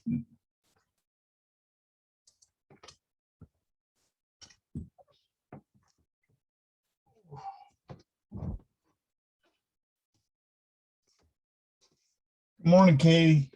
Good morning, Katie.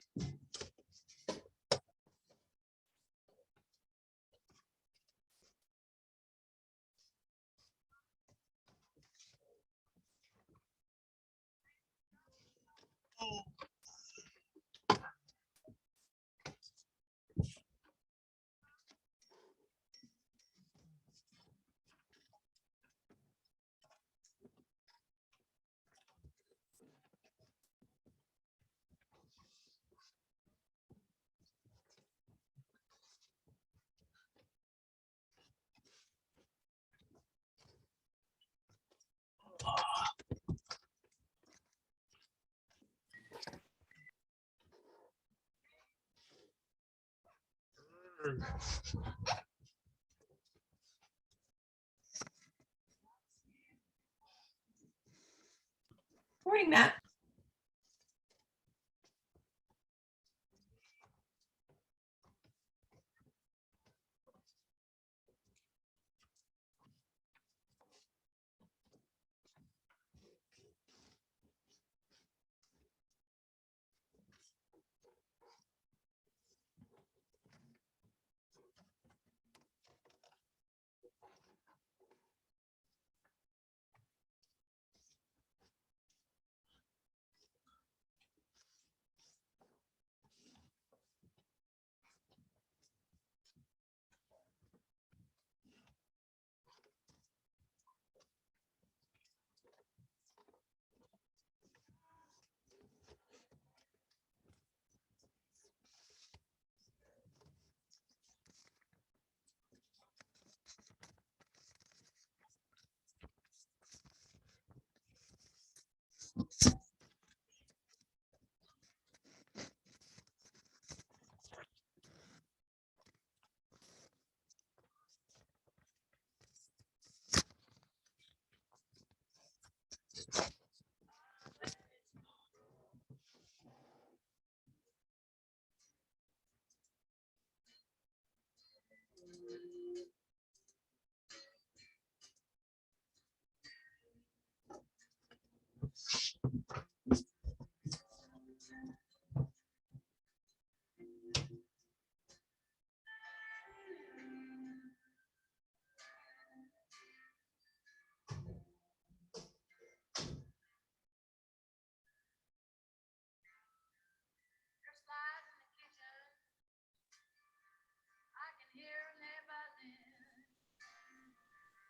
Morning, Matt.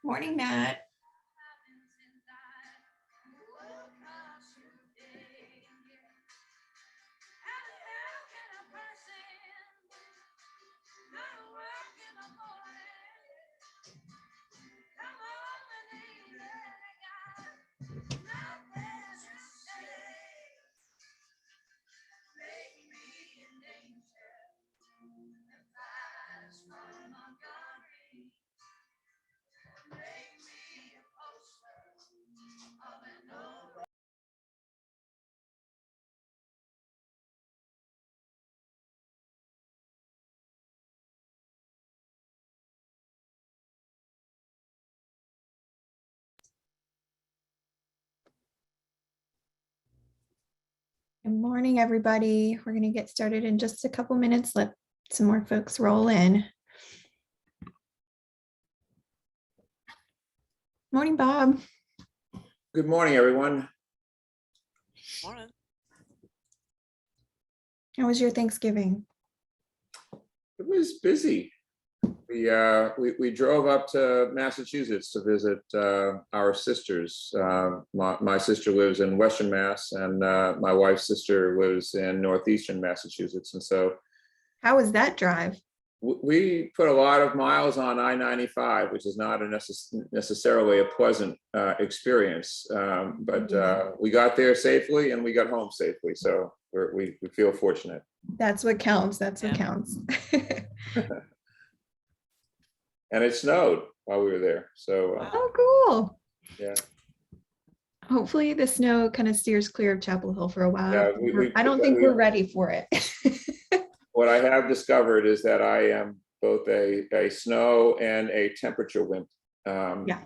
Morning, Matt. Good morning, everybody. We're going to get started in just a couple minutes. Let some more folks roll in. Morning, Bob. Good morning, everyone. Morning. How was your Thanksgiving? It was busy. We drove up to Massachusetts to visit our sisters. My sister lives in Western Mass, and my wife's sister lives in Northeastern Massachusetts. And so, How was that drive? we put a lot of miles on I-95, which is not necessarily a pleasant experience. But we got there safely and we got home safely. So we feel fortunate. That's what counts. That's what counts. And it snowed while we were there. So Oh, cool. yeah. Hopefully the snow kind of steers clear of Chapel Hill for a while. Yeah, I don't think we're ready for it. what I have discovered is that I am both a snow and a temperature wimp. Yeah.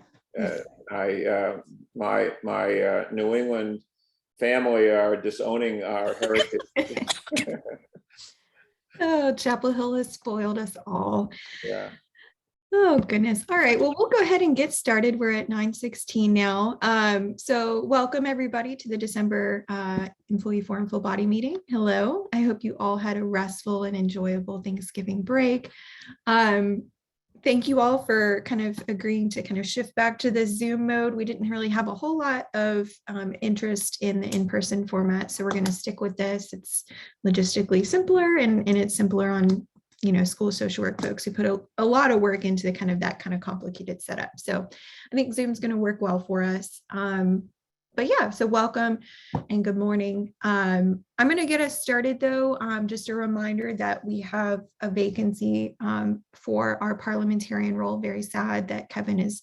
My New England family are disowning our heritage. Oh, Chapel Hill has spoiled us all. Yeah. Oh, goodness. All right. Well, we'll go ahead and get started. We're at 9:16 now. So welcome everybody to the December Employee Forum Full Body Meeting. Hello. I hope you all had a restful and enjoyable Thanksgiving break. Thank you all for kind of agreeing to kind of shift back to the Zoom mode. We didn't really have a whole lot of interest in the in-person format, so we're going to stick with this. It's logistically simpler and it's simpler on school social work folks who put a lot of work into that kind of complicated setup. So I think Zoom's going to work well for us. But yeah, so welcome and good morning. I'm going to get us started though. Just a reminder that we have a vacancy for our parliamentarian role. Very sad that Kevin is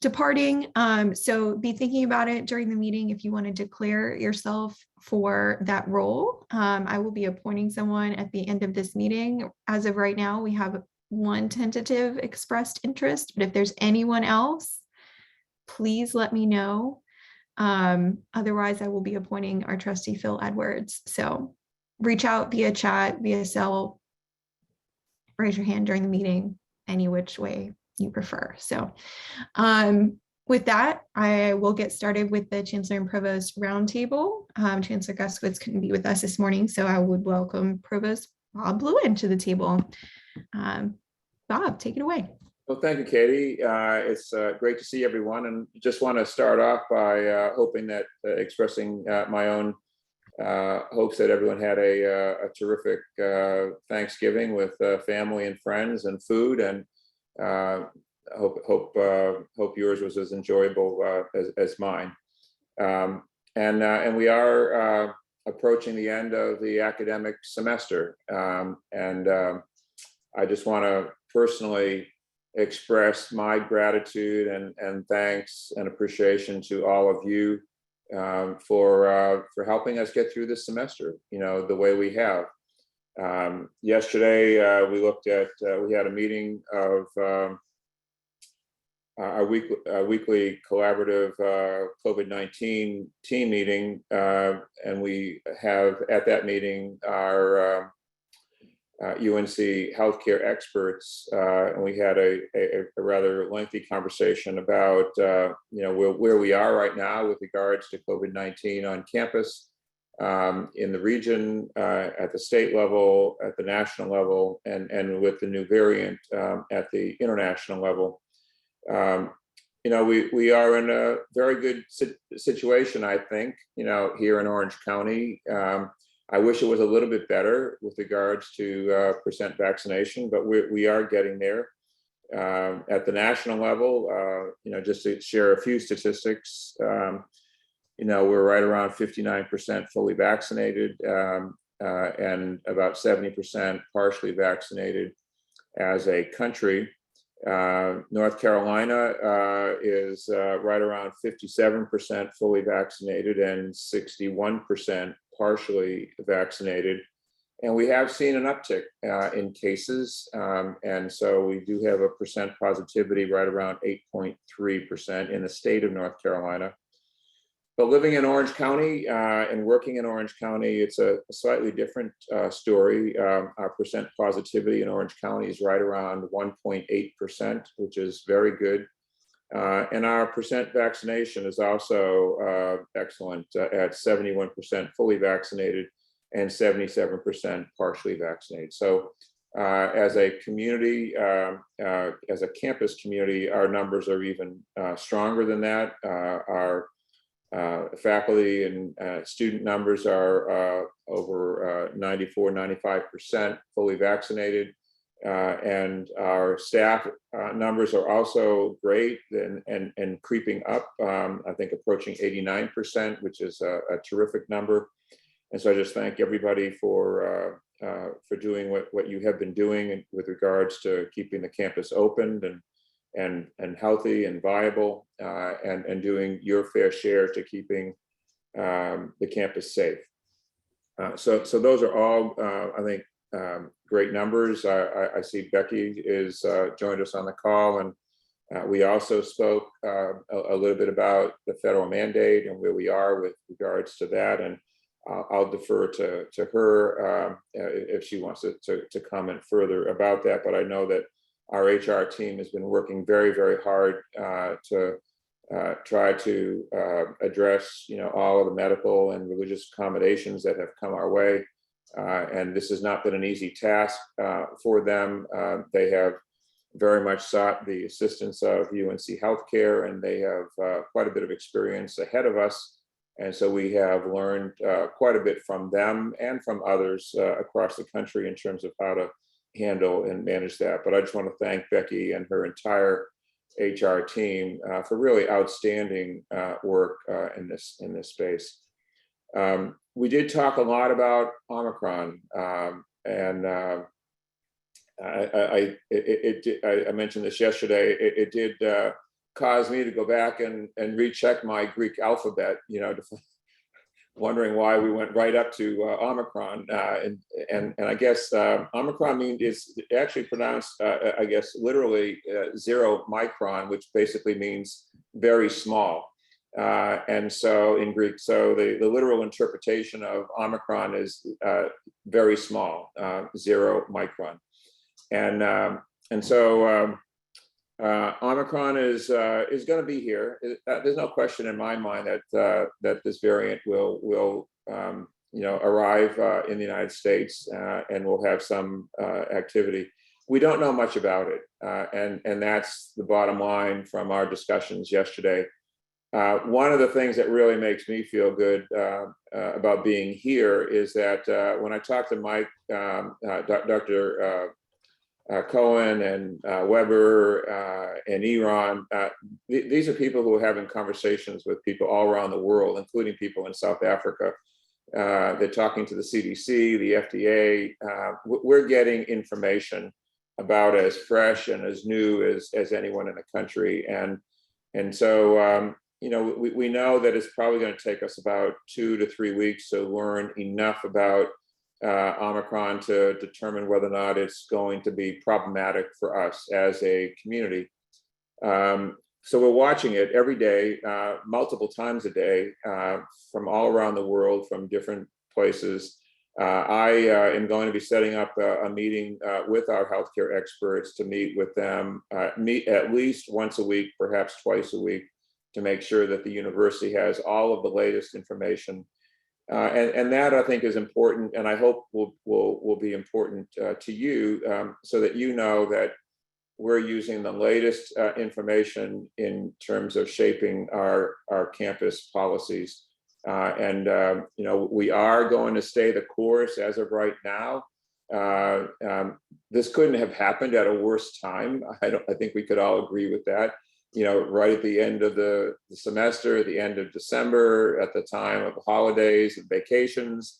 departing. So be thinking about it during the meeting if you want to declare yourself for that role. I will be appointing someone at the end of this meeting. As of right now, we have one tentative expressed interest, but if there's anyone else, please let me know. Otherwise, I will be appointing our trustee Phil Edwards. So reach out via chat, via cell, raise your hand during the meeting, any which way you prefer. So with that, I will get started with the Chancellor and Provost roundtable. Chancellor Guskowitz couldn't be with us this morning, so I would welcome Provost Bob Blouin to the table. Bob, take it away. Well, thank you, Katie. It's great to see everyone, and just want to start off by hoping that expressing my own hopes that everyone had a terrific Thanksgiving with family and friends and food, and hope yours was as enjoyable as mine. And we are approaching the end of the academic semester, and I just want to personally express my gratitude and thanks and appreciation to all of you for helping us get through this semester, the way we have. Yesterday, we had a meeting of our weekly collaborative COVID-19 team meeting, and we have at that meeting our UNC healthcare experts, and we had a rather lengthy conversation about where we are right now with regards to COVID-19 on campus, in the region, at the state level, at the national level, and with the new variant at the international level. We are in a very good situation, I think, here in Orange County. I wish it was a little bit better with regards to percent vaccination, but we are getting there. At the national level, just to share a few statistics, we're right around 59% fully vaccinated, and about 70% partially vaccinated as a country. North Carolina is right around 57% fully vaccinated and 61% partially vaccinated. And we have seen an uptick in cases. And so we do have a percent positivity right around 8.3% in the state of North Carolina. But living in Orange County and working in Orange County, it's a slightly different story. Our percent positivity in Orange County is right around 1.8%, which is very good. And our percent vaccination is also excellent at 71% fully vaccinated and 77% partially vaccinated. So as a community, as a campus community, our numbers are even stronger than that. Our faculty and student numbers are over 94, 95% fully vaccinated. And our staff numbers are also great and creeping up, I think approaching 89%, which is a terrific number. And so I just thank everybody for doing what you have been doing with regards to keeping the campus open and healthy and viable, and doing your fair share to keeping the campus safe. So those are all, I think, great numbers. I see Becky is joined us on the call, and we also spoke a little bit about the federal mandate and where we are with regards to that. And I'll defer to her if she wants to comment further about that. But I know that our HR team has been working very, very hard to try to address, all of the medical and religious accommodations that have come our way. And this has not been an easy task for them. They have very much sought the assistance of UNC Healthcare, and they have quite a bit of experience ahead of us. And so we have learned quite a bit from them and from others across the country in terms of how to handle and manage that. But I just want to thank Becky and her entire HR team for really outstanding work in this space. We did talk a lot about Omicron, and I mentioned this yesterday. It did cause me to go back and recheck my Greek alphabet, wondering why we went right up to Omicron. And I guess Omicron is actually pronounced, I guess, literally 0 micron, which basically means very small. And so in Greek, so the literal interpretation of Omicron is very small, 0 micron. And so Omicron is going to be here. There's no question in my mind that this variant will arrive in the United States and will have some activity. We don't know much about it, and that's the bottom line from our discussions yesterday. One of the things that really makes me feel good about being here is that when I talked to Mike, Dr. Cohen and Weber and Iran, these are people who are having conversations with people all around the world, including people in South Africa. They're talking to the CDC, the FDA. We're getting information about as fresh and as new as anyone in the country. And so, we know that it's probably going to take us about 2 to 3 weeks to learn enough about Omicron to determine whether or not it's going to be problematic for us as a community. So we're watching it every day, multiple times a day, from all around the world, from different places. I am going to be setting up a meeting with our healthcare experts to meet with them, meet at least once a week, perhaps twice a week, to make sure that the university has all of the latest information. And that, I think, is important, and I hope will be important to you, so that you know that we're using the latest information in terms of shaping our campus policies. We are going to stay the course as of right now. This couldn't have happened at a worse time. I think we could all agree with that. Right at the end of the semester, at the end of December, at the time of holidays and vacations,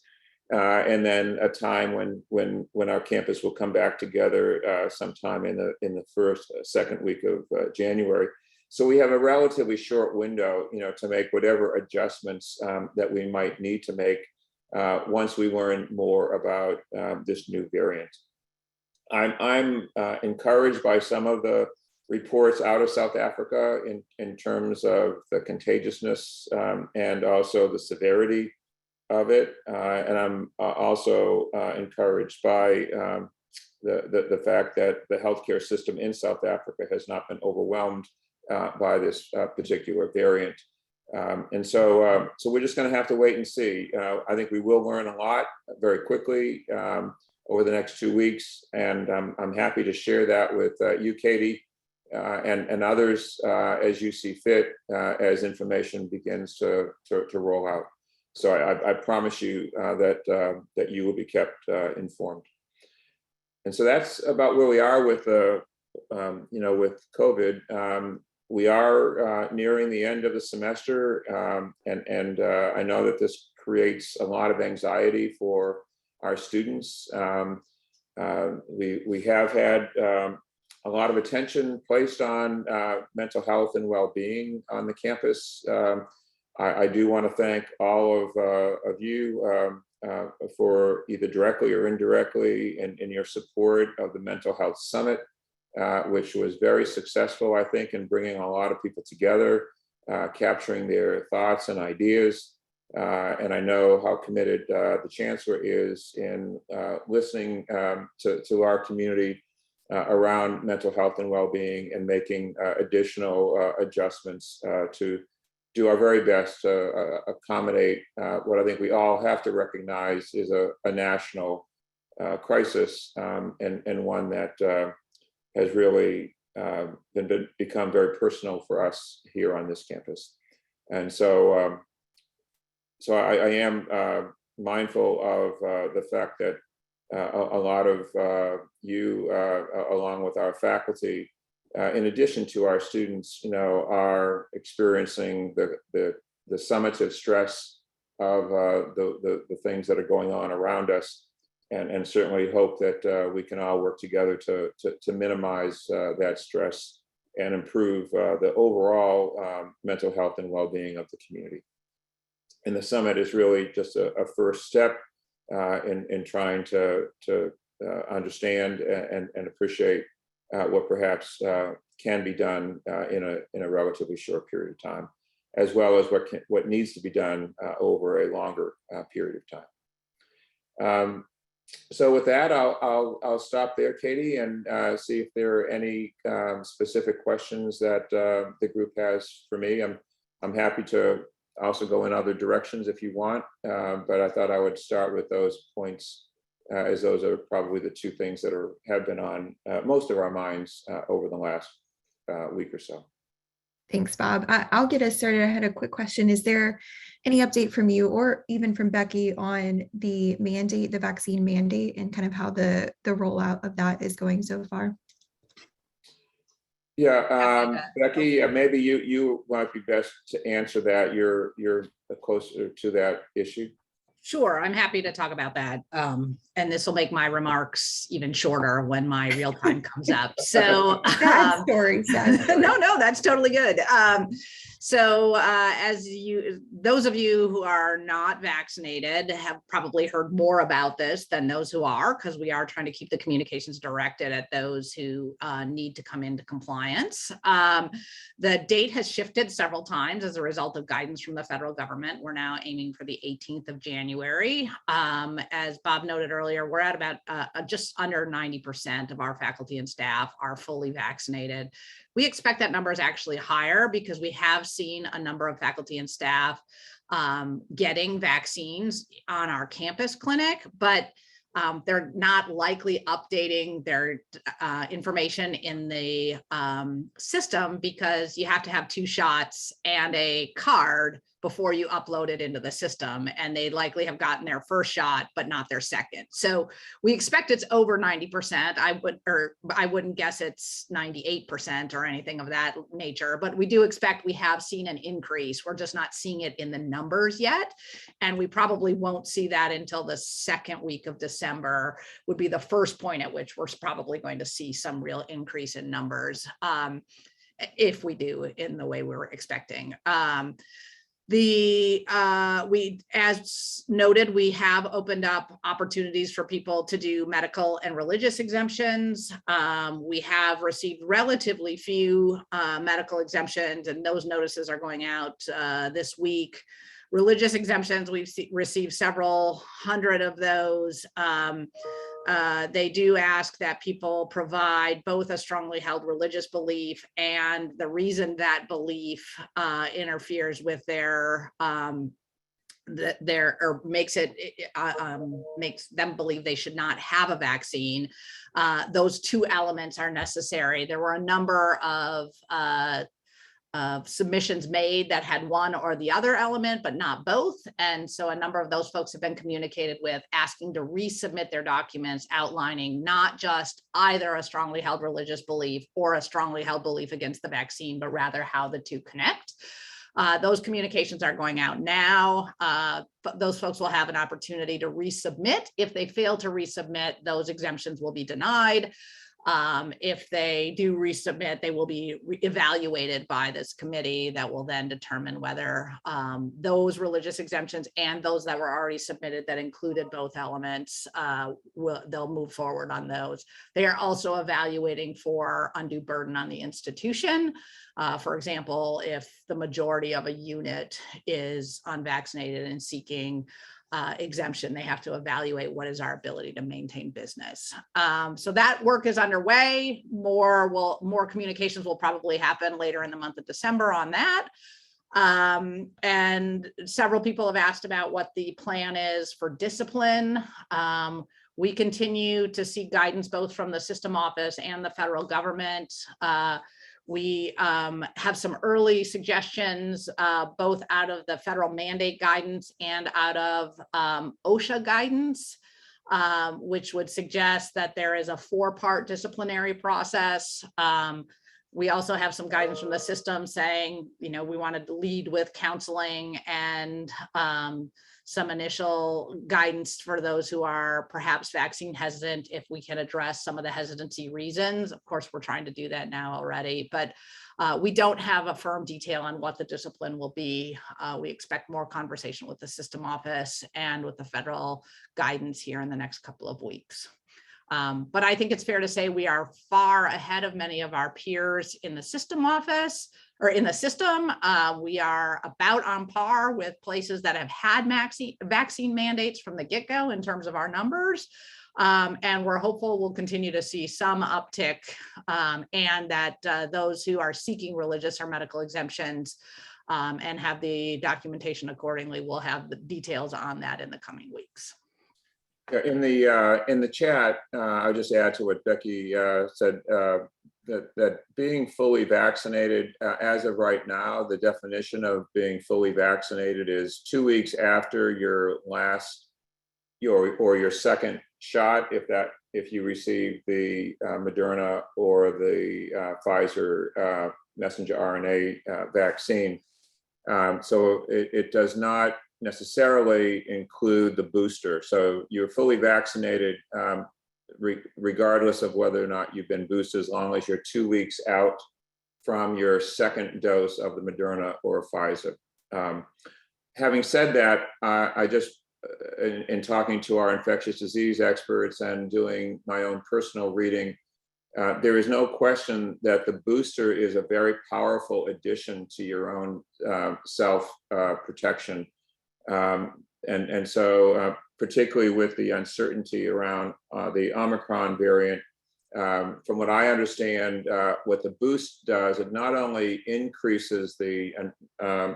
and then a time when our campus will come back together sometime in the second week of January. So we have a relatively short window, to make whatever adjustments that we might need to make once we learn more about this new variant. I'm encouraged by some of the reports out of South Africa in terms of the contagiousness and also the severity of it. And I'm also encouraged by the fact that the healthcare system in South Africa has not been overwhelmed by this particular variant. And so we're just going to have to wait and see. I think we will learn a lot very quickly over the next 2 weeks. And I'm happy to share that with you, Katie, and others as you see fit, as information begins to roll out. So I promise you that you will be kept informed. And so that's about where we are with with COVID. We are nearing the end of the semester, and I know that this creates a lot of anxiety for our students. We have had a lot of attention placed on mental health and well-being on the campus. I do want to thank all of you for either directly or indirectly in your support of the Mental Health Summit, which was very successful, I think, in bringing a lot of people together, capturing their thoughts and ideas. And I know how committed the Chancellor is in listening to our community around mental health and well-being, and making additional adjustments to do our very best to accommodate what I think we all have to recognize is a national crisis, and one that has really become very personal for us here on this campus. And so, so I am mindful of the fact that a lot of you, along with our faculty, in addition to our students, are experiencing the summative stress of the things that are going on around us, and certainly hope that we can all work together to minimize that stress and improve the overall mental health and well-being of the community. And the summit is really just a first step in trying to understand and appreciate what perhaps can be done in a relatively short period of time, as well as what needs to be done over a longer period of time. So with that, I'll stop there, Katie, and see if there are any specific questions that the group has for me. I'm happy to also go in other directions if you want, but I thought I would start with those points, as those are probably the two things that have been on most of our minds over the last week or so. Thanks, Bob. I'll get us started. I had a quick question. Is there any update from you or even from Becky on the mandate, the vaccine mandate, and kind of how the rollout of that is going so far? Yeah, Becky, maybe you might be best to answer that. You're closer to that issue. Sure, I'm happy to talk about that. And this will make my remarks even shorter when my real time comes up. So sad story. No, that's totally good. So as those of you who are not vaccinated have probably heard more about this than those who are, because we are trying to keep the communications directed at those who need to come into compliance. The date has shifted several times as a result of guidance from the federal government. We're now aiming for the 18th of January. As Bob noted earlier, we're at about just under 90% of our faculty and staff are fully vaccinated. We expect that number is actually higher because we have seen a number of faculty and staff getting vaccines on our campus clinic, but they're not likely updating their information in the system because you have to have 2 shots and a card before you upload it into the system, and they likely have gotten their first shot but not their second. So we expect it's over 90%. I wouldn't guess it's 98% or anything of that nature, but we do expect we have seen an increase. We're just not seeing it in the numbers yet, and we probably won't see that until the second week of December would be the first point at which we're probably going to see some real increase in numbers, if we do in the way we were expecting. As noted, we have opened up opportunities for people to do medical and religious exemptions. We have received relatively few medical exemptions, and those notices are going out this week. Religious exemptions, we've received several hundred of those. They do ask that people provide both a strongly held religious belief and the reason that belief interferes with their or makes them believe they should not have a vaccine. Those 2 elements are necessary. There were a number of submissions made that had one or the other element, but not both. And so a number of those folks have been communicated with, asking to resubmit their documents outlining not just either a strongly held religious belief or a strongly held belief against the vaccine, but rather how the 2 connect. Those communications are going out now. But those folks will have an opportunity to resubmit. If they fail to resubmit, those exemptions will be denied. If they do resubmit, they will be evaluated by this committee that will then determine whether those religious exemptions and those that were already submitted that included both elements, they'll move forward on those. They are also evaluating for undue burden on the institution. For example, if the majority of a unit is unvaccinated and seeking exemption, they have to evaluate what is our ability to maintain business. So that work is underway. More communications will probably happen later in the month of December on that. And several people have asked about what the plan is for discipline. We continue to seek guidance both from the system office and the federal government. We have some early suggestions, both out of the federal mandate guidance and out of OSHA guidance, which would suggest that there is a 4-part disciplinary process. We also have some guidance from the system saying, we want to lead with counseling and some initial guidance for those who are perhaps vaccine hesitant, if we can address some of the hesitancy reasons. Of course, we're trying to do that now already, but we don't have a firm detail on what the discipline will be. We expect more conversation with the system office and with the federal guidance here in the next couple of weeks. But I think it's fair to say we are far ahead of many of our peers in the system office or in the system. We are about on par with places that have had vaccine mandates from the get-go in terms of our numbers. And we're hopeful we'll continue to see some uptick and that those who are seeking religious or medical exemptions and have the documentation accordingly will have the details on that in the coming weeks. In the chat, I'll just add to what Becky said, that being fully vaccinated, as of right now, the definition of being fully vaccinated is 2 weeks after your last or your second shot, if you receive the Moderna or the Pfizer messenger RNA vaccine. So it does not necessarily include the booster. So you're fully vaccinated regardless of whether or not you've been boosted, as long as you're 2 weeks out from your second dose of the Moderna or Pfizer. Having said that, I just, in talking to our infectious disease experts and doing my own personal reading, there is no question that the booster is a very powerful addition to your own self-protection. And so particularly with the uncertainty around the Omicron variant, from what I understand, what the boost does, it not only increases the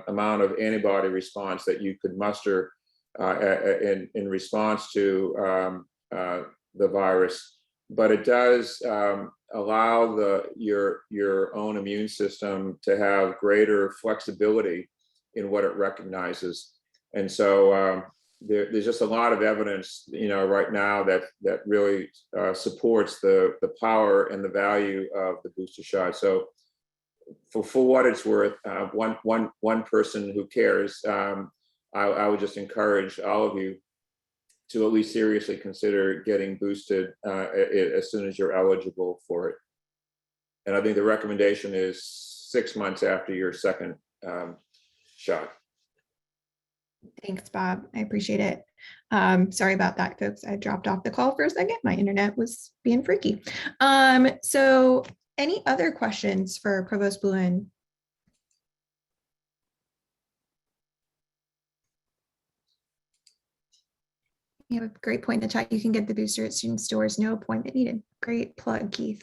amount of antibody response that you could muster in response to the virus, but it does allow your own immune system to have greater flexibility in what it recognizes. And so there's just a lot of evidence, right now that really supports the power and the value of the booster shot. So for what it's worth, one person who cares, I would just encourage all of you to at least seriously consider getting boosted as soon as you're eligible for it. And I think the recommendation is 6 months after your second shot. Thanks, Bob. I appreciate it. Sorry about that, folks. I dropped off the call for a second. My internet was being freaky. So any other questions for Provost Blouin? You have a great point in the chat. You can get the booster at student stores. No appointment needed. Great plug, Keith.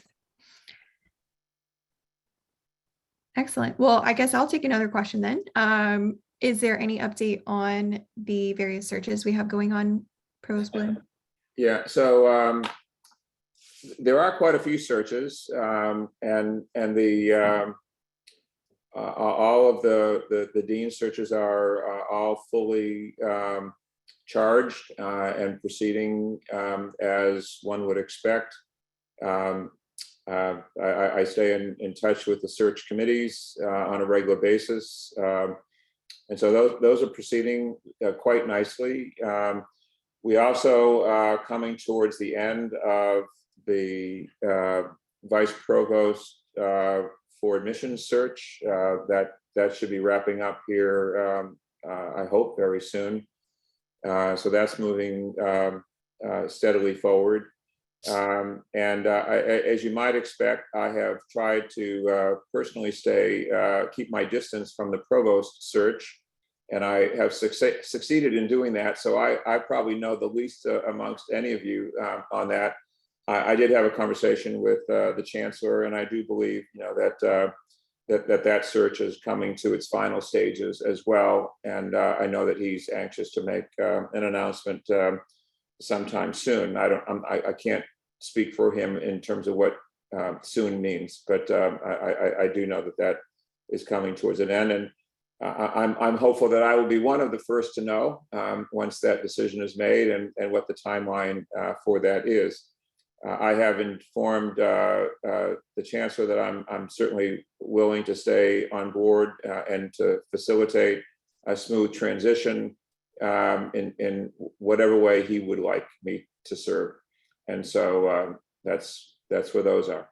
Excellent. Well, I guess I'll take another question then. Is there any update on the various searches we have going on, Provost Blouin? Yeah, so there are quite a few searches, and the all of the dean searches are all fully charged and proceeding as one would expect. I stay in touch with the search committees on a regular basis. And so those are proceeding quite nicely. We also are coming towards the end of the Vice Provost for admissions search. That should be wrapping up here, I hope, very soon. So that's moving steadily forward. As you might expect, I have tried to personally keep my distance from the provost search, and I have succeeded in doing that. So I probably know the least amongst any of you on that. I did have a conversation with the Chancellor, and I do believe, that search is coming to its final stages as well. And I know that he's anxious to make an announcement sometime soon. I can't speak for him in terms of what soon means, but I do know that is coming towards an end. And I'm hopeful that I will be one of the first to know once that decision is made and what the timeline for that is. I have informed the Chancellor that I'm certainly willing to stay on board and to facilitate a smooth transition in whatever way he would like me to serve. And so that's where those are.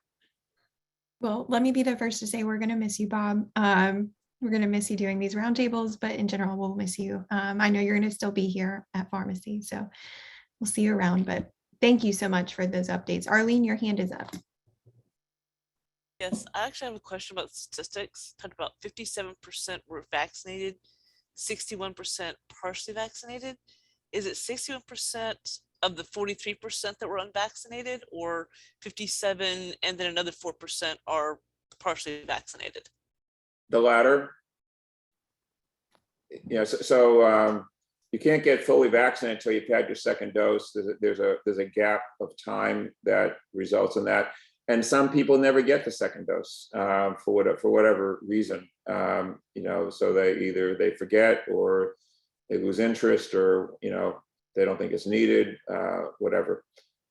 Well, let me be the first to say we're going to miss you, Bob. We're going to miss you doing these roundtables, but in general, we'll miss you. I know you're going to still be here at pharmacy, so we'll see you around, but thank you so much for those updates. Arlene, your hand is up. Yes, I actually have a question about statistics. Talked about 57% were vaccinated, 61% partially vaccinated. Is it 61% of the 43% that were unvaccinated, or 57 and then another 4% are partially vaccinated? The latter. Yeah, so you can't get fully vaccinated until you've had your second dose. There's a gap of time that results in that, and some people never get the second dose for whatever reason. So they forget, or they lose interest, or they don't think it's needed, whatever.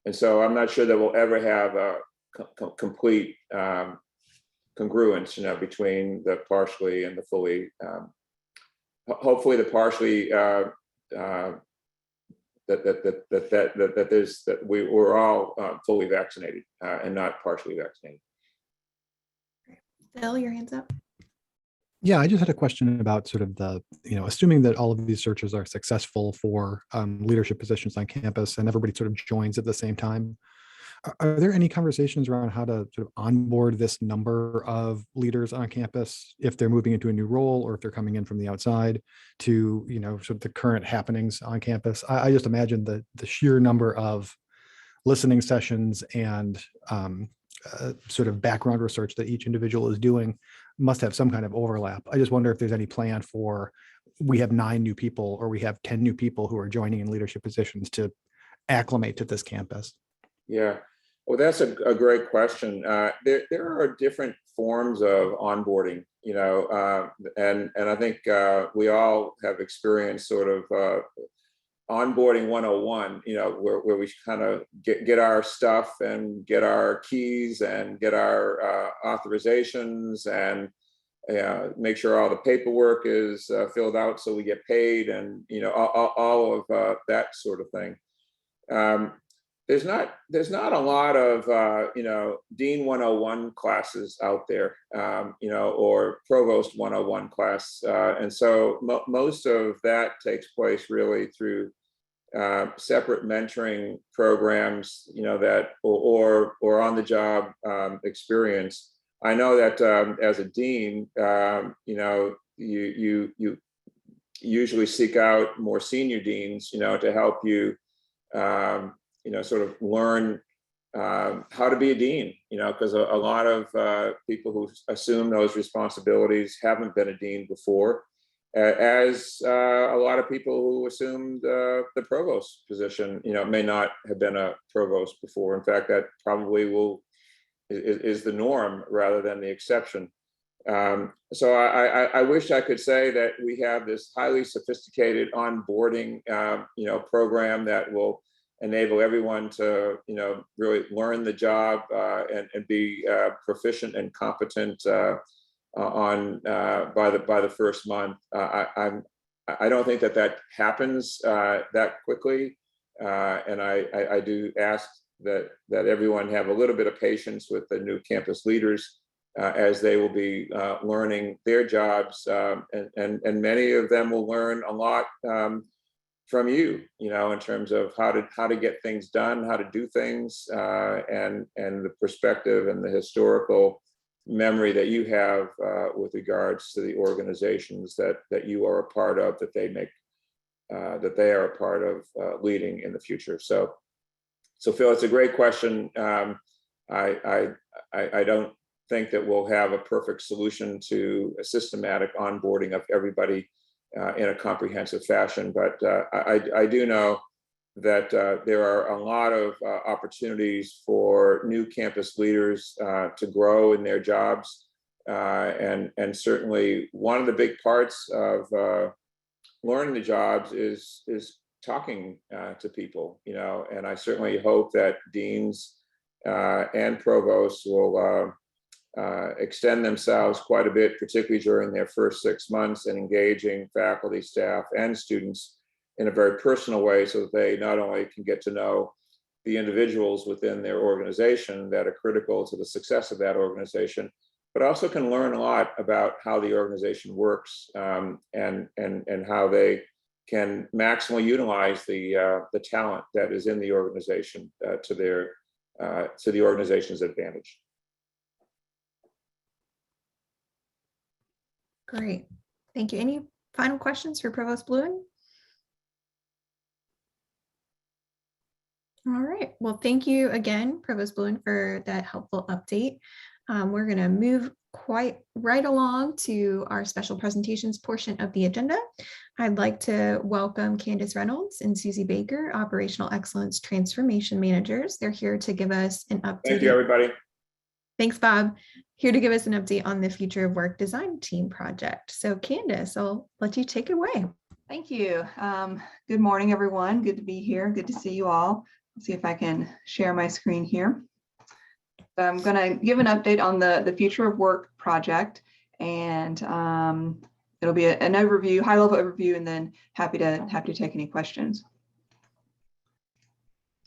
And so I'm not sure that we'll ever have a complete congruence, between the partially and the fully. Hopefully, the partially we're all fully vaccinated and not partially vaccinated. Phil, your hand's up. Yeah, I just had a question about sort of the, assuming that all of these searches are successful for leadership positions on campus and everybody sort of joins at the same time. Are there any conversations around how to sort of onboard this number of leaders on campus if they're moving into a new role or if they're coming in from the outside to, sort of the current happenings on campus? I just imagine the sheer number of listening sessions and sort of background research that each individual is doing must have some kind of overlap. I just wonder if there's any plan for, we have 9 new people or we have 10 new people who are joining in leadership positions to acclimate to this campus. Yeah, well, that's a great question. There are different forms of onboarding, and I think we all have experienced sort of onboarding 101, where we kind of get our stuff and get our keys and get our authorizations and make sure all the paperwork is filled out so we get paid, and all of that sort of thing. There's not a lot of Dean 101 classes out there, or Provost 101 class, and so most of that takes place really through separate mentoring programs, that or on the job experience. I know that as a dean, you usually seek out more senior deans, to help you. Sort of learn how to be a dean, because a lot of people who assume those responsibilities haven't been a dean before, as a lot of people who assumed the provost position, may not have been a provost before. In fact, that probably is the norm rather than the exception. So I wish I could say that we have this highly sophisticated onboarding, program that will enable everyone to, really learn the job and be proficient and competent by the first month. I don't think that happens that quickly, and I do ask that everyone have a little bit of patience with the new campus leaders as they will be learning their jobs, and many of them will learn a lot from you, in terms of how to get things done, how to do things, and the perspective and the historical memory that you have with regards to the organizations that you are a part of, that they are a part of leading in the future. So Phil, it's a great question. I don't think that we'll have a perfect solution to a systematic onboarding of everybody in a comprehensive fashion, but I do know that there are a lot of opportunities for new campus leaders to grow in their jobs, and certainly one of the big parts of learning the jobs is talking to people, and I certainly hope that deans and provosts will extend themselves quite a bit, particularly during their first 6 months, and engaging faculty, staff, and students in a very personal way, so that they not only can get to know the individuals within their organization that are critical to the success of that organization, but also can learn a lot about how the organization works, and how they can maximally utilize the talent that is in the organization to the organization's advantage. Great. Thank you. Any final questions for Provost Blouin? All right. Well, thank you again, Provost Blouin, for that helpful update. We're going to move quite right along to our special presentations portion of the agenda. I'd like to welcome Candace Reynolds and Susie Baker, Operational Excellence Transformation Managers. They're here to give us an update. Thank you, everybody. Thanks, Bob. Here to give us an update on the Future of Work Design Team project. So Candace, I'll let you take it away. Thank you. Good morning, everyone. Good to be here. Good to see you all. Let's see if I can share my screen here. So I'm going to give an update on the Future of Work project, and it'll be an overview, high-level overview, and then happy to take any questions.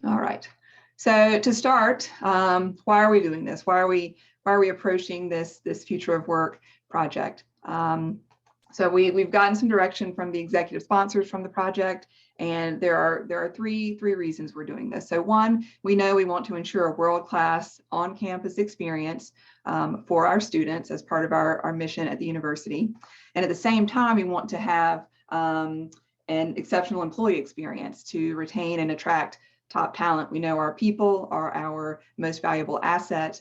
All right. So to start, why are we doing this? Why are we approaching this Future of Work project? So we've gotten some direction from the executive sponsors from the project, and there are three reasons we're doing this. So one, we know we want to ensure a world-class on-campus experience for our students as part of our mission at the university. And at the same time, we want to have an exceptional employee experience to retain and attract top talent. We know our people are our most valuable asset.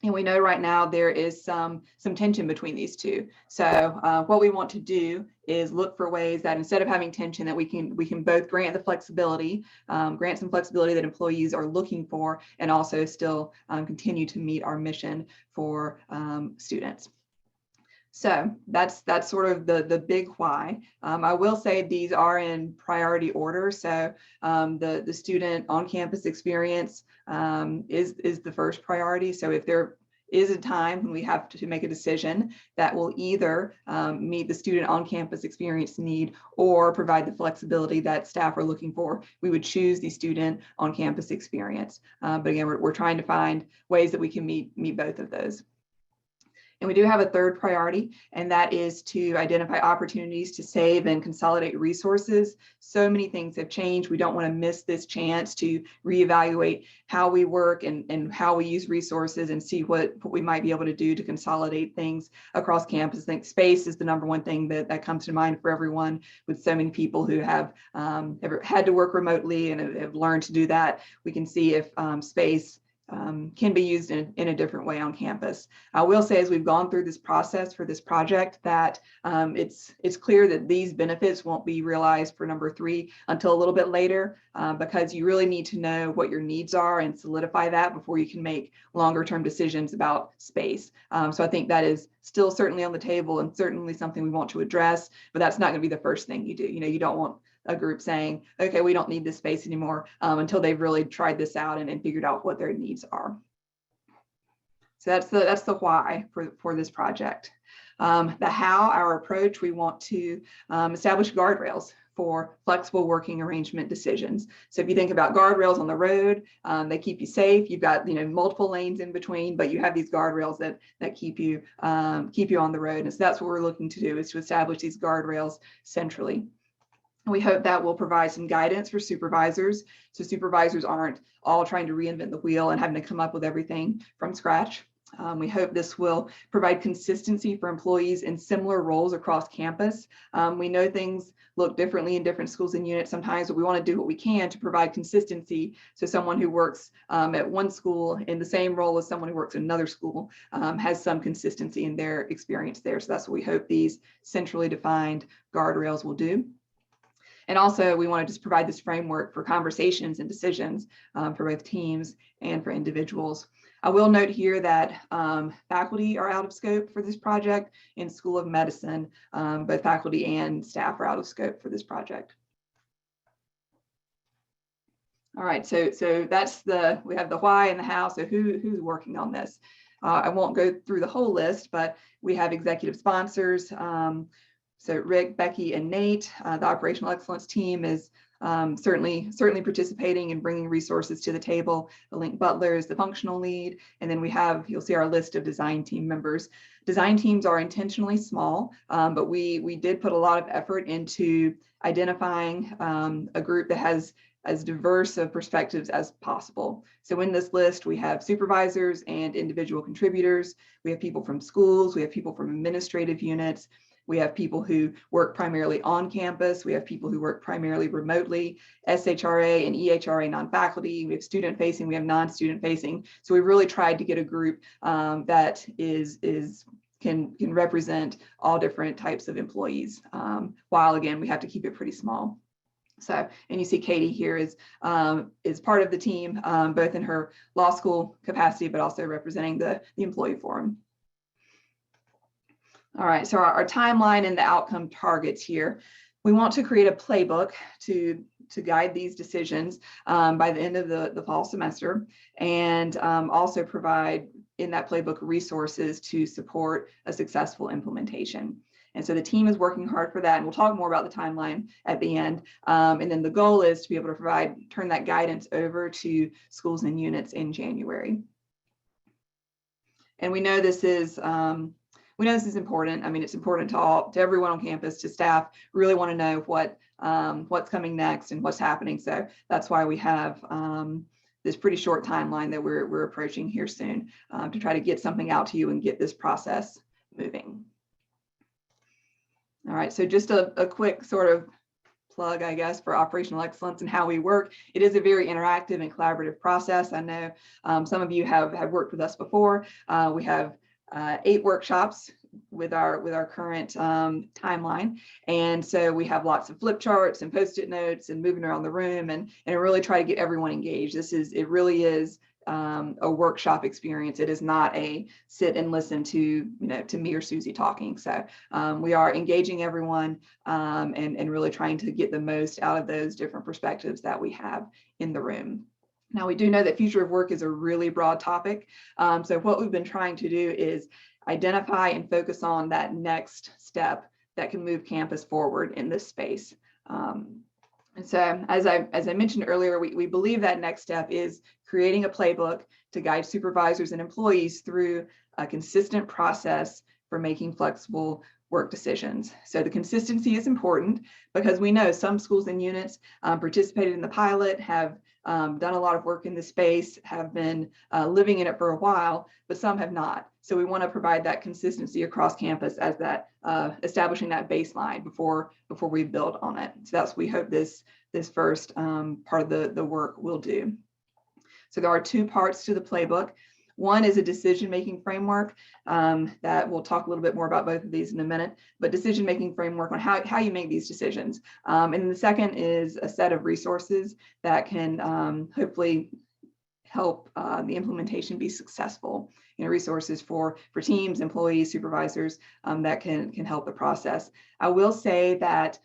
And we know right now there is some tension between these two. So what we want to do is look for ways that instead of having tension, that we can both grant the flexibility, grant some flexibility that employees are looking for, and also still continue to meet our mission for students. So that's sort of the big why. I will say these are in priority order. So the student on-campus experience is the first priority. So if there is a time when we have to make a decision that will either meet the student on-campus experience need or provide the flexibility that staff are looking for, we would choose the student on-campus experience. But again, we're trying to find ways that we can meet both of those. And we do have a third priority, and that is to identify opportunities to save and consolidate resources. So many things have changed. We don't want to miss this chance to reevaluate how we work and how we use resources, and see what we might be able to do to consolidate things across campus. I think space is the number one thing that comes to mind for everyone, with so many people who have ever had to work remotely and have learned to do that. We can see if space can be used in a different way on campus. I will say, as we've gone through this process for this project, that it's clear that these benefits won't be realized for number 3 until a little bit later, because you really need to know what your needs are and solidify that before you can make longer term decisions about space. So I think that is still certainly on the table, and certainly something we want to address, but that's not going to be the first thing you do. You don't want a group saying, okay, we don't need this space anymore, until they've really tried this out and figured out what their needs are. So that's the why for this project. The how, our approach, we want to establish guardrails for flexible working arrangement decisions. So if you think about guardrails on the road, they keep you safe. You've got multiple lanes in between, but you have these guardrails that keep you on the road. And so that's what we're looking to do, is to establish these guardrails centrally. We hope that will provide some guidance for supervisors, so supervisors aren't all trying to reinvent the wheel and having to come up with everything from scratch. We hope this will provide consistency for employees in similar roles across campus. We know things look differently in different schools and units sometimes, but we want to do what we can to provide consistency, so someone who works at one school in the same role as someone who works at another school has some consistency in their experience there. So that's what we hope these centrally defined guardrails will do. And also, we want to just provide this framework for conversations and decisions for both teams and for individuals. I will note here that faculty are out of scope for this project. In School of Medicine, both faculty and staff are out of scope for this project. All right, so that's we have the why and the how. So who's working on this? I won't go through the whole list, but we have executive sponsors. So Rick, Becky, and Nate, the operational excellence team is certainly participating and bringing resources to the table. Link Butler is the functional lead. And then you'll see our list of design team members. Design teams are intentionally small, but we did put a lot of effort into identifying a group that has as diverse of perspectives as possible. So in this list, we have supervisors and individual contributors. We have people from schools. We have people from administrative units. We have people who work primarily on campus. We have people who work primarily remotely, SHRA and EHRA non-faculty. We have student facing, we have non-student facing. So we really tried to get a group that can represent all different types of employees, while again, we have to keep it pretty small. So, and you see Katie here is part of the team, both in her law school capacity, but also representing the employee forum. All right, so our timeline and the outcome targets here. We want to create a playbook to guide these decisions by the end of the fall semester, and also provide in that playbook resources to support a successful implementation. And so the team is working hard for that, and we'll talk more about the timeline at the end. And then the goal is to be able to turn that guidance over to schools and units in January. And we know this is important. I mean, it's important to everyone on campus, to staff. Really want to know what's coming next and what's happening. So that's why we have this pretty short timeline that we're approaching here soon to try to get something out to you and get this process moving. All right, so just a quick sort of plug, I guess, for operational excellence and how we work. It is a very interactive and collaborative process. I know some of you have worked with us before. We have 8 workshops with our current timeline, and so we have lots of flip charts and post-it notes and moving around the room and really try to get everyone engaged. It really is a workshop experience. It is not a sit and listen to me or Susie talking. So we are engaging everyone and really trying to get the most out of those different perspectives that we have in the room. Now, we do know that future of work is a really broad topic. So what we've been trying to do is identify and focus on that next step that can move campus forward in this space. And so as I mentioned earlier, we believe that next step is creating a playbook to guide supervisors and employees through a consistent process for making flexible work decisions. So the consistency is important because we know some schools and units participated in the pilot, have done a lot of work in this space, have been living in it for a while, but some have not. So we want to provide that consistency across campus as that establishing that baseline before we build on it. So that's what we hope this first part of the work will do. So there are 2 parts to the playbook. One is a decision-making framework that we'll talk a little bit more about both of these in a minute, but decision-making framework on how you make these decisions. And then the second is a set of resources that can hopefully help the implementation be successful. Resources for teams, employees, supervisors that can help the process. I will say that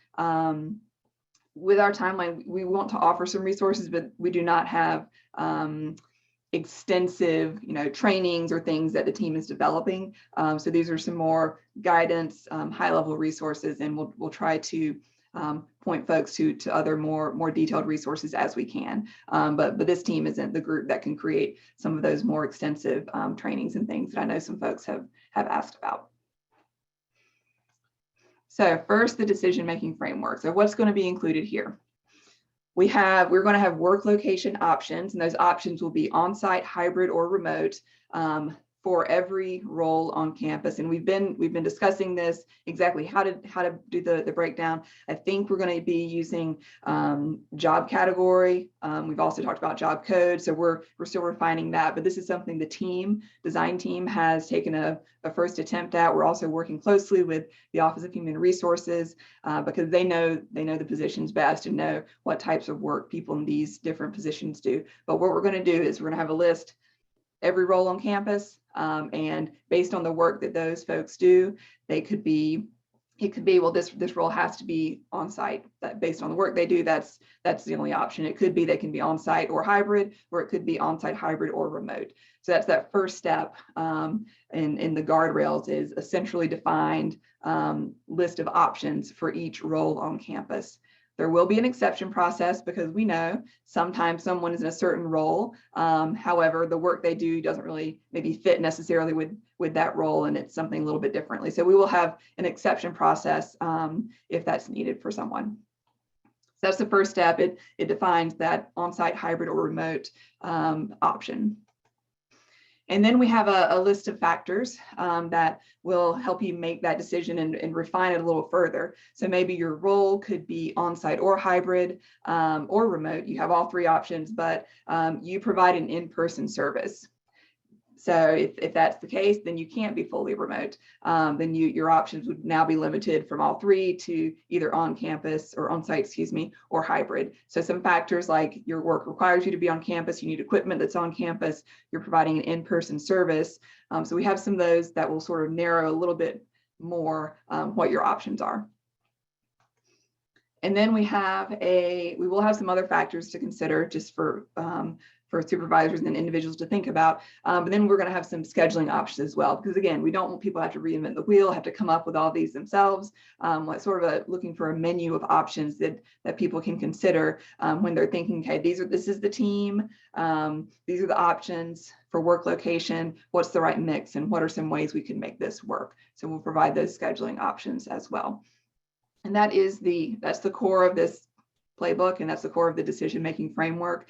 with our timeline, we want to offer some resources, but we do not have extensive, trainings or things that the team is developing. So these are some more guidance, high-level resources, and we'll try to point folks to other more detailed resources as we can. But this team isn't the group that can create some of those more extensive trainings and things that I know some folks have asked about. So first, the decision-making framework. So what's going to be included here? We're going to have work location options, and those options will be on-site, hybrid, or remote for every role on campus. And we've been discussing this, exactly how to do the breakdown. I think we're going to be using job category. We've also talked about job code, so we're still refining that. But this is something the design team has taken a first attempt at. We're also working closely with the Office of Human Resources because they know the positions best and know what types of work people in these different positions do. But what we're going to do is we're going to have a list, every role on campus, and based on the work that those folks do, it could be, well, this role has to be on site. That based on the work they do, that's the only option. It could be they can be on site or hybrid, or it could be on site, hybrid, or remote. So that's that first step in the guardrails, is a centrally defined list of options for each role on campus. There will be an exception process because we know sometimes someone is in a certain role. However, the work they do doesn't really maybe fit necessarily with that role, and it's something a little bit differently. So we will have an exception process if that's needed for someone. So that's the first step. It defines that on-site, hybrid, or remote option. And then we have a list of factors that will help you make that decision and refine it a little further. So maybe your role could be on-site or hybrid or remote. You have all three options, but you provide an in-person service. So if that's the case, then you can't be fully remote. Then your options would now be limited from all three to either on campus or on site, or hybrid. So some factors like your work requires you to be on campus, you need equipment that's on campus, you're providing an in-person service. So we have some of those that will sort of narrow a little bit more what your options are. And then we will have some other factors to consider just for supervisors and individuals to think about. But then we're going to have some scheduling options as well, because again, we don't want people to have to reinvent the wheel, have to come up with all these themselves. Sort of looking for a menu of options that people can consider when they're thinking, okay, this is the team, these are the options for work location, what's the right mix, and what are some ways we can make this work. So we'll provide those scheduling options as well. And that's the core of this playbook, and that's the core of the decision-making framework.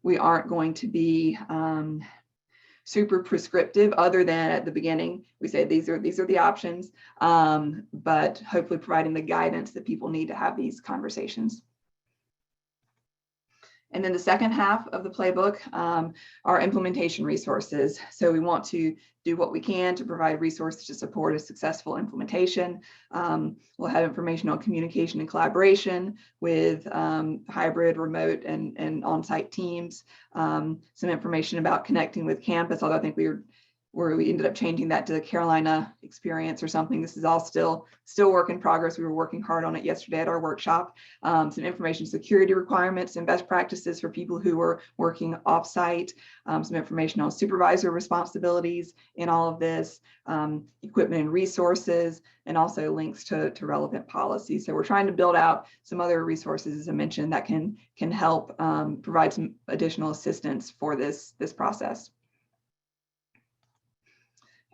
We aren't going to be super prescriptive, other than at the beginning we say these are the options, but hopefully providing the guidance that people need to have these conversations. And then the second half of the playbook are implementation resources. So we want to do what we can to provide resources to support a successful implementation. We'll have information on communication and collaboration with hybrid, remote, and on-site teams. Some information about connecting with campus, although I think we ended up changing that to the Carolina experience or something. This is all still work in progress. We were working hard on it yesterday at our workshop. Some information security requirements and best practices for people who were working offsite. Some information on supervisor responsibilities in all of this, equipment and resources, and also links to relevant policies. So we're trying to build out some other resources, as I mentioned, that can help provide some additional assistance for this process.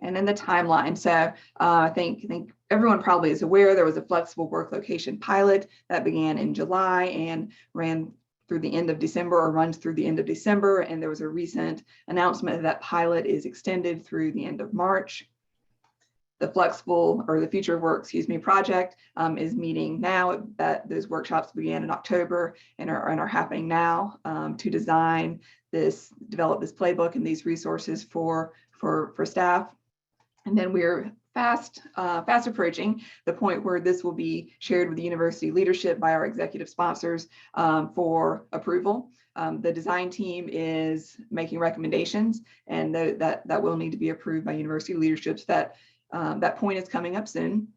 And then the timeline. So I think everyone probably is aware there was a flexible work location pilot that began in July and ran through the end of December, or runs through the end of December. And there was a recent announcement that pilot is extended through the end of March. The Future of Work, project is meeting now. Those workshops began in October and are happening now to develop this playbook and these resources for staff. And then we're fast approaching the point where this will be shared with the university leadership by our executive sponsors for approval. The design team is making recommendations, and that will need to be approved by university leadership. So that point is coming up soon,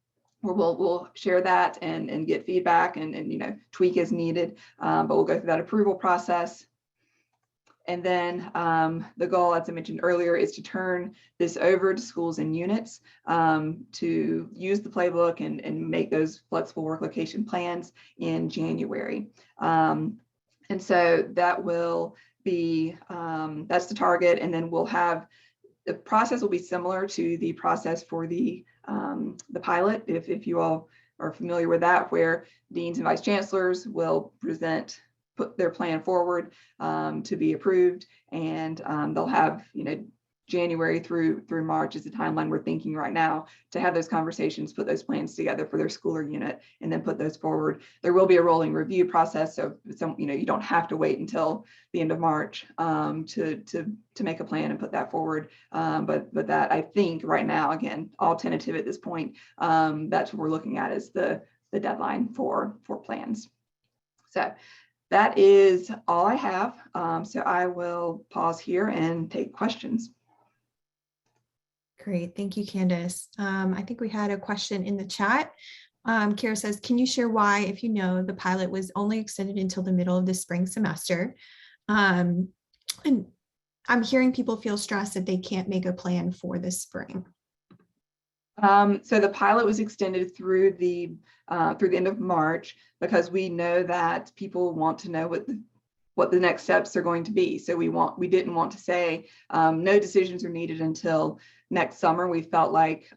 where we'll share that and get feedback and tweak as needed. But we'll go through that approval process. And then the goal, as I mentioned earlier, is to turn this over to schools and units to use the playbook and make those flexible work location plans in January. And so that will be, that's the target. And then we'll have, the process will be similar to the process for the pilot, if you all are familiar with that, where deans and vice chancellors will put their plan forward to be approved, and they'll have, January through March is the timeline we're thinking right now to have those conversations, put those plans together for their school or unit, and then put those forward. There will be a rolling review process, so you don't have to wait until the end of March to make a plan and put that forward. But that, I think right now, again, all tentative at this point, that's what we're looking at as the deadline for plans. So that is all I have. So I will pause here and take questions. Great, thank you, Candace. I think we had a question in the chat. Kara says, can you share why, if you know, the pilot was only extended until the middle of the spring semester? And I'm hearing people feel stressed that they can't make a plan for the spring. So the pilot was extended through the end of March because we know that people want to know what the next steps are going to be. So we didn't want to say no decisions are needed until next summer. We felt like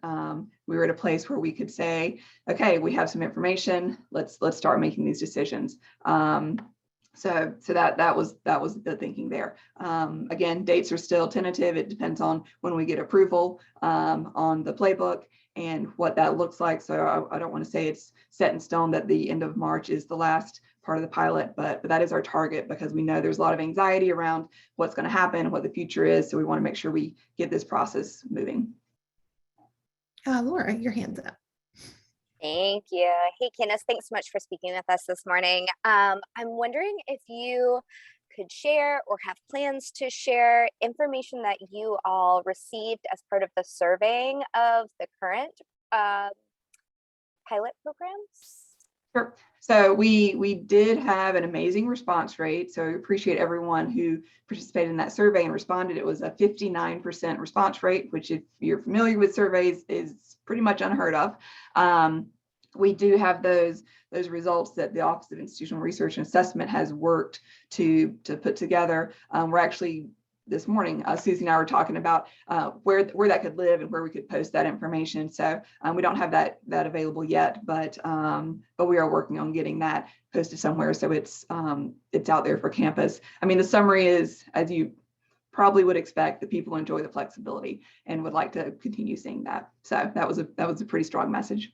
we were at a place where we could say, okay, we have some information. Let's start making these decisions. So that was the thinking there. Again, dates are still tentative. It depends on when we get approval on the playbook and what that looks like. So I don't want to say it's set in stone that the end of March is the last part of the pilot, but that is our target because we know there's a lot of anxiety around what's going to happen, what the future is. So we want to make sure we get this process moving. Laura, your hand's up. Thank you. Hey, Candace, thanks so much for speaking with us this morning. I'm wondering if you could share or have plans to share information that you all received as part of the surveying of the current pilot programs. Sure. So we did have an amazing response rate. So I appreciate everyone who participated in that survey and responded. It was a 59% response rate, which if you're familiar with surveys is pretty much unheard of. We do have those results that the Office of Institutional Research and Assessment has worked to put together. We're actually this morning, Susie and I were talking about where that could live and where we could post that information. So we don't have that available yet, but we are working on getting that posted somewhere so it's out there for campus. I mean, the summary is, as you probably would expect, that people enjoy the flexibility and would like to continue seeing that. So that was a pretty strong message.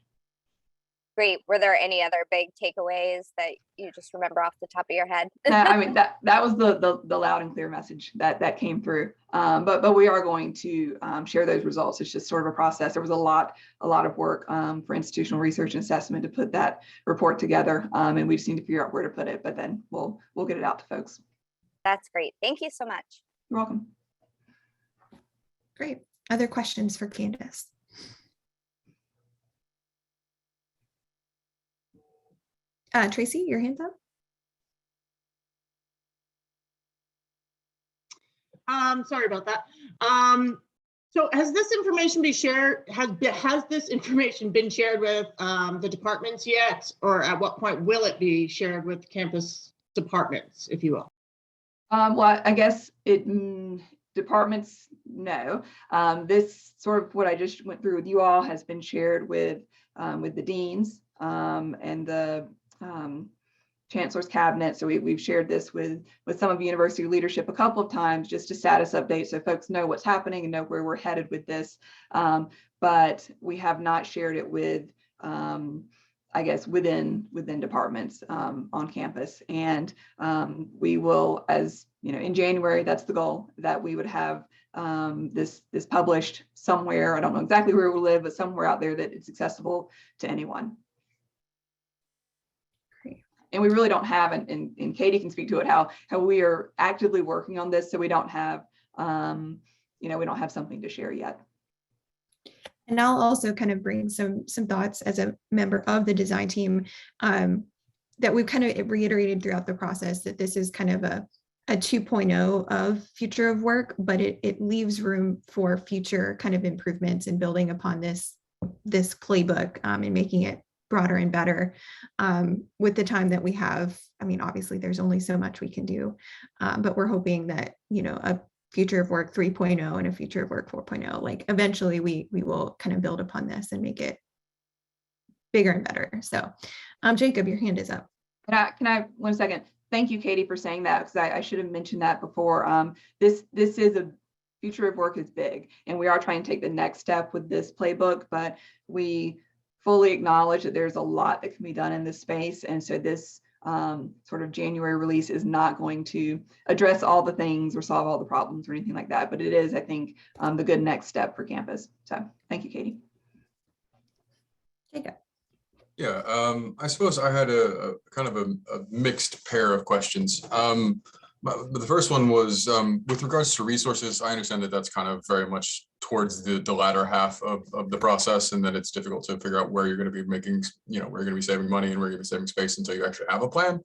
Great. Were there any other big takeaways that you just remember off the top of your head? I mean, that was the loud and clear message that came through. But we are going to share those results. It's just sort of a process. There was a lot of work for institutional research and assessment to put that report together, and we just need to figure out where to put it. But then we'll get it out to folks. That's great. Thank you so much. You're welcome. Great. Other questions for Candace? Tracy, your hand's up. Sorry about that. So has this information been shared? Has this information been shared with the departments yet, or at what point will it be shared with campus departments, if you will? Well, I guess departments, no. This sort of what I just went through with you all has been shared with the deans and the Chancellor's cabinet. So we've shared this with some of the university leadership a couple of times, just a status update so folks know what's happening and know where we're headed with this. But we have not shared it with, I guess, within departments on campus. And we will, as you know, in January, that's the goal, that we would have this published somewhere. I don't know exactly where it will live, but somewhere out there that it's accessible to anyone. And we really don't have, and Katie can speak to it, how we are actively working on this. So we don't have, we don't have something to share yet. And I'll also kind of bring some thoughts as a member of the design team that we've kind of reiterated throughout the process, that this is kind of a a 2.0 of future of work, but it leaves room for future kind of improvements and building upon this playbook and making it broader and better with the time that we have. I mean, obviously there's only so much we can do, but we're hoping that, you know, a future of work 3.0 and a future of work 4.0, like eventually we will kind of build upon this and make it bigger and better. So Jacob, your hand is up. Can I 1 second? Thank you, Katie, for saying that, because I should have mentioned that before. This is a future of work is big, and we are trying to take the next step with this playbook, but we fully acknowledge that there's a lot that can be done in this space. And so this sort of January release is not going to address all the things or solve all the problems or anything like that, but it is, I think, the good next step for campus. So thank you, Katie. Jacob. Yeah, I suppose I had a kind of a mixed pair of questions. But the first one was with regards to resources. I understand that that's kind of very much towards the latter half of the process, and that it's difficult to figure out where you're going to be making, you know, where you're going to be saving money and where you're going to be saving space until you actually have a plan.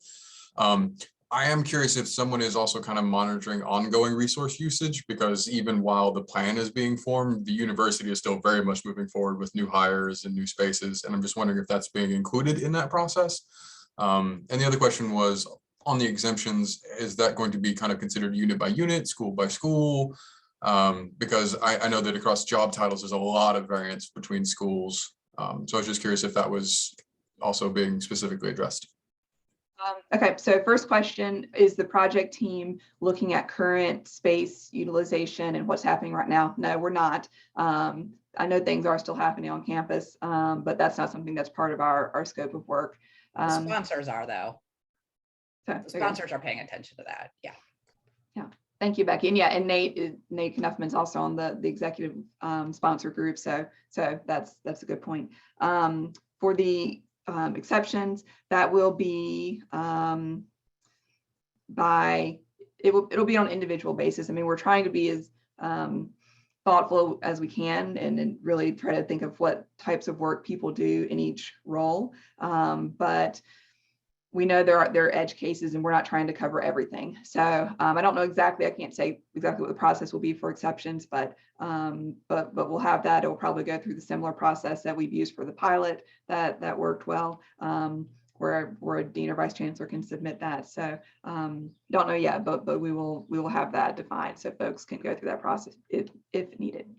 I am curious if someone is also kind of monitoring ongoing resource usage, because even while the plan is being formed, the university is still very much moving forward with new hires and new spaces. And I'm just wondering if that's being included in that process. And the other question was on the exemptions, is that going to be kind of considered unit by unit, school by school? Because I know that across job titles, there's a lot of variance between schools. So I was just curious if that was also being specifically addressed. Okay, so first question, is the project team looking at current space utilization and what's happening right now? No, we're not. I know things are still happening on campus, but that's not something that's part of our scope of work. The sponsors are, though. So, The sponsors are paying attention to that. Yeah. Yeah. Thank you, Becky. And yeah, and Nate Knuffman's also on the executive sponsor group. So that's a good point. For the exceptions, that will be it'll be on an individual basis. I mean, we're trying to be as thoughtful as we can and really try to think of what types of work people do in each role. But we know there are edge cases, and we're not trying to cover everything. So I don't know exactly, I can't say exactly what the process will be for exceptions, but we'll have that. It will probably go through the similar process that we've used for the pilot that worked well, where a dean or vice chancellor can submit that. So don't know yet, but we will have that defined so folks can go through that process if needed.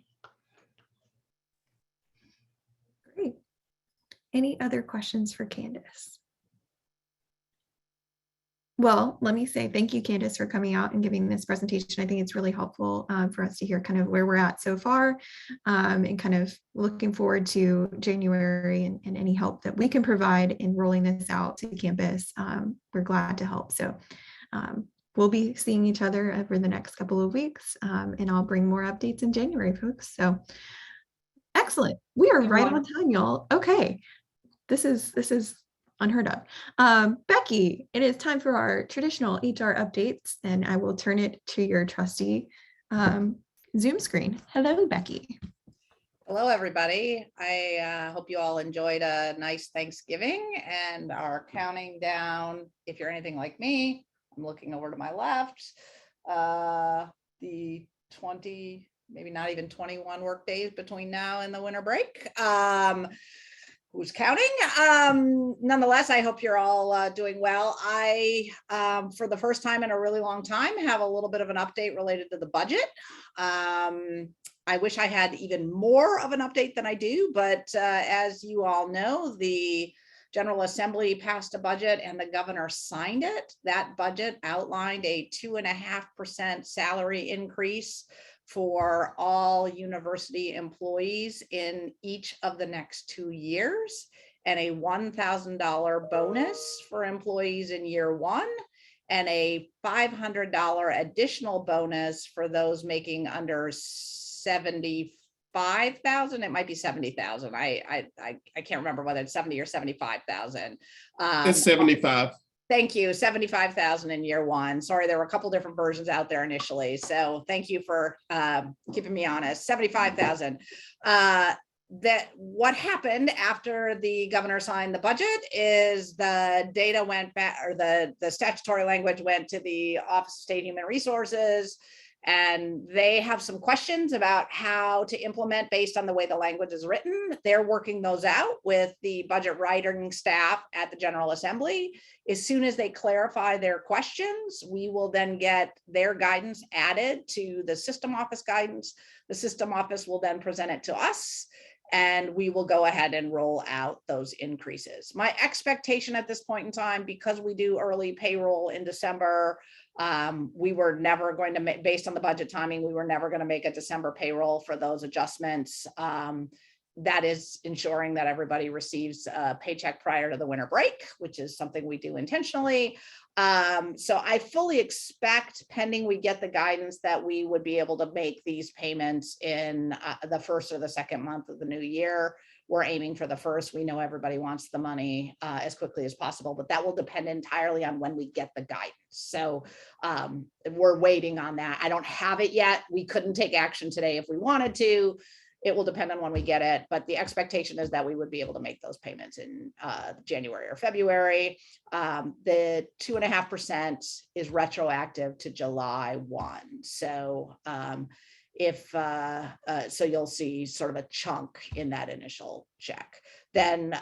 Great. Any other questions for Candace? Well, let me say thank you, Candace, for coming out and giving this presentation. I think it's really helpful for us to hear kind of where we're at so far, and kind of looking forward to January and any help that we can provide in rolling this out to campus. We're glad to help. So we'll be seeing each other over the next couple of weeks, and I'll bring more updates in January, folks. So excellent. We are right on time, y'all. Okay, this is unheard of. Becky, it is time for our traditional HR updates, and I will turn it to your trusty Zoom screen. Hello, Becky. Hello, everybody. I hope you all enjoyed a nice Thanksgiving and are counting down. If you're anything like me, I'm looking over to my left. The 20, maybe not even 21 work days between now and the winter break. Who's counting? Nonetheless, I hope you're all doing well. I, for the first time in a really long time, have a little bit of an update related to the budget. I wish I had even more of an update than I do, but as you all know, the General Assembly passed a budget and the governor signed it. That budget outlined a 2.5% salary increase for all university employees in each of the next 2 years, and a $1,000 bonus for employees in year one, and a $500 additional bonus for those making under 75,000. It might be 70,000. I can't remember whether it's 70 or 75,000. It's 75. Thank you. 75,000 in year one. Sorry, there were a couple different versions out there initially. So thank you for keeping me honest. 75,000. that what happened after the governor signed the budget is the data went back, or the statutory language went to the Office of State Human Resources, and they have some questions about how to implement based on the way the language is written. They're working those out with the budget writing staff at the General Assembly. As soon as they clarify their questions, we will then get their guidance added to the system office guidance. The system office will then present it to us, and we will go ahead and roll out those increases. My expectation at this point in time, because we do early payroll in December, we were never going to make, based on the budget timing, we were never going to make a December payroll for those adjustments. That is ensuring that everybody receives a paycheck prior to the winter break, which is something we do intentionally. So I fully expect, pending we get the guidance, that we would be able to make these payments in the first or the second month of the new year. We're aiming for the first. We know everybody wants the money as quickly as possible, but that will depend entirely on when we get the guidance. So we're waiting on that. I don't have it yet. We couldn't take action today if we wanted to. It will depend on when we get it, but the expectation is that we would be able to make those payments in January or February. The 2.5% is retroactive to July 1. So so you'll see sort of a chunk in that initial check. Then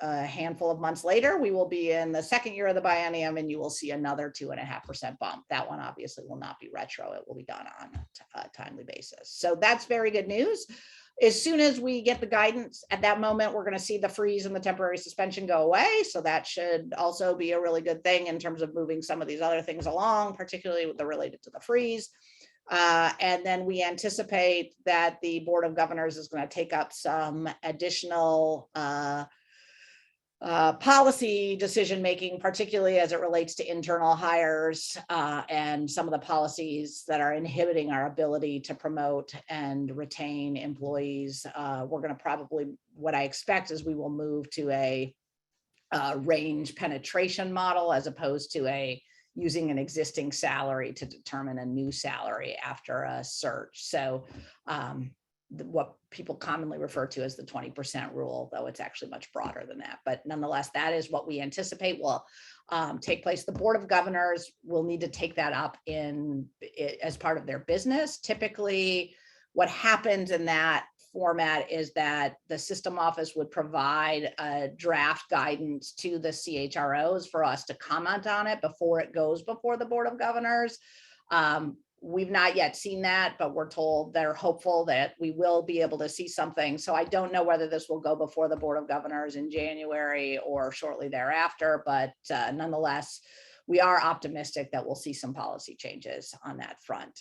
a handful of months later, we will be in the second year of the biennium, and you will see another 2.5% bump. That one obviously will not be retro. It will be done on a timely basis. So that's very good news. As soon as we get the guidance, at that moment, we're going to see the freeze and the temporary suspension go away. So that should also be a really good thing in terms of moving some of these other things along, particularly with the related to the freeze. And then we anticipate that the Board of Governors is going to take up some additional policy decision-making, particularly as it relates to internal hires and some of the policies that are inhibiting our ability to promote and retain employees. We're going to probably, what I expect is we will move to a range penetration model as opposed to using an existing salary to determine a new salary after a search. So what people commonly refer to as the 20% rule, though it's actually much broader than that. But nonetheless, that is what we anticipate will take place. The Board of Governors will need to take that up as part of their business. Typically, what happens in that format is that the system office would provide a draft guidance to the CHROs for us to comment on it before it goes before the Board of Governors. We've not yet seen that, but we're told they're hopeful that we will be able to see something. So I don't know whether this will go before the Board of Governors in January or shortly thereafter, but nonetheless, we are optimistic that we'll see some policy changes on that front.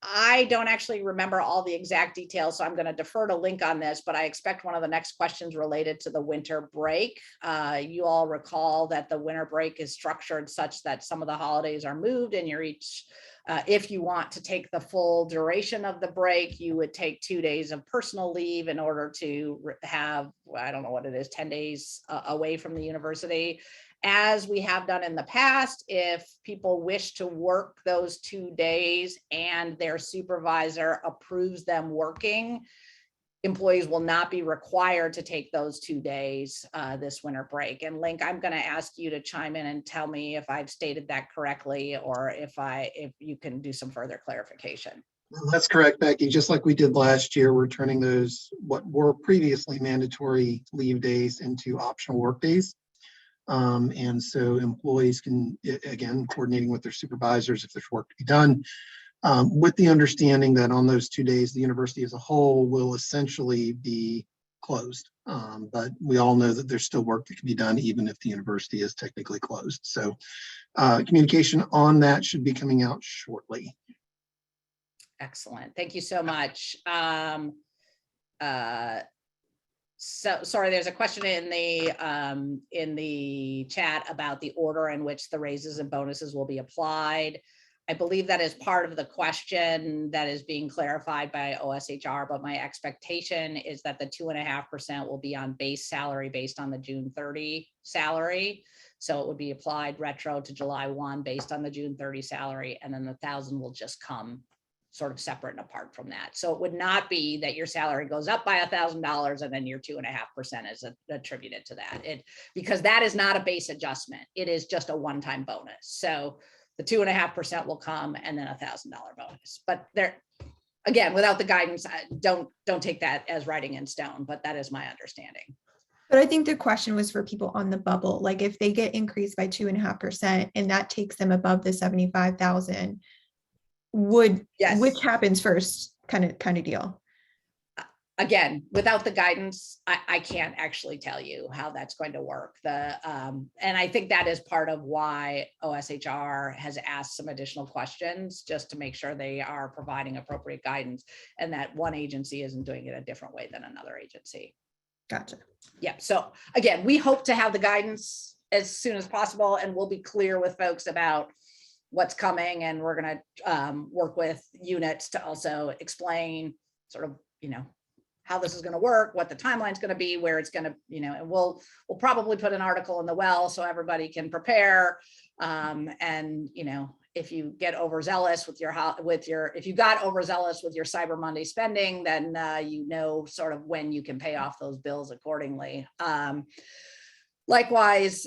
I don't actually remember all the exact details, so I'm going to defer to Link on this, but I expect one of the next questions related to the winter break. You all recall that the winter break is structured such that some of the holidays are moved, and you're each, if you want to take the full duration of the break, you would take 2 days of personal leave in order to have, I don't know what it is, 10 days away from the university. As we have done in the past, if people wish to work those 2 days and their supervisor approves them working, employees will not be required to take those 2 days this winter break. And Link, I'm going to ask you to chime in and tell me if I've stated that correctly, or if you can do some further clarification. That's correct, Becky. Just like we did last year, we're turning those what were previously mandatory leave days into optional work days. And so employees can, again, coordinating with their supervisors if there's work to be done, with the understanding that on those 2 days, the university as a whole will essentially be closed. But we all know that there's still work that can be done even if the university is technically closed. So communication on that should be coming out shortly. Excellent. Thank you so much. So sorry, there's a question in the chat about the order in which the raises and bonuses will be applied. I believe that is part of the question that is being clarified by OSHR, but my expectation is that the 2.5% will be on base salary based on the June 30 salary. So it would be applied retro to July 1 based on the June 30 salary, and then the 1,000 will just come sort of separate and apart from that. So it would not be that your salary goes up by $1,000 and then your 2.5% is attributed to that. Because that is not a base adjustment. It is just a one-time bonus. So the 2.5% will come and then $1,000 bonus. But there, again, without the guidance, don't take that as writing in stone, but that is my understanding. But I think the question was for people on the bubble, like if they get increased by 2.5% and that takes them above the 75,000, Yes. which happens first kind of deal? Again, without the guidance, I can't actually tell you how that's going to work. And I think that is part of why OSHR has asked some additional questions, just to make sure they are providing appropriate guidance and that one agency isn't doing it a different way than another agency. Gotcha. Yeah. So again, we hope to have the guidance as soon as possible, and we'll be clear with folks about what's coming. And we're going to work with units to also explain sort of, how this is going to work, what the timeline is going to be, where it's going to, and we'll probably put an article in the well so everybody can prepare. And, if you get overzealous with if you got overzealous with your Cyber Monday spending, then sort of when you can pay off those bills accordingly. Likewise,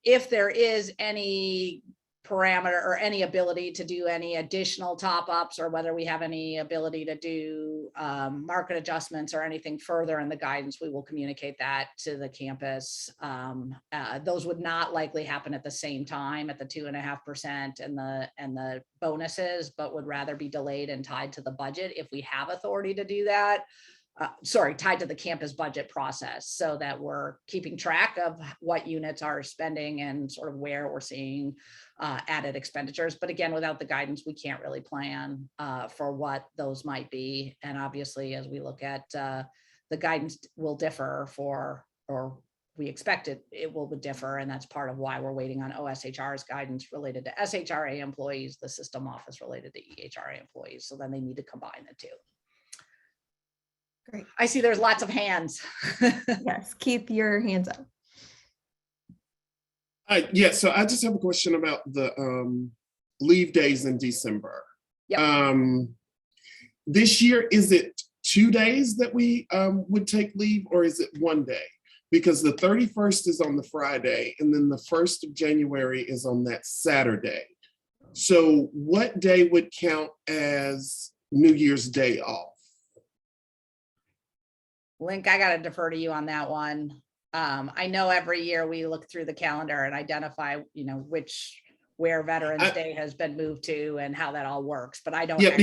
if there is any parameter or any ability to do any additional top-ups, or whether we have any ability to do market adjustments or anything further in the guidance, we will communicate that to the campus. Those would not likely happen at the same time at the 2.5% and the bonuses, but would rather be delayed and tied to the budget if we have authority to do that. Tied to the campus budget process, so that we're keeping track of what units are spending and sort of where we're seeing added expenditures. But again, without the guidance, we can't really plan for what those might be. And obviously, as we look at the guidance will differ or we expect it will differ. And that's part of why we're waiting on OSHR's guidance related to SHRA employees, the system office related to EHRA employees. So then they need to combine the two. Great. I see there's lots of hands. Yes, keep your hands up. Yeah, so I just have a question about the leave days in December. Yep. This year, is it 2 days that we would take leave, or is it 1 day? Because the 31st is on the Friday, and then the 1st of January is on that Saturday. So what day would count as New Year's Day off? Link, I got to defer to you on that one. I know every year we look through the calendar and identify, where Veterans Day has been moved to and how that all works, but I don't know.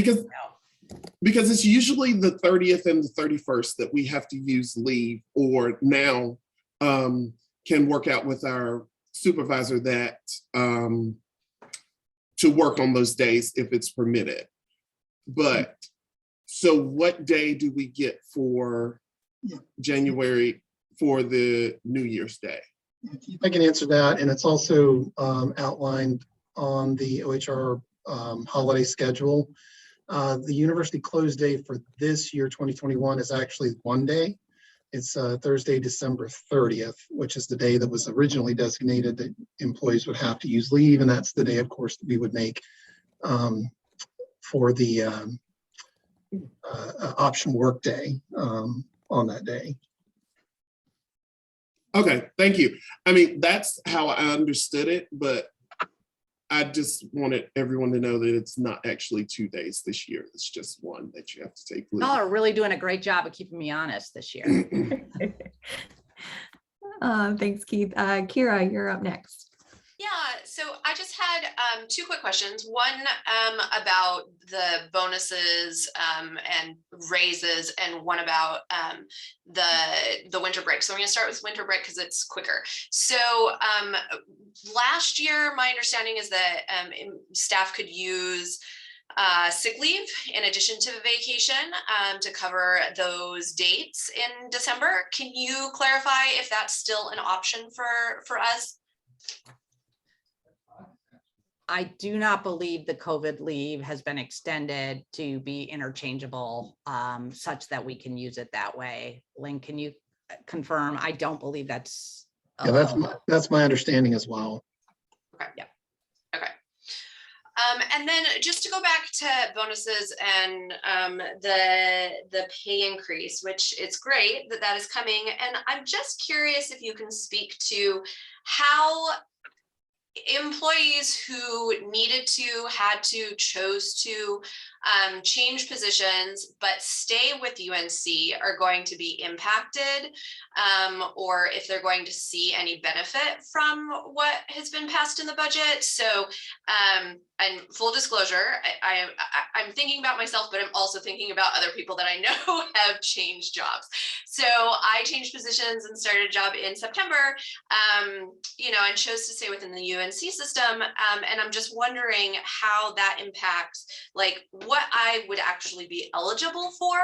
Because it's usually the 30th and the 31st that we have to use leave, or now can work out with our supervisor that to work on those days if it's permitted. But so what day do we get for January for the New Year's Day? If I can answer that, and it's also outlined on the OHR holiday schedule. The university close day for this year, 2021, is actually 1 day. It's Thursday, December 30th, which is the day that was originally designated that employees would have to use leave, and that's the day, of course, that we would make for the option work day on that day. Okay, thank you. I mean, that's how I understood it, but I just wanted everyone to know that it's not actually 2 days this year. It's just one that you have to take leave. Y'all are really doing a great job of keeping me honest this year. Thanks, Keith. Kira, you're up next. Yeah, so I just had 2 quick questions. One about the bonuses and raises, and one about the winter break. So I'm going to start with winter break because it's quicker. So last year, my understanding is that staff could use sick leave in addition to vacation to cover those dates in December. Can you clarify if that's still an option for us? I do not believe the COVID leave has been extended to be interchangeable such that we can use it that way. Lynn, can you confirm? I don't believe that's. Yeah, that's my understanding as well. Okay. Yeah. Okay. And then just to go back to bonuses and the pay increase, which it's great that that is coming. And I'm just curious if you can speak to how employees who had to, chose to change positions, but stay with UNC are going to be impacted, or if they're going to see any benefit from what has been passed in the budget. So, and full disclosure, I'm thinking about myself, but I'm also thinking about other people that I know have changed jobs. So I changed positions and started a job in September, and chose to stay within the UNC system. And I'm just wondering how that impacts, like, what I would actually be eligible for.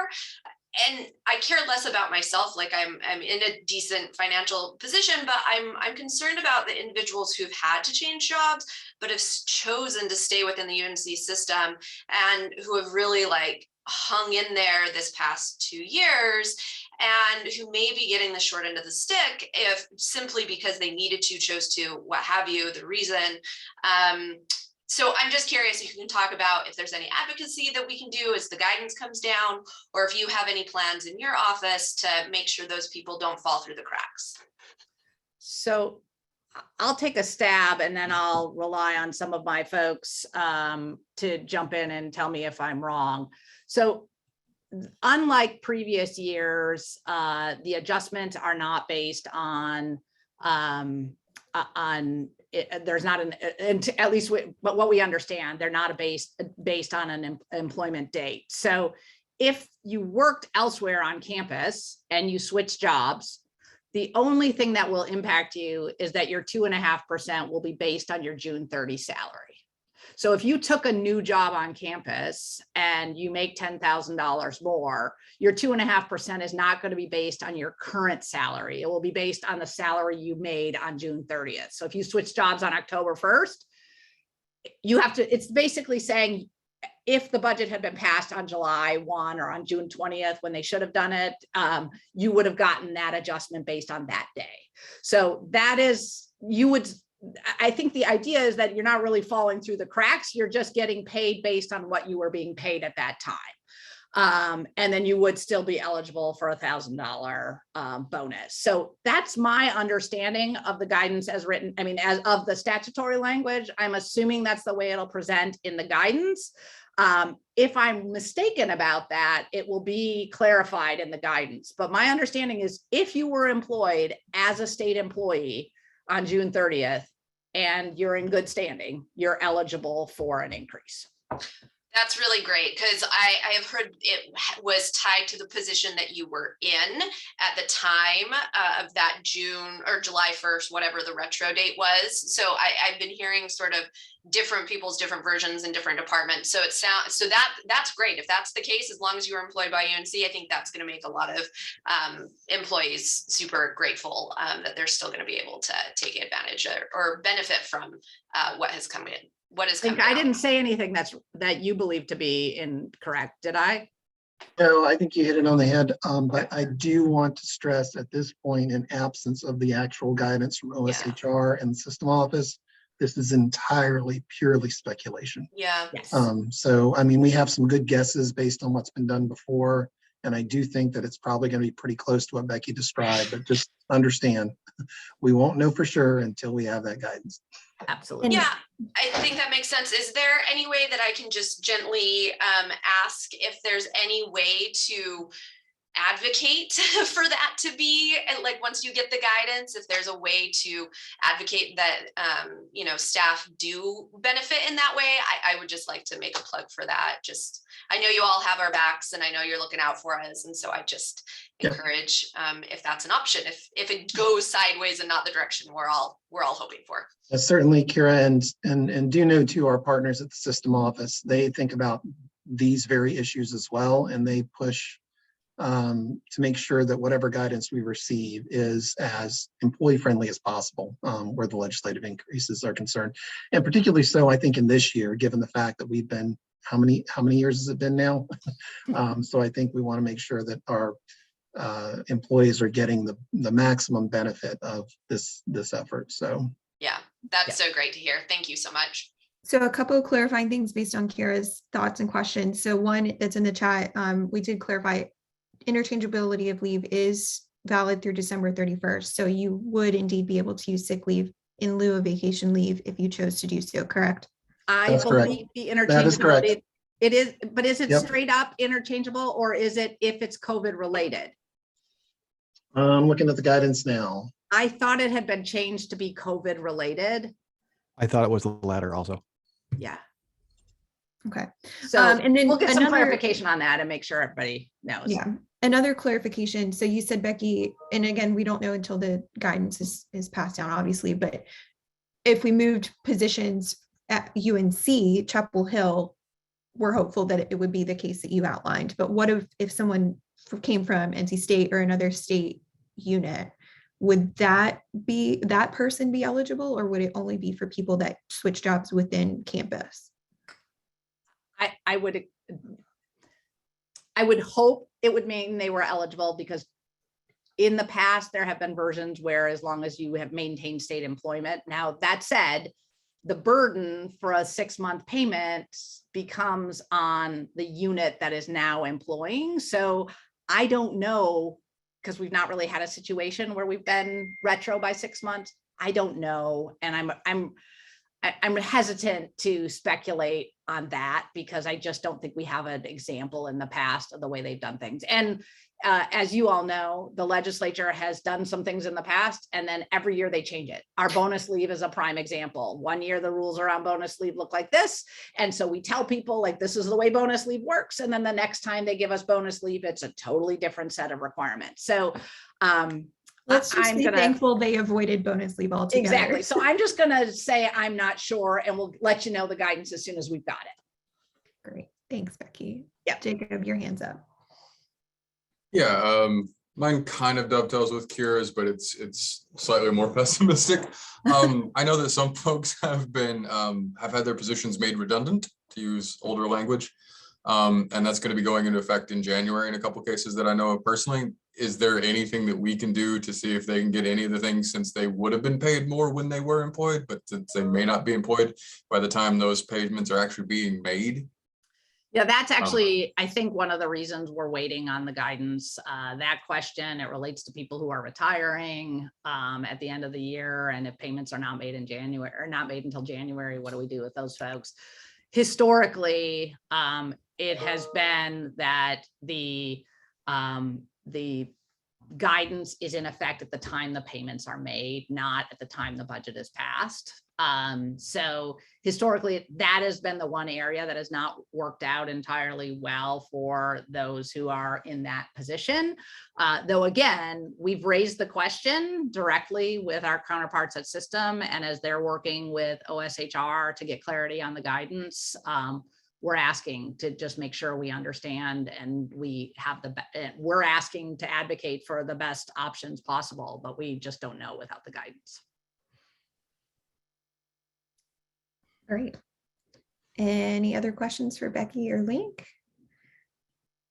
And I care less about myself, like I'm in a decent financial position, but I'm concerned about the individuals who've had to change jobs, but have chosen to stay within the UNC system and who have really like hung in there this past 2 years, and who may be getting the short end of the stick if simply because they needed to, chose to, what have you, the reason. So I'm just curious if you can talk about if there's any advocacy that we can do as the guidance comes down, or if you have any plans in your office to make sure those people don't fall through the cracks. So I'll take a stab and then I'll rely on some of my folks to jump in and tell me if I'm wrong. So unlike previous years, the adjustments are not based on there's not at least but what we understand, they're not based on an employment date. So if you worked elsewhere on campus and you switch jobs, the only thing that will impact you is that your 2.5% will be based on your June 30 salary. So if you took a new job on campus and you make $10,000 more, your 2.5% is not going to be based on your current salary. It will be based on the salary you made on June 30th. So if you switch jobs on October 1st, you have to, it's basically saying if the budget had been passed on July 1 or on June 20th, when they should have done it, you would have gotten that adjustment based on that day. So that is, I think the idea is that you're not really falling through the cracks. You're just getting paid based on what you were being paid at that time. And then you would still be eligible for $1,000 bonus. So that's my understanding of the guidance as written. I mean, as of the statutory language, I'm assuming that's the way it'll present in the guidance. If I'm mistaken about that, it will be clarified in the guidance. But my understanding is if you were employed as a state employee on June 30th, and you're in good standing, you're eligible for an increase. That's really great, because I have heard it was tied to the position that you were in at the time of that June or July 1st, whatever the retro date was. So I've been hearing sort of different people's different versions in different departments. So it sounds, so that's great. If that's the case, as long as you were employed by UNC, I think that's going to make a lot of employees super grateful that they're still going to be able to take advantage or benefit from what has come in. What is coming I didn't say anything that you believe to be incorrect, did I? No, I think you hit it on the head, but I do want to stress at this point, in absence of the actual guidance from OSHR and the system office, this is entirely purely speculation. Yeah. Yes. So, I mean, we have some good guesses based on what's been done before, and I do think that it's probably going to be pretty close to what Becky described, but just understand, we won't know for sure until we have that guidance. Absolutely. Yeah, I think that makes sense. Is there any way that I can just gently ask if there's any way to advocate for that to be, like, once you get the guidance, if there's a way to advocate that, staff do benefit in that way? I would just like to make a plug for that. Just, I know you all have our backs and I know you're looking out for us. And so I just encourage if that's an option, if it goes sideways and not the direction we're all hoping for. Certainly, Kira, and do know too, our partners at the system office, they think about these very issues as well, and they push to make sure that whatever guidance we receive is as employee friendly as possible where the legislative increases are concerned. And particularly so, I think, in this year, given the fact that we've been, how many years has it been now? So I think we want to make sure that our employees are getting the maximum benefit of this effort. So yeah, that's so great to hear. Thank you so much. So a couple of clarifying things based on Kara's thoughts and questions. So one that's in the chat, we did clarify interchangeability of leave is valid through December 31st. So you would indeed be able to use sick leave in lieu of vacation leave if you chose to do so, correct? I That's correct. believe the That is correct. interchangeability, it is, but is it Yep. straight up interchangeable or is it if it's COVID related? I'm looking at the guidance now. I thought it had been changed to be COVID related. I thought it was the latter also. Yeah. Okay. So and then we'll get some another- clarification on that and make sure everybody knows. Yeah. Another clarification. So you said, Becky, and again, we don't know until the guidance is passed down, obviously, but if we moved positions at UNC, Chapel Hill, we're hopeful that it would be the case that you outlined. But what if someone came from NC State or another state unit? Would that person be eligible, or would it only be for people that switch jobs within campus? I would hope it would mean they were eligible, because in the past, there have been versions where as long as you have maintained state employment. Now, that said, the burden for a 6-month payment becomes on the unit that is now employing. So I don't know, because we've not really had a situation where we've been retro by 6 months. I don't know. And I'm hesitant to speculate on that, because I just don't think we have an example in the past of the way they've done things. And as you all know, the legislature has done some things in the past, and then every year they change it. Our bonus leave is a prime example. One year the rules around bonus leave look like this. And so we tell people like, this is the way bonus leave works. And then the next time they give us bonus leave, it's a totally different set of requirements. So let's just be thankful they avoided bonus leave altogether. Exactly. So I'm just going to say I'm not sure, and we'll let you know the guidance as soon as we've got it. Great. Thanks, Becky. Yeah. Jacob, your hand's up. Yeah, mine kind of dovetails with Kira's, but it's slightly more pessimistic. I know that some folks have had their positions made redundant, to use older language. And that's going to be going into effect in January in a couple of cases that I know of personally. Is there anything that we can do to see if they can get any of the things, since they would have been paid more when they were employed, but since they may not be employed by the time those payments are actually being made? Yeah, that's actually, I think, one of the reasons we're waiting on the guidance. That question, it relates to people who are retiring at the end of the year. And if payments are not made in January, or not made until January, what do we do with those folks? Historically, it has been that the guidance is in effect at the time the payments are made, not at the time the budget is passed. So historically, that has been the one area that has not worked out entirely well for those who are in that position. Though again, we've raised the question directly with our counterparts at System, and as they're working with OSHR to get clarity on the guidance, we're asking to just make sure we understand, and we're asking to advocate for the best options possible, but we just don't know without the guidance. Great. Any other questions for Becky or Link?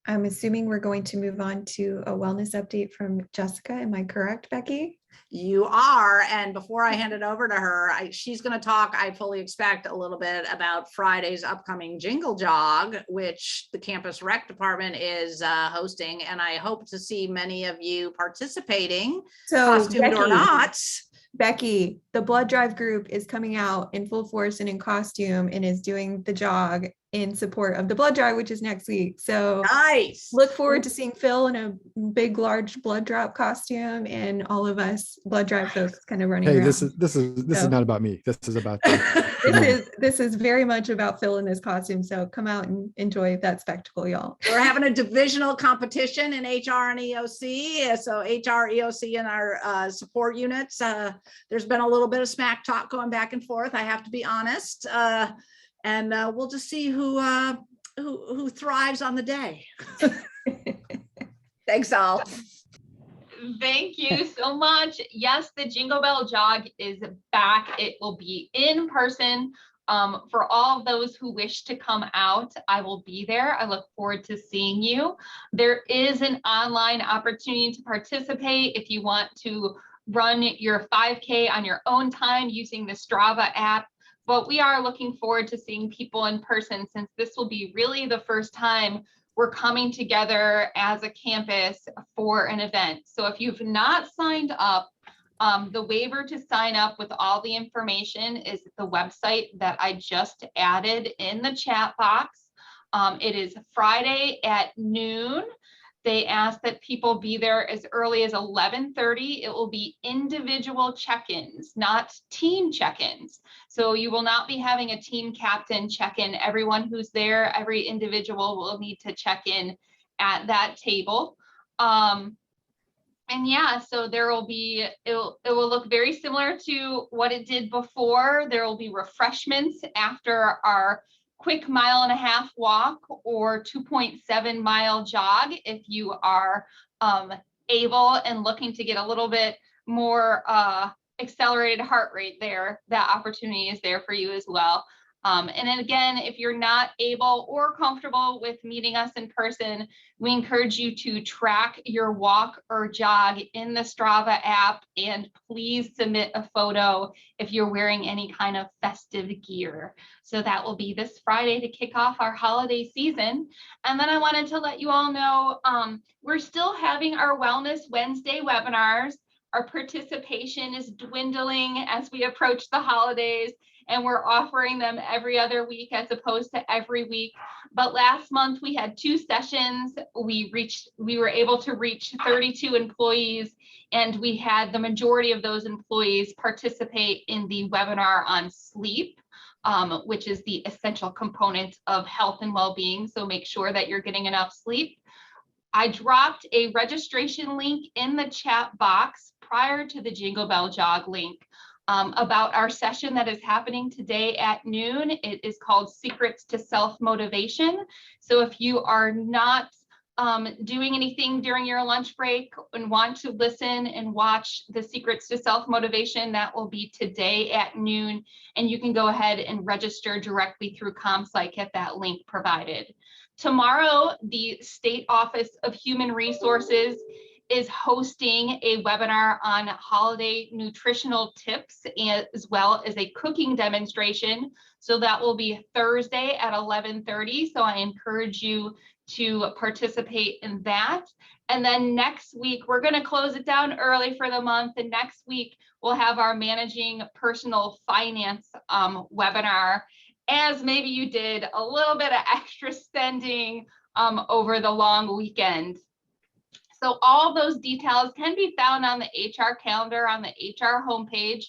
I'm assuming we're going to move on to a wellness update from Jessica. Am I correct, Becky? You are. And before I hand it over to her, she's going to talk, I fully expect, a little bit about Friday's upcoming Jingle Jog, which the campus rec department is hosting. And I hope to see many of you participating, costumed or not. Becky, the blood drive group is coming out in full force and in costume and is doing the jog in support of the blood drive, which is next week. So nice. Look forward to seeing Phil in a big, large blood drop costume and all of us blood drive folks kind of running around. This is not about me. This is about this is very much about Phil in this costume. So come out and enjoy that spectacle, y'all. We're having a divisional competition in HR and EOC. So HR, EOC, and our support units. There's been a little bit of smack talk going back and forth, I have to be honest. And we'll just see who thrives on the day. Thanks all. Thank you so much. Yes, the Jingle Bell Jog is back. It will be in person. For all of those who wish to come out, I will be there. I look forward to seeing you. There is an online opportunity to participate if you want to run your 5K on your own time using the Strava app. but we are looking forward to seeing people in person, since this will be really the first time we're coming together as a campus for an event. So if you've not signed up, the waiver to sign up with all the information is the website that I just added in the chat box. It is Friday at noon. They ask that people be there as early as 11:30. It will be individual check-ins, not team check-ins. So you will not be having a team captain check-in. Everyone who's there, every individual will need to check in at that table. And yeah, so there will be, it will look very similar to what it did before. There will be refreshments after our quick 1.5-mile walk or 2.7-mile jog. If you are able and looking to get a little bit more accelerated heart rate there, that opportunity is there for you as well. And then again, if you're not able or comfortable with meeting us in person, we encourage you to track your walk or jog in the Strava app, and please submit a photo if you're wearing any kind of festive gear. So that will be this Friday to kick off our holiday season. And then I wanted to let you all know, we're still having our Wellness Wednesday webinars. Our participation is dwindling as we approach the holidays, and we're offering them every other week as opposed to every week. But last month we had 2 sessions. We were able to reach 32 employees, and we had the majority of those employees participate in the webinar on sleep, which is the essential component of health and well-being. So make sure that you're getting enough sleep. I dropped a registration link in the chat box prior to the Jingle Bell Jog link about our session that is happening today at noon. It is called Secrets to Self-Motivation. So if you are not doing anything during your lunch break and want to listen and watch the Secrets to Self-Motivation, that will be today at noon. And you can go ahead and register directly through ComPsych at that link provided. Tomorrow, the State Office of Human Resources is hosting a webinar on holiday nutritional tips, as well as a cooking demonstration. So that will be Thursday at 11:30. So I encourage you to participate in that. And then next week, we're going to close it down early for the month. And next week, we'll have our Managing Personal Finance webinar, as maybe you did a little bit of extra spending over the long weekend. So all those details can be found on the HR calendar on the HR homepage.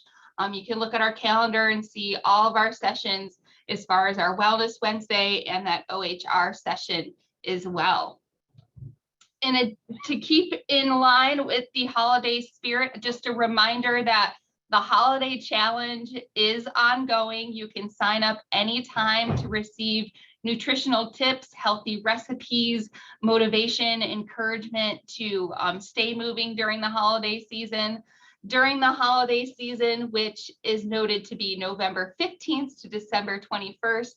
You can look at our calendar and see all of our sessions as far as our Wellness Wednesday and that OHR session as well. And to keep in line with the holiday spirit, just a reminder that the holiday challenge is ongoing. You can sign up anytime to receive nutritional tips, healthy recipes, motivation, encouragement to stay moving during the holiday season. During the holiday season, which is noted to be November 15th to December 21st,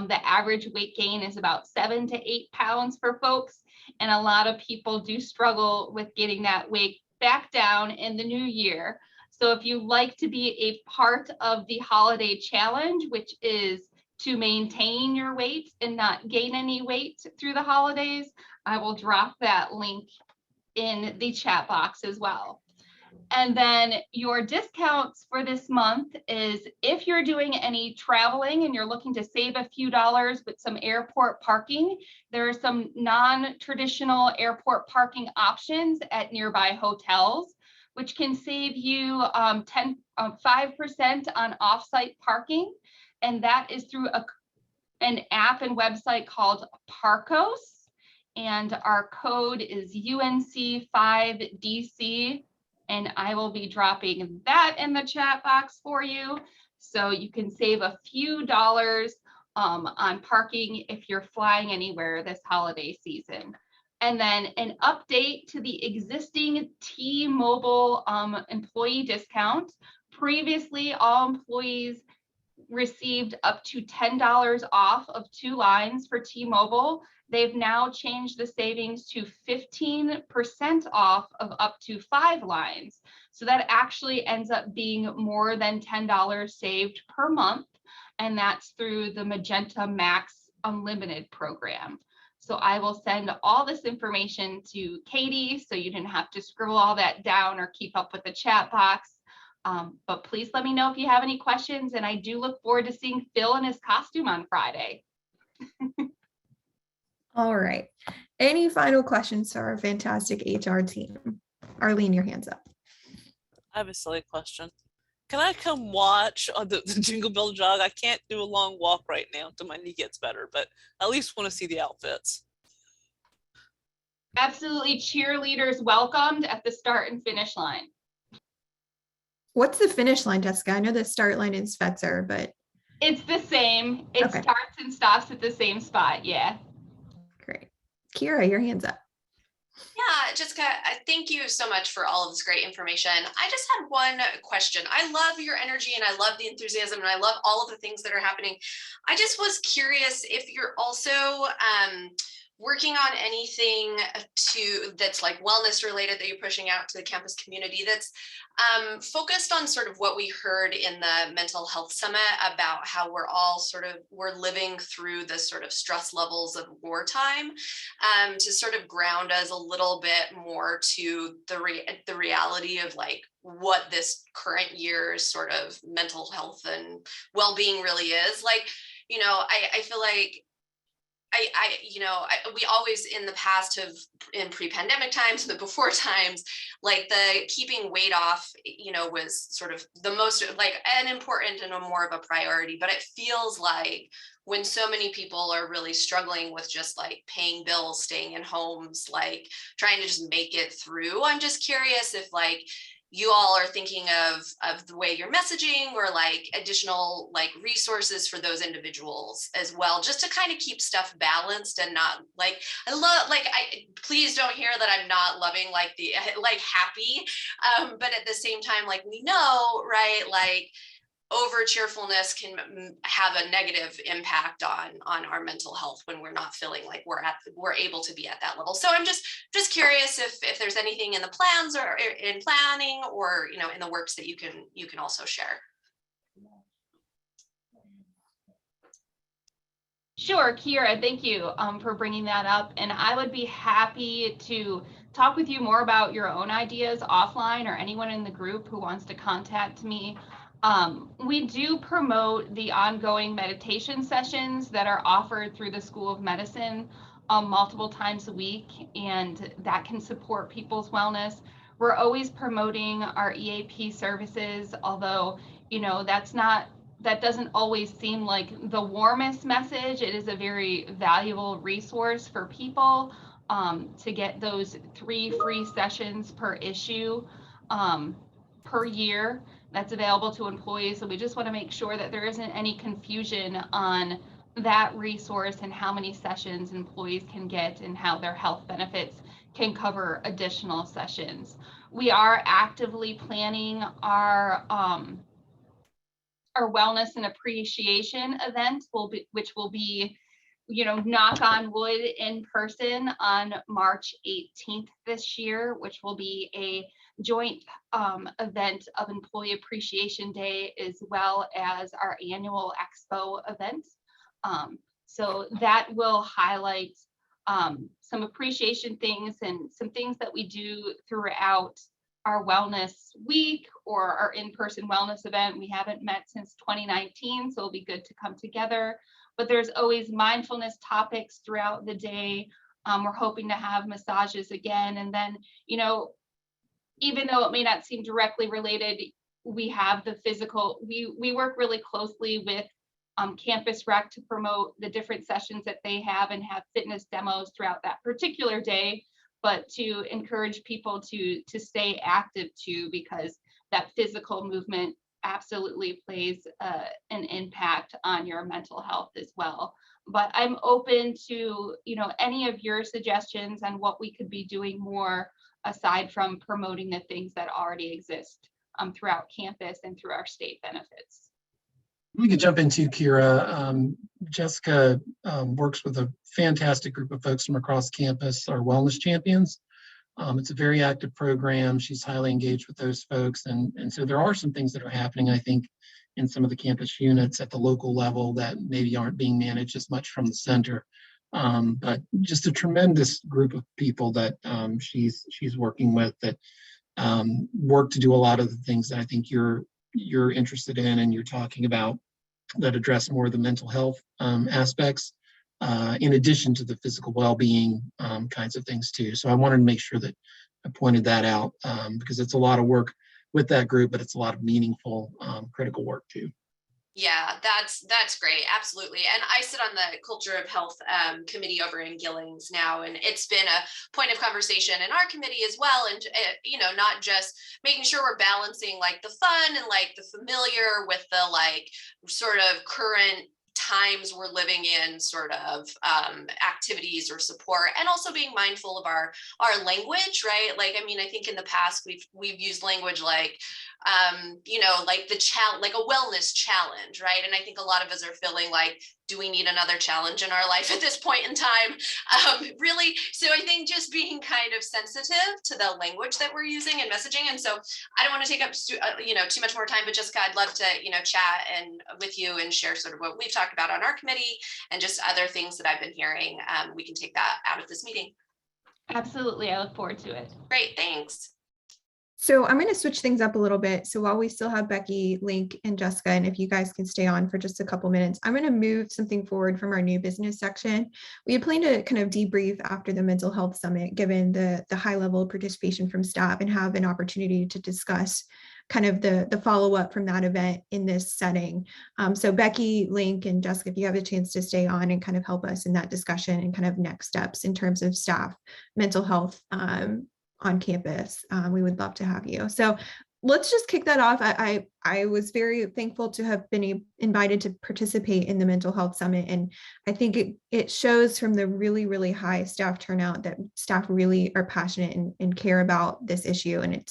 the average weight gain is about 7 to 8 pounds for folks. And a lot of people do struggle with getting that weight back down in the new year. So if you like to be a part of the holiday challenge, which is to maintain your weight and not gain any weight through the holidays, I will drop that link in the chat box as well. And then your discounts for this month is if you're doing any traveling and you're looking to save a few dollars with some airport parking, there are some non-traditional airport parking options at nearby hotels, which can save you 5% on offsite parking. And that is through an app and website called Parkos. And our code is UNC5DC. And I will be dropping that in the chat box for you. So you can save a few dollars on parking if you're flying anywhere this holiday season. And then an update to the existing T-Mobile employee discount. Previously, all employees received up to $10 off of 2 lines for T-Mobile. They've now changed the savings to 15% off of up to 5 lines. So that actually ends up being more than $10 saved per month. and that's through the Magenta Max Unlimited program. So I will send all this information to Katie, so you didn't have to scroll all that down or keep up with the chat box. But please let me know if you have any questions, and I do look forward to seeing Phil in his costume on Friday. All right. Any final questions for our fantastic HR team? Arlene, your hand's up. I have a silly question. Can I come watch on the Jingle Bell Jog? I can't do a long walk right now until my knee gets better, but I at least want to see the outfits. Absolutely, cheerleaders welcomed at the start and finish line. What's the finish line, Jessica? I know the start line is Fetzer, but It's the same. It Okay. starts and stops at the same spot. Yeah. great. Kira, your hand's up. Yeah, Jessica, thank you so much for all of this great information. I just had one question. I love your energy and I love the enthusiasm and I love all of the things that are happening. I just was curious if you're also working on anything that's like wellness related that you're pushing out to the campus community that's focused on sort of what we heard in the mental health summit about how we're living through the sort of stress levels of wartime, to sort of ground us a little bit more to the reality of like what this current year's sort of mental health and well-being really is. Like, you know, I feel like we always in the past have, in pre-pandemic times, the before times, like the keeping weight off, you know, was sort of the most like an important and a more of a priority. But it feels like when so many people are really struggling with just like paying bills, staying in homes, like trying to just make it through, I'm just curious if like you all are thinking of the way you're messaging or like additional like resources for those individuals as well, just to kind of keep stuff balanced and not like, please don't hear that I'm not loving like the like happy, but at the same time, like we know, right, like over cheerfulness can have a negative impact on our mental health when we're not feeling like we're able to be at that level. So I'm just curious if there's anything in the plans or in planning or, you know, in the works that you can also share. Sure, Kira, thank you for bringing that up. And I would be happy to talk with you more about your own ideas offline, or anyone in the group who wants to contact me. We do promote the ongoing meditation sessions that are offered through the School of Medicine multiple times a week, and that can support people's wellness. We're always promoting our EAP services, although, you know, that doesn't always seem like the warmest message. It is a very valuable resource for people to get those 3 free sessions per issue per year. That's available to employees. So we just want to make sure that there isn't any confusion on that resource and how many sessions employees can get and how their health benefits can cover additional sessions. We are actively planning our wellness and appreciation event, which will be, you know, knock on wood, in person on March 18th this year, which will be a joint event of Employee Appreciation Day as well as our annual expo event. So that will highlight some appreciation things and some things that we do throughout our wellness week or our in-person wellness event. We haven't met since 2019, so it'll be good to come together. But there's always mindfulness topics throughout the day. We're hoping to have massages again. And then, you know, even though it may not seem directly related, we have the physical, we work really closely with Campus Rec to promote the different sessions that they have and have fitness demos throughout that particular day, but to encourage people to stay active too, because that physical movement absolutely plays an impact on your mental health as well. But I'm open to, you know, any of your suggestions on what we could be doing more aside from promoting the things that already exist throughout campus and through our state benefits. We could jump into Kira. Jessica works with a fantastic group of folks from across campus, our wellness champions. It's a very active program. She's highly engaged with those folks. And so there are some things that are happening, I think, in some of the campus units at the local level that maybe aren't being managed as much from the center. But just a tremendous group of people that she's working with that work to do a lot of the things that I think you're interested in and you're talking about, that address more of the mental health aspects, in addition to the physical well-being kinds of things too. So I wanted to make sure that I pointed that out because it's a lot of work with that group, but it's a lot of meaningful, critical work too. Yeah, that's great. Absolutely. And I sit on the Culture of Health committee over in Gillings now, and it's been a point of conversation in our committee as well. And, you know, not just making sure we're balancing like the fun and like the familiar with the like sort of current times we're living in sort of activities or support, and also being mindful of our language, right? Like, I mean, I think in the past we've used language like you know, like like a wellness challenge, right? And I think a lot of us are feeling like, do we need another challenge in our life at this point in time? Really? So I think just being kind of sensitive to the language that we're using and messaging. And so I don't want to take up, you know, too much more time, but Jessica, I'd love to, you know, chat and with you and share sort of what we've talked about on our committee and just other things that I've been hearing. We can take that out of this meeting. Absolutely. I look forward to it. Great. Thanks. So I'm going to switch things up a little bit. So while we still have Becky, Link, and Jessica, and if you guys can stay on for just a couple minutes, I'm going to move something forward from our new business section. We had planned to kind of debrief after the mental health summit, given the high level of participation from staff, and have an opportunity to discuss kind of the follow-up from that event in this setting. So Becky, Link, and Jessica, if you have a chance to stay on and kind of help us in that discussion and kind of next steps in terms of staff mental health on campus, we would love to have you. So let's just kick that off. I was very thankful to have been invited to participate in the mental health summit. And I think it shows from the really, really high staff turnout that staff really are passionate and care about this issue. And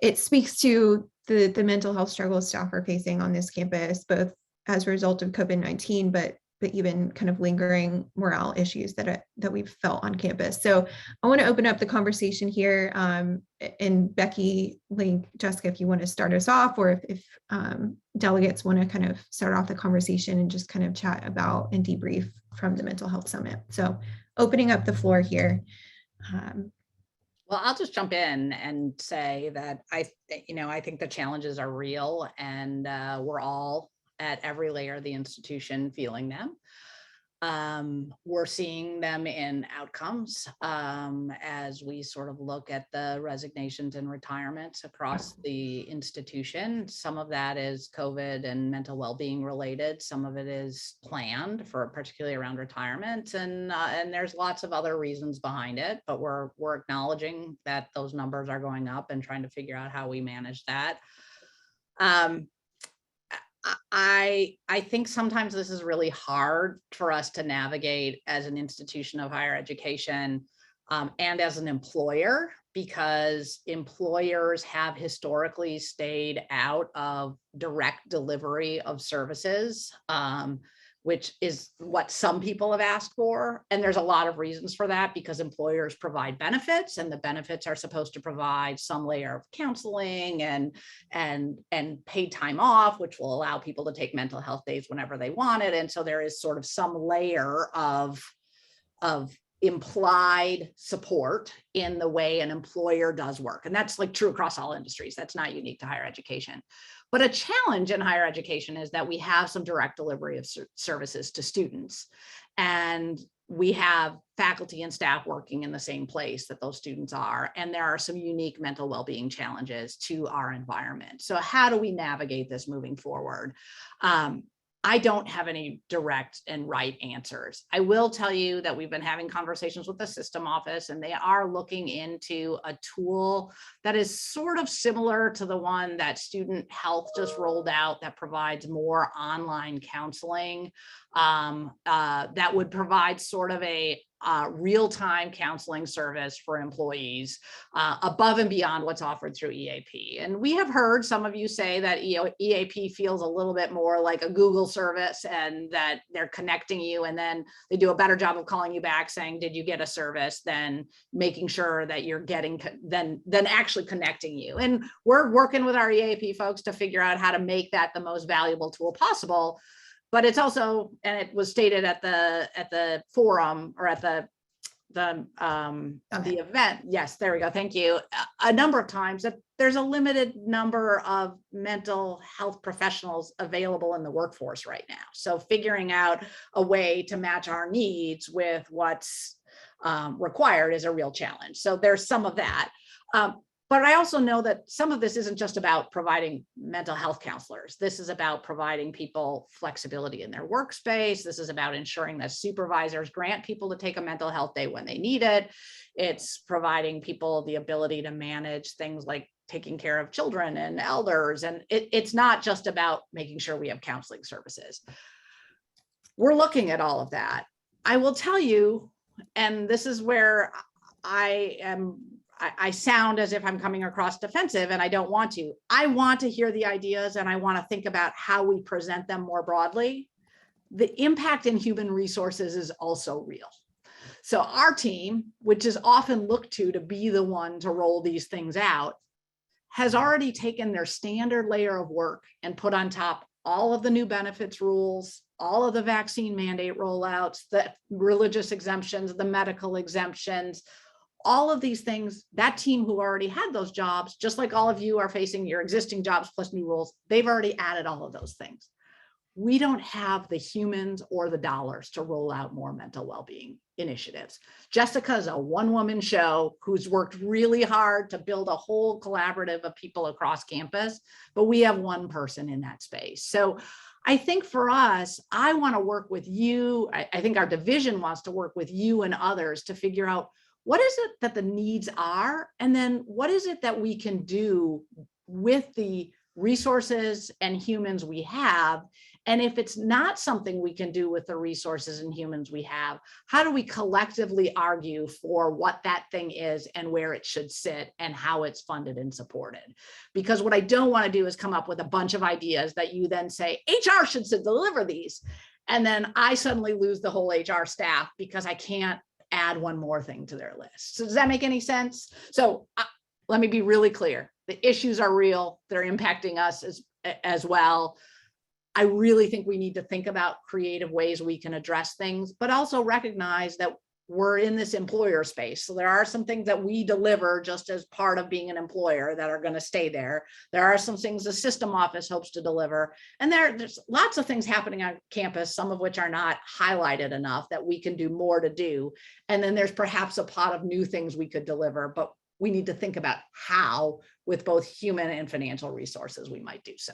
it speaks to the mental health struggles staff are facing on this campus, both as a result of COVID-19, but even kind of lingering morale issues that we've felt on campus. So I want to open up the conversation here. And Becky, Link, Jessica, if you want to start us off, or if delegates want to kind of start off the conversation and just kind of chat about and debrief from the mental health summit. So opening up the floor here. Well, I'll just jump in and say that I think the challenges are real, and we're all at every layer of the institution feeling them. We're seeing them in outcomes as we sort of look at the resignations and retirements across the institution. Some of that is COVID and mental well-being related. Some of it is planned, for particularly around retirement, and there's lots of other reasons behind it. But we're acknowledging that those numbers are going up and trying to figure out how we manage that. I think sometimes this is really hard for us to navigate as an institution of higher education and as an employer, because employers have historically stayed out of direct delivery of services, which is what some people have asked for. And there's a lot of reasons for that, because employers provide benefits, and the benefits are supposed to provide some layer of counseling and paid time off, which will allow people to take mental health days whenever they want it. And so there is sort of some layer of implied support in the way an employer does work. And that's like true across all industries. That's not unique to higher education. But a challenge in higher education is that we have some direct delivery of services to students, and we have faculty and staff working in the same place that those students are. And there are some unique mental well-being challenges to our environment. So how do we navigate this moving forward? I don't have any direct and right answers. I will tell you that we've been having conversations with the system office, and they are looking into a tool that is sort of similar to the one that Student Health just rolled out, that provides more online counseling, that would provide sort of a real-time counseling service for employees above and beyond what's offered through EAP. And we have heard some of you say that EAP feels a little bit more like a Google service, and that they're connecting you, and then they do a better job of calling you back saying, did you get a service, than making sure that you're getting, than actually connecting you. And we're working with our EAP folks to figure out how to make that the most valuable tool possible. But it's also, and it was stated at the forum, or at the event. Yes, there we go. Thank you. A number of times that there's a limited number of mental health professionals available in the workforce right now. So figuring out a way to match our needs with what's required is a real challenge. So there's some of that. But I also know that some of this isn't just about providing mental health counselors. This is about providing people flexibility in their workspace. This is about ensuring that supervisors grant people to take a mental health day when they need it. It's providing people the ability to manage things like taking care of children and elders. And it's not just about making sure we have counseling services. We're looking at all of that. I will tell you, and this is where I sound as if I'm coming across defensive, and I don't want to. I want to hear the ideas, and I want to think about how we present them more broadly. The impact in human resources is also real. So our team, which is often looked to be the one to roll these things out, has already taken their standard layer of work and put on top all of the new benefits rules, all of the vaccine mandate rollouts, the religious exemptions, the medical exemptions, all of these things. That team who already had those jobs, just like all of you are facing your existing jobs plus new rules, they've already added all of those things. We don't have the humans or the dollars to roll out more mental well-being initiatives. Jessica's a one-woman show who's worked really hard to build a whole collaborative of people across campus, but we have one person in that space. So I think for us, I want to work with you. I think our division wants to work with you and others to figure out what is it that the needs are, and then what is it that we can do with the resources and humans we have. And if it's not something we can do with the resources and humans we have, how do we collectively argue for what that thing is and where it should sit and how it's funded and supported? Because what I don't want to do is come up with a bunch of ideas that you then say, HR should deliver these. And then I suddenly lose the whole HR staff because I can't add one more thing to their list. So does that make any sense? So let me be really clear. The issues are real. They're impacting us as well. I really think we need to think about creative ways we can address things, but also recognize that we're in this employer space. So there are some things that we deliver just as part of being an employer that are going to stay there. There are some things the system office hopes to deliver. And there's lots of things happening on campus, some of which are not highlighted enough that we can do more to do. And then there's perhaps a pot of new things we could deliver, but we need to think about how, with both human and financial resources, we might do so.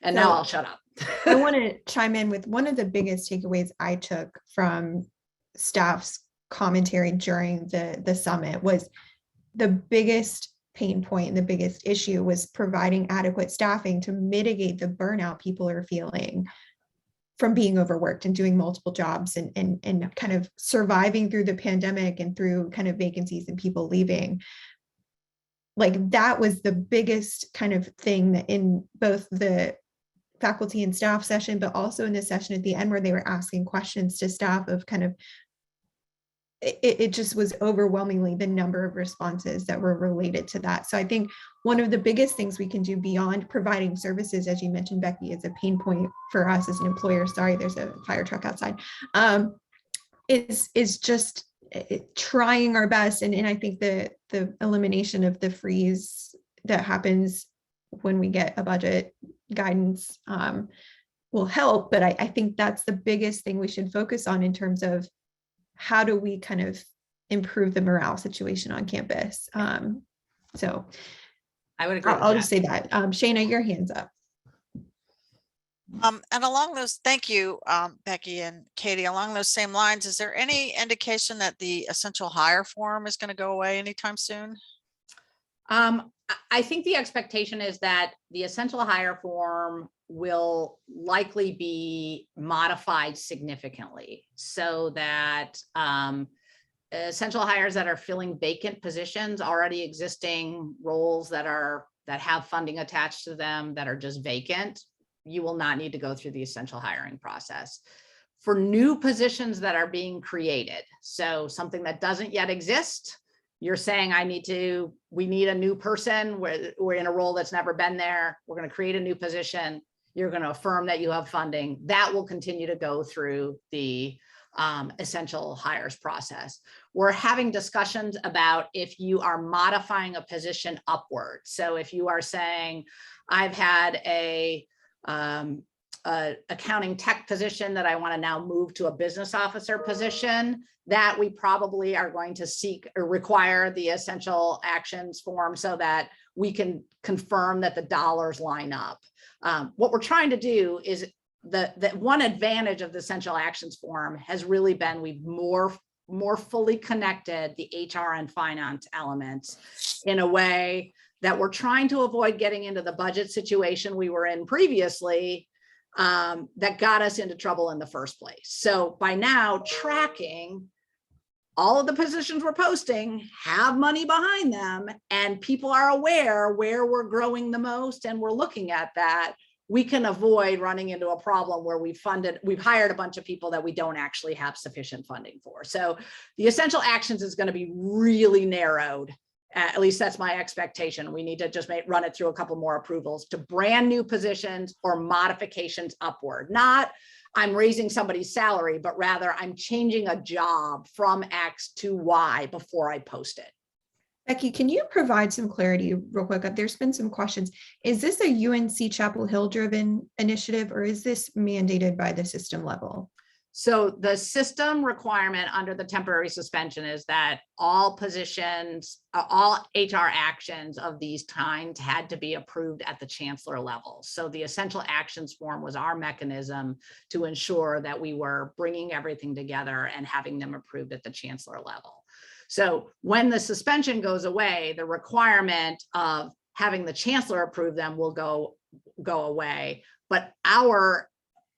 And now I'll shut up. I want to chime in with one of the biggest takeaways I took from staff's commentary during the summit was the biggest pain point and the biggest issue was providing adequate staffing to mitigate the burnout people are feeling from being overworked and doing multiple jobs and kind of surviving through the pandemic and through kind of vacancies and people leaving. Like that was the biggest kind of thing that in both the faculty and staff session, but also in the session at the end where they were asking questions to staff of kind of, it just was overwhelmingly the number of responses that were related to that. So I think one of the biggest things we can do beyond providing services, as you mentioned, Becky, is a pain point for us as an employer. Sorry, there's a fire truck outside. Is just trying our best. And I think the elimination of the freeze that happens when we get a budget guidance will help. But I think that's the biggest thing we should focus on in terms of how do we kind of improve the morale situation on campus. So I would agree. I'll just say that. Shayna, your hand's up. And along those, thank you, Becky and Katie, along those same lines, is there any indication that the essential hire form is going to go away anytime soon? I think the expectation is that the essential hire form will likely be modified significantly so that essential hires that are filling vacant positions, already existing roles that have funding attached to them that are just vacant, you will not need to go through the essential hiring process. For new positions that are being created, so something that doesn't yet exist, you're saying we need a new person, we're in a role that's never been there, we're going to create a new position, you're going to affirm that you have funding, that will continue to go through the essential hires process. We're having discussions about if you are modifying a position upward. So if you are saying, I've had a accounting tech position that I want to now move to a business officer position, that we probably are going to seek or require the essential actions form so that we can confirm that the dollars line up. What we're trying to do is the one advantage of the essential actions form has really been we've more fully connected the HR and finance elements in a way that we're trying to avoid getting into the budget situation we were in previously that got us into trouble in the first place. So by now tracking all of the positions we're posting have money behind them and people are aware where we're growing the most and we're looking at that, we can avoid running into a problem where we've hired a bunch of people that we don't actually have sufficient funding for. So the essential actions is going to be really narrowed. At least that's my expectation. We need to just run it through a couple more approvals to brand new positions or modifications upward. Not I'm raising somebody's salary, but rather I'm changing a job from X to Y before I post it. Becky, can you provide some clarity real quick? There's been some questions. Is this a UNC-Chapel Hill driven initiative or is this mandated by the system level? So the system requirement under the temporary suspension is that all positions, all HR actions of these kinds had to be approved at the chancellor level. So the essential actions form was our mechanism to ensure that we were bringing everything together and having them approved at the chancellor level. So when the suspension goes away, the requirement of having the chancellor approve them will go away. But our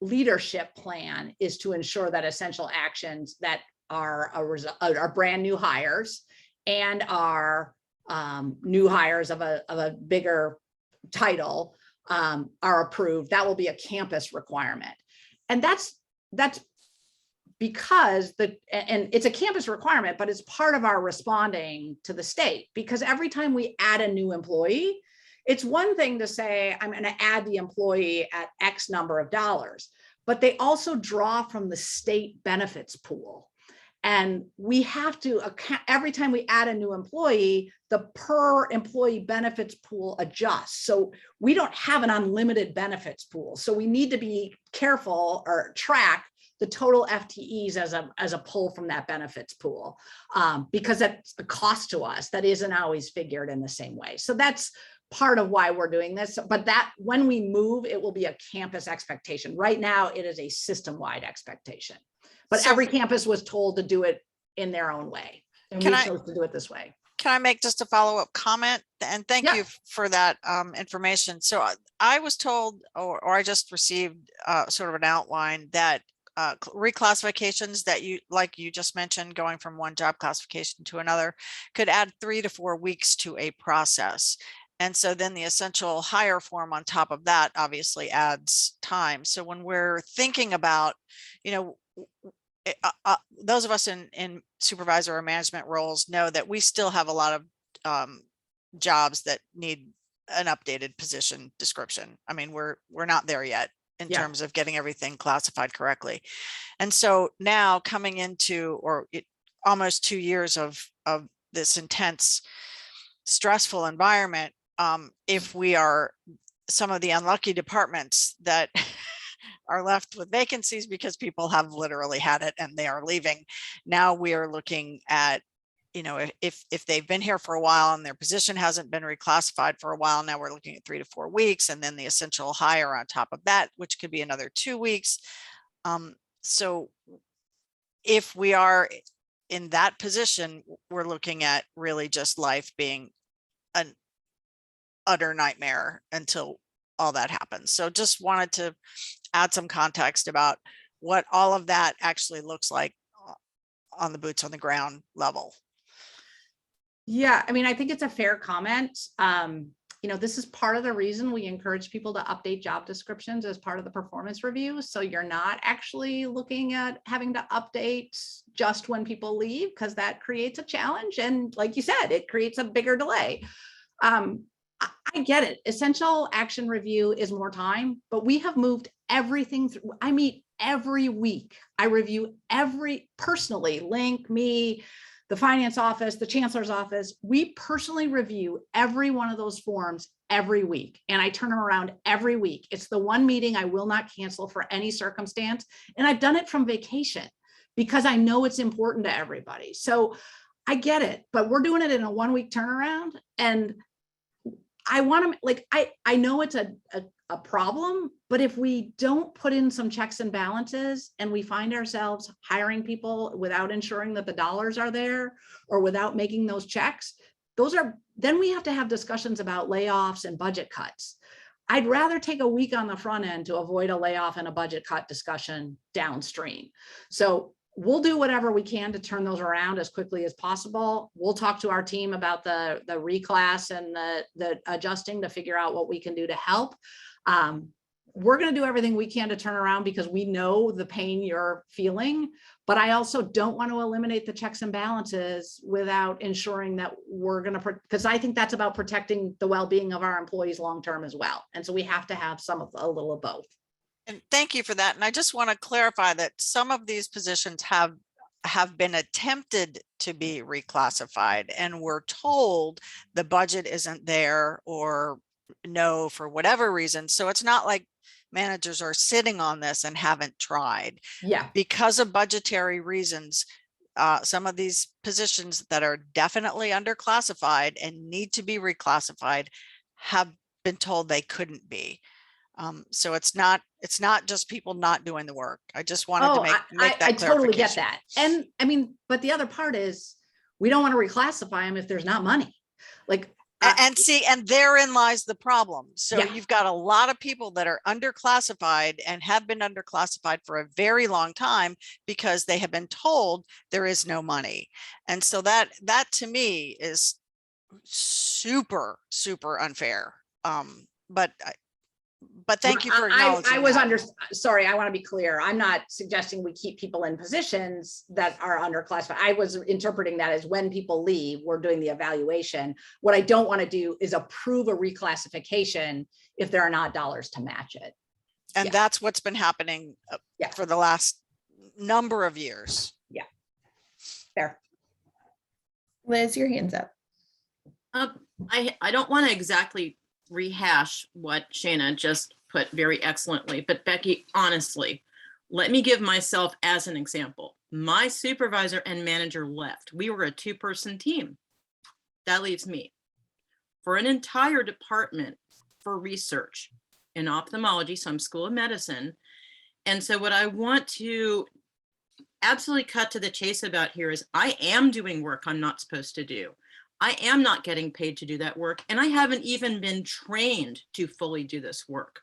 leadership plan is to ensure that essential actions that are brand new hires and are new hires of a bigger title are approved. That will be a campus requirement. And that's because and it's a campus requirement, but it's part of our responding to the state, because every time we add a new employee, it's one thing to say, I'm going to add the employee at X number of dollars, but they also draw from the state benefits pool. And we have to, every time we add a new employee, the per employee benefits pool adjusts. So we don't have an unlimited benefits pool. So we need to be careful or track the total FTEs as a pull from that benefits pool, because that's a cost to us that isn't always figured in the same way. So that's part of why we're doing this. But that when we move, it will be a campus expectation. Right now, it is a system-wide expectation. But every campus was told to do it in their own way. And we chose to do it this way. Can I make just a follow-up comment? And thank you for that information. So I was told, or I just received sort of an outline that reclassifications that like you just mentioned, going from one job classification to another, could add 3 to 4 weeks to a process. And so then the essential hire form on top of that obviously adds time. So when we're thinking about, those of us in supervisor or management roles know that we still have a lot of jobs that need an updated position description. I mean, we're not there yet in terms of getting everything classified correctly. And so now coming into almost 2 years of this intense, stressful environment, if we are some of the unlucky departments that are left with vacancies because people have literally had it and they are leaving. Now we are looking at, if they've been here for a while and their position hasn't been reclassified for a while, now we're looking at 3 to 4 weeks, and then the essential hire on top of that, which could be another 2 weeks. So if we are in that position, we're looking at really just life being an utter nightmare until all that happens. So just wanted to add some context about what all of that actually looks like on the boots on the ground level. Yeah, I mean, I think it's a fair comment. You know, this is part of the reason we encourage people to update job descriptions as part of the performance review. So you're not actually looking at having to update just when people leave, because that creates a challenge. And like you said, it creates a bigger delay. I get it. Essential action review is more time, but we have moved everything through. I meet every week. I review personally, Link, me, the finance office, the chancellor's office. We personally review every one of those forms every week, and I turn them around every week. It's the one meeting I will not cancel for any circumstance. And I've done it from vacation because I know it's important to everybody. So I get it, but we're doing it in a 1 week turnaround. And I want to, like, I know it's a problem, but if we don't put in some checks and balances and we find ourselves hiring people without ensuring that the dollars are there or without making those checks, then we have to have discussions about layoffs and budget cuts. I'd rather take a week on the front end to avoid a layoff and a budget cut discussion downstream. So we'll do whatever we can to turn those around as quickly as possible. We'll talk to our team about the reclass and the adjusting to figure out what we can do to help. We're going to do everything we can to turn around because we know the pain you're feeling, but I also don't want to eliminate the checks and balances without ensuring that we're going to, because I think that's about protecting the well-being of our employees long-term as well. And so we have to have a little of both. And thank you for that. And I just want to clarify that some of these positions have been attempted to be reclassified, and we're told the budget isn't there or no for whatever reason. So it's not like managers are sitting on this and haven't tried. Yeah. Because of budgetary reasons, some of these positions that are definitely underclassified and need to be reclassified have been told they couldn't be. So it's not just people not doing the work. I just wanted to make that I totally get clarification. that. And I mean, but the other part is we don't want to reclassify them if there's not money. Like, and therein lies the problem. So Yeah. you've got a lot of people that are underclassified and have been underclassified for a very long time because they have been told there is no money. And so that to me is super, super unfair. But thank you for acknowledging sorry, I want to be clear. I'm not suggesting we keep people in positions that are underclassified. I was interpreting that as when people leave, we're doing the evaluation. What I don't want to do is approve a reclassification if there are not dollars to match it. And that's what's been happening for the last number of years. Yeah. Fair. Liz, your hand's up. I don't want to exactly rehash what Shana just put very excellently, but Becky, honestly, let me give myself as an example. My supervisor and manager left. We were a 2-person team. That leaves me for an entire department for research in ophthalmology, some school of medicine. And so what I want to absolutely cut to the chase about here is I am doing work I'm not supposed to do. I am not getting paid to do that work, and I haven't even been trained to fully do this work.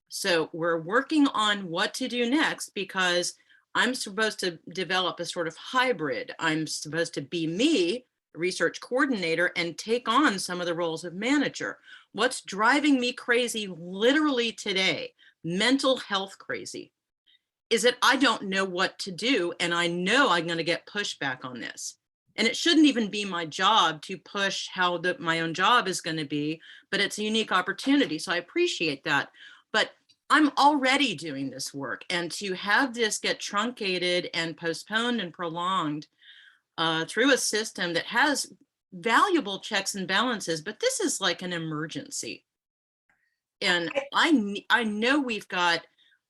So we're working on what to do next because I'm supposed to develop a sort of hybrid. I'm supposed to be me, research coordinator, and take on some of the roles of manager. What's driving me crazy literally today, mental health crazy, is that I don't know what to do, and I know I'm going to get pushback on this. And it shouldn't even be my job to push how my own job is going to be, but it's a unique opportunity. So I appreciate that. But I'm already doing this work, and to have this get truncated and postponed and prolonged through a system that has valuable checks and balances, but this is like an emergency. And I know we've got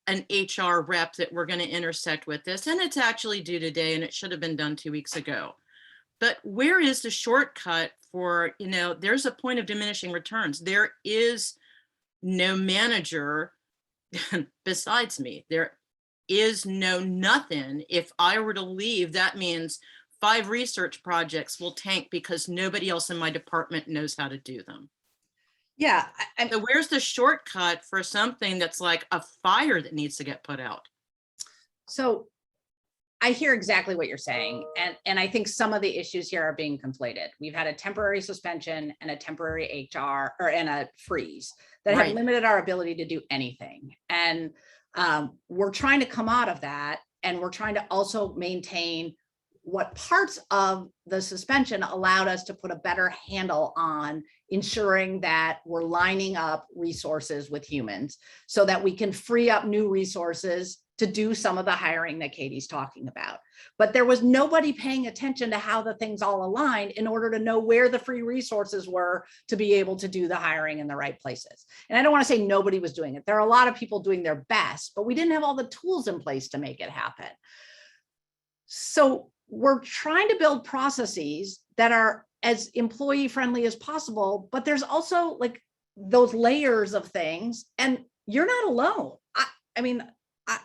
an HR rep that we're going to intersect with this, and it's actually due today, and it should have been done 2 weeks ago. But where is the shortcut for, there's a point of diminishing returns. There is no manager besides me. There is nothing. If I were to leave, that means 5 research projects will tank because nobody else in my department knows how to do them. Yeah. So where's the shortcut for something that's like a fire that needs to get put out? So I hear exactly what you're saying. And I think some of the issues here are being conflated. We've had a temporary suspension and a temporary HR and a freeze that have Right. limited our ability to do anything. And we're trying to come out of that. And we're trying to also maintain what parts of the suspension allowed us to put a better handle on ensuring that we're lining up resources with humans so that we can free up new resources to do some of the hiring that Katie's talking about. But there was nobody paying attention to how the things all aligned in order to know where the free resources were to be able to do the hiring in the right places. And I don't want to say nobody was doing it. There are a lot of people doing their best, but we didn't have all the tools in place to make it happen. So we're trying to build processes that are as employee friendly as possible, but there's also like those layers of things, and you're not alone. I mean,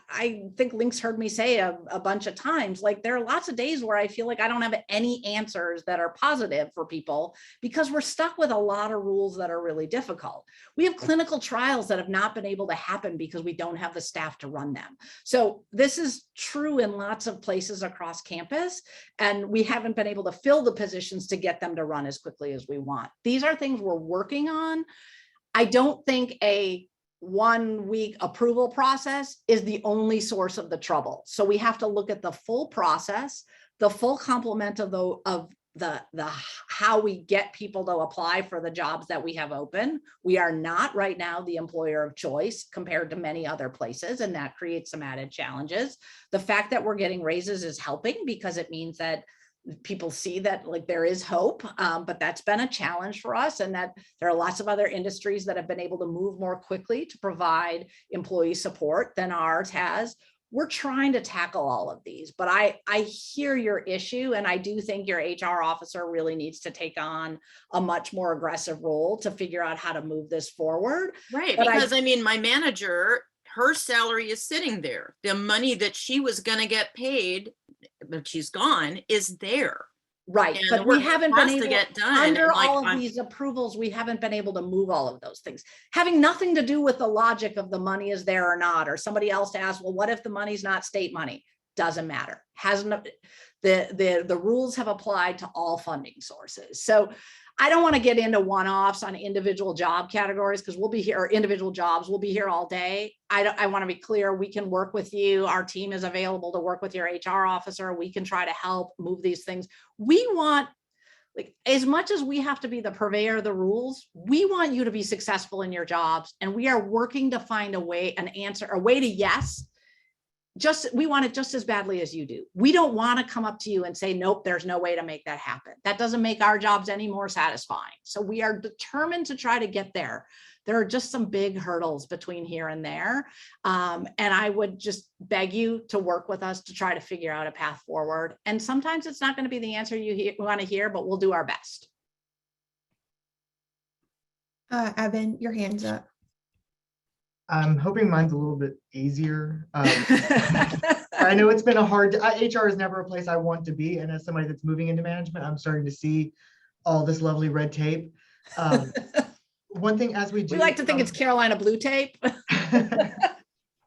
I think Link's heard me say a bunch of times, like there are lots of days where I feel like I don't have any answers that are positive for people because we're stuck with a lot of rules that are really difficult. We have clinical trials that have not been able to happen because we don't have the staff to run them. So this is true in lots of places across campus, and we haven't been able to fill the positions to get them to run as quickly as we want. These are things we're working on. I don't think a 1 week approval process is the only source of the trouble. So we have to look at the full process, the full complement of the how we get people to apply for the jobs that we have open. We are not right now the employer of choice compared to many other places, and that creates some added challenges. The fact that we're getting raises is helping because it means that people see that like there is hope, but that's been a challenge for us, and that there are lots of other industries that have been able to move more quickly to provide employee support than ours has. We're trying to tackle all of these, but I hear your issue, and I do think your HR officer really needs to take on a much more aggressive role to figure out how to move this forward. Right, But because I mean, my manager, her salary is sitting there. The money that she was gonna get paid, but she's gone, is there. Right, And but the we work haven't been has to able, get done, under and, like, all of I'm- these approvals, we haven't been able to move all of those things. Having nothing to do with the logic of the money is there or not, or somebody else asks, well, what if the money's not state money? Doesn't matter. Hasn't, the rules have applied to all funding sources. So I don't want to get into one-offs on individual job categories because we'll be here, or individual jobs, we'll be here all day. I want to be clear, we can work with you. Our team is available to work with your HR officer. We can try to help move these things. We want, like, as much as we have to be the purveyor of the rules, we want you to be successful in your jobs. And we are working to find a way, an answer, a way to yes. We want it just as badly as you do. We don't want to come up to you and say, nope, there's no way to make that happen. That doesn't make our jobs any more satisfying. So we are determined to try to get there. There are just some big hurdles between here and there. And I would just beg you to work with us to try to figure out a path forward. And sometimes it's not going to be the answer you want to hear, but we'll do our best. Evan, your hand's up. I'm hoping mine's a little bit easier. I know it's been a hard, HR is never a place I want to be. And as somebody that's moving into management, I'm starting to see all this lovely red tape. One thing as we do- We like to think it's Carolina blue tape.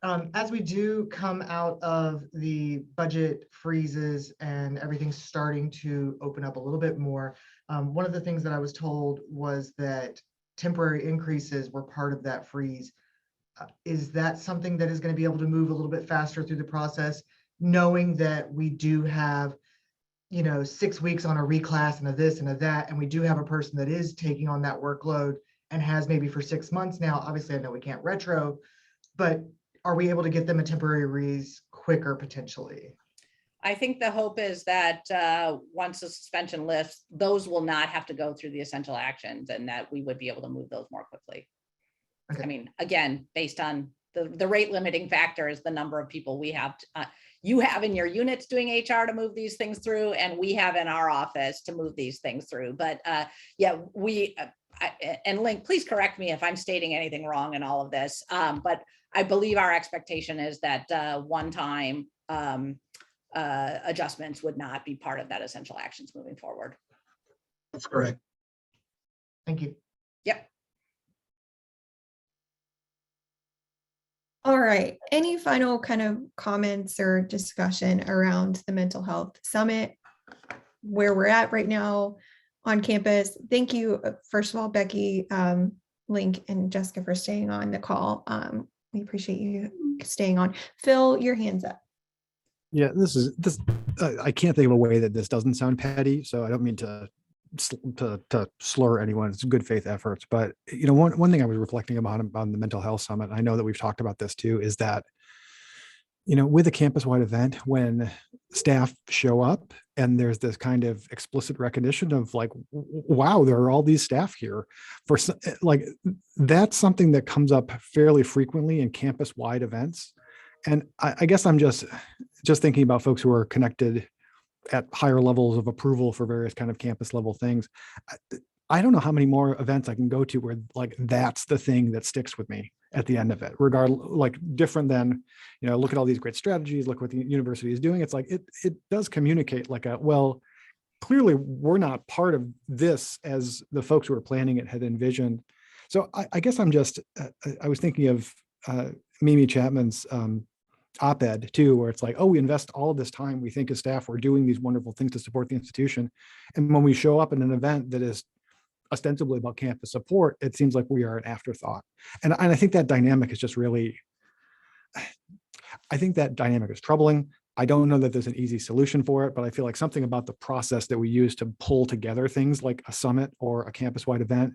As we do come out of the budget freezes and everything's starting to open up a little bit more, one of the things that I was told was that temporary increases were part of that freeze. Is that something that is going to be able to move a little bit faster through the process, knowing that we do have, 6 weeks on a reclass and a this and a that, and we do have a person that is taking on that workload and has maybe for 6 months now? Obviously, I know we can't retro, but are we able to get them a temporary raise quicker potentially? I think the hope is that once the suspension lifts, those will not have to go through the essential actions, and that we would be able to move those more quickly. Okay. I mean, again, based on the rate limiting factor is the number of people we have, you have in your units doing HR to move these things through, and we have in our office to move these things through. But yeah, and Link, please correct me if I'm stating anything wrong in all of this. But I believe our expectation is that one-time adjustments would not be part of that essential actions moving forward. That's correct. Thank you. Yep. All right. Any final kind of comments or discussion around the mental health summit, where we're at right now on campus? Thank you, first of all, Becky, Link, and Jessica for staying on the call. We appreciate you staying on. Phil, your hand's up. Yeah, this. I can't think of a way that this doesn't sound petty, so I don't mean to slur anyone's good faith efforts. But you know, one thing I was reflecting about the mental health summit, I know that we've talked about this too, is that, you know, with a campus-wide event, when staff show up and there's this kind of explicit recognition of like, wow, there are all these staff here for like, that's something that comes up fairly frequently in campus-wide events. And I guess I'm just thinking about folks who are connected at higher levels of approval for various kind of campus level things. I don't know how many more events I can go to where like that's the thing that sticks with me at the end of it, regardless, like different than, you know, look at all these great strategies, look what the university is doing. It's like it does communicate like well, clearly we're not part of this as the folks who are planning it had envisioned. So I guess I'm just I was thinking of Mimi Chapman's op-ed too, where it's like, oh, we invest all of this time, we think as staff we're doing these wonderful things to support the institution, and when we show up in an event that is ostensibly about campus support, it seems like we are an afterthought. And I think that dynamic is just really, I think that dynamic is troubling. I don't know that there's an easy solution for it, but I feel like something about the process that we use to pull together things like a summit or a campus-wide event,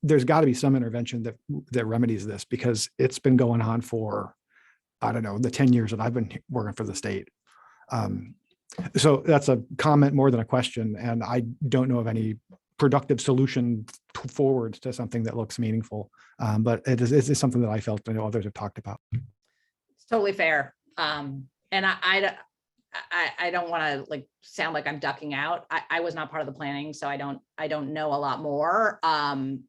there's got to be some intervention that remedies this, because it's been going on for, I don't know, the 10 years that I've been working for the state. So that's a comment more than a question. And I don't know of any productive solution forward to something that looks meaningful. But it is something that I felt I know others have talked about. It's totally fair. And I don't want to like sound like I'm ducking out. I was not part of the planning, so I don't know a lot more. And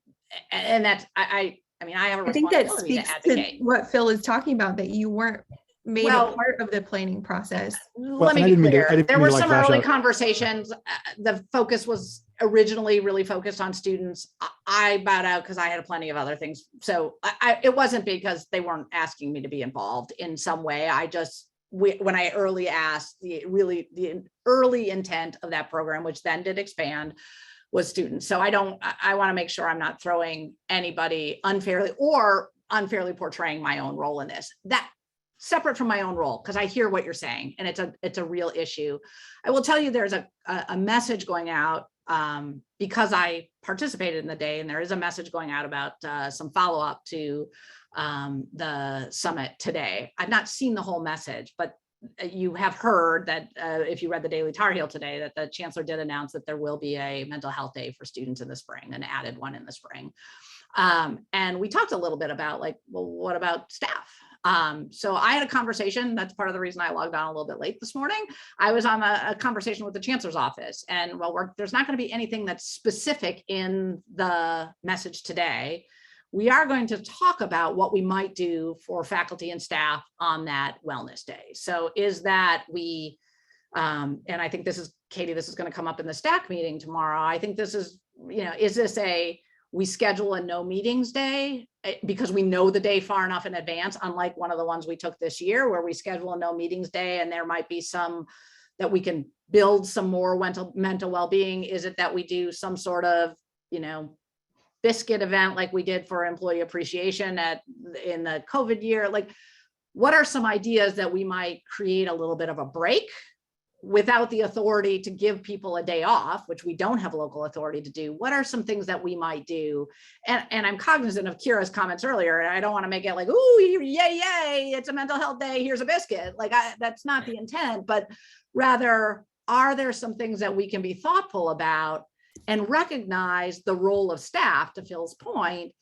that's, I mean, I have a I think that responsibility speaks to advocate. to what Phil is talking about, that you weren't made Well, a part of the planning process. Let me be clear. There were some early conversations. The focus was originally really focused on students. I bowed out because I had plenty of other things. So it wasn't because they weren't asking me to be involved in some way. I just, when I early asked, the early intent of that program, which then did expand, was students. So I want to make sure I'm not throwing anybody unfairly or unfairly portraying my own role in this. That separate from my own role, because I hear what you're saying, and it's a real issue. I will tell you there's a message going out because I participated in the day, and there is a message going out about some follow-up to the summit today. I've not seen the whole message, but you have heard that if you read the Daily Tar Heel today, that the Chancellor did announce that there will be a mental health day for students in the spring, an added one in the spring. And we talked a little bit about like, well, what about staff? So I had a conversation, that's part of the reason I logged on a little bit late this morning. I was on a conversation with the Chancellor's office, and well, there's not going to be anything that's specific in the message today. We are going to talk about what we might do for faculty and staff on that wellness day. So is that we, and I think this is, Katie, this is going to come up in the staff meeting tomorrow. I think this is, you know, is this we schedule a no meetings day because we know the day far enough in advance, unlike one of the ones we took this year where we schedule a no meetings day and there might be some that we can build some more mental well-being? Is it that we do some sort of, you know, biscuit event like we did for employee appreciation in the COVID year? Like, what are some ideas that we might create a little bit of a break without the authority to give people a day off, which we don't have local authority to do? What are some things that we might do? And I'm cognizant of Kira's comments earlier, and I don't want to make it like, ooh, yay, it's a mental health day, here's a biscuit. Like, that's not the intent, but rather, are there some things that we can be thoughtful about and recognize the role of staff, to Phil's point,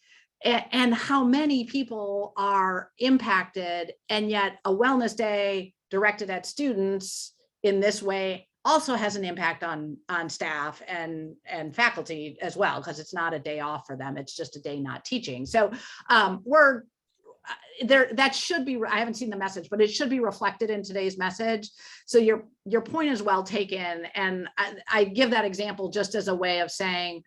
and how many people are impacted, and yet a wellness day directed at students in this way also has an impact on staff and faculty as well, because it's not a day off for them, it's just a day not teaching. So we're there, that should be, I haven't seen the message, but it should be reflected in today's message. So your point is well taken. And I give that example just as a way of saying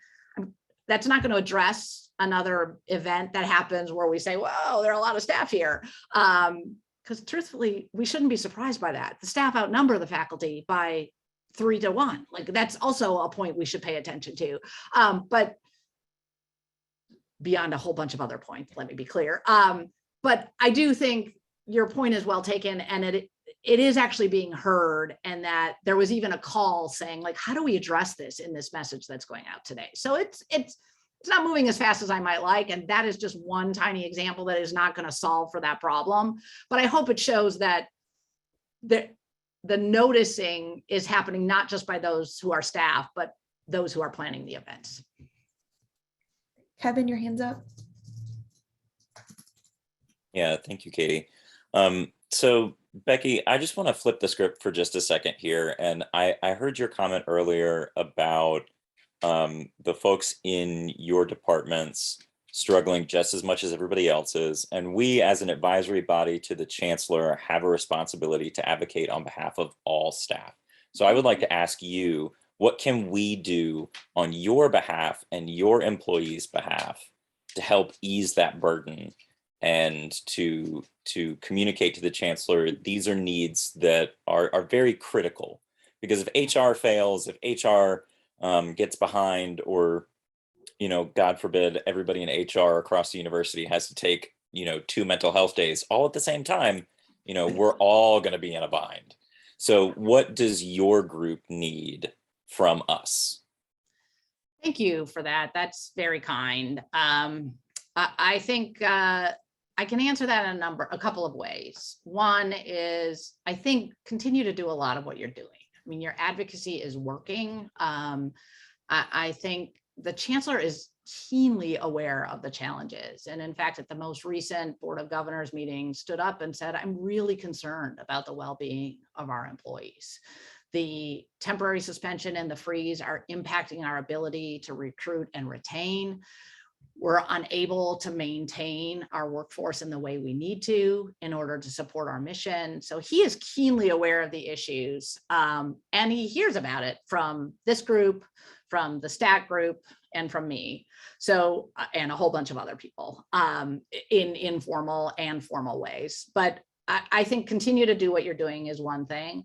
that's not going to address another event that happens where we say, whoa, there are a lot of staff here. Because truthfully, we shouldn't be surprised by that. The staff outnumber the faculty by 3 to 1. Like that's also a point we should pay attention to. But beyond a whole bunch of other points, let me be clear. But I do think your point is well taken, and it is actually being heard, and that there was even a call saying, like, how do we address this in this message that's going out today? So it's not moving as fast as I might like, and that is just one tiny example that is not going to solve for that problem. But I hope it shows that the noticing is happening not just by those who are staff, but those who are planning the events. Kevin, your hand's up. Yeah, thank you, Katie. So Becky, I just want to flip the script for just a second here. And I heard your comment earlier about the folks in your departments struggling just as much as everybody else is. And we, as an advisory body to the Chancellor, have a responsibility to advocate on behalf of all staff. So I would like to ask you, what can we do on your behalf and your employees' behalf to help ease that burden and to communicate to the Chancellor, these are needs that are very critical? Because if HR fails, if HR gets behind, or, you know, God forbid, everybody in HR across the university has to take, you know, 2 mental health days all at the same time, you know, we're all going to be in a bind. So what does your group need from us? Thank you for that. That's very kind. I think I can answer that in a couple of ways. One is, I think, continue to do a lot of what you're doing. I mean, your advocacy is working. I think the Chancellor is keenly aware of the challenges. And in fact, at the most recent Board of Governors meeting, stood up and said, I'm really concerned about the well-being of our employees. The temporary suspension and the freeze are impacting our ability to recruit and retain. We're unable to maintain our workforce in the way we need to in order to support our mission. So he is keenly aware of the issues, and he hears about it from this group, from the STAT group, and from me. So, and a whole bunch of other people in informal and formal ways. But I think continue to do what you're doing is one thing.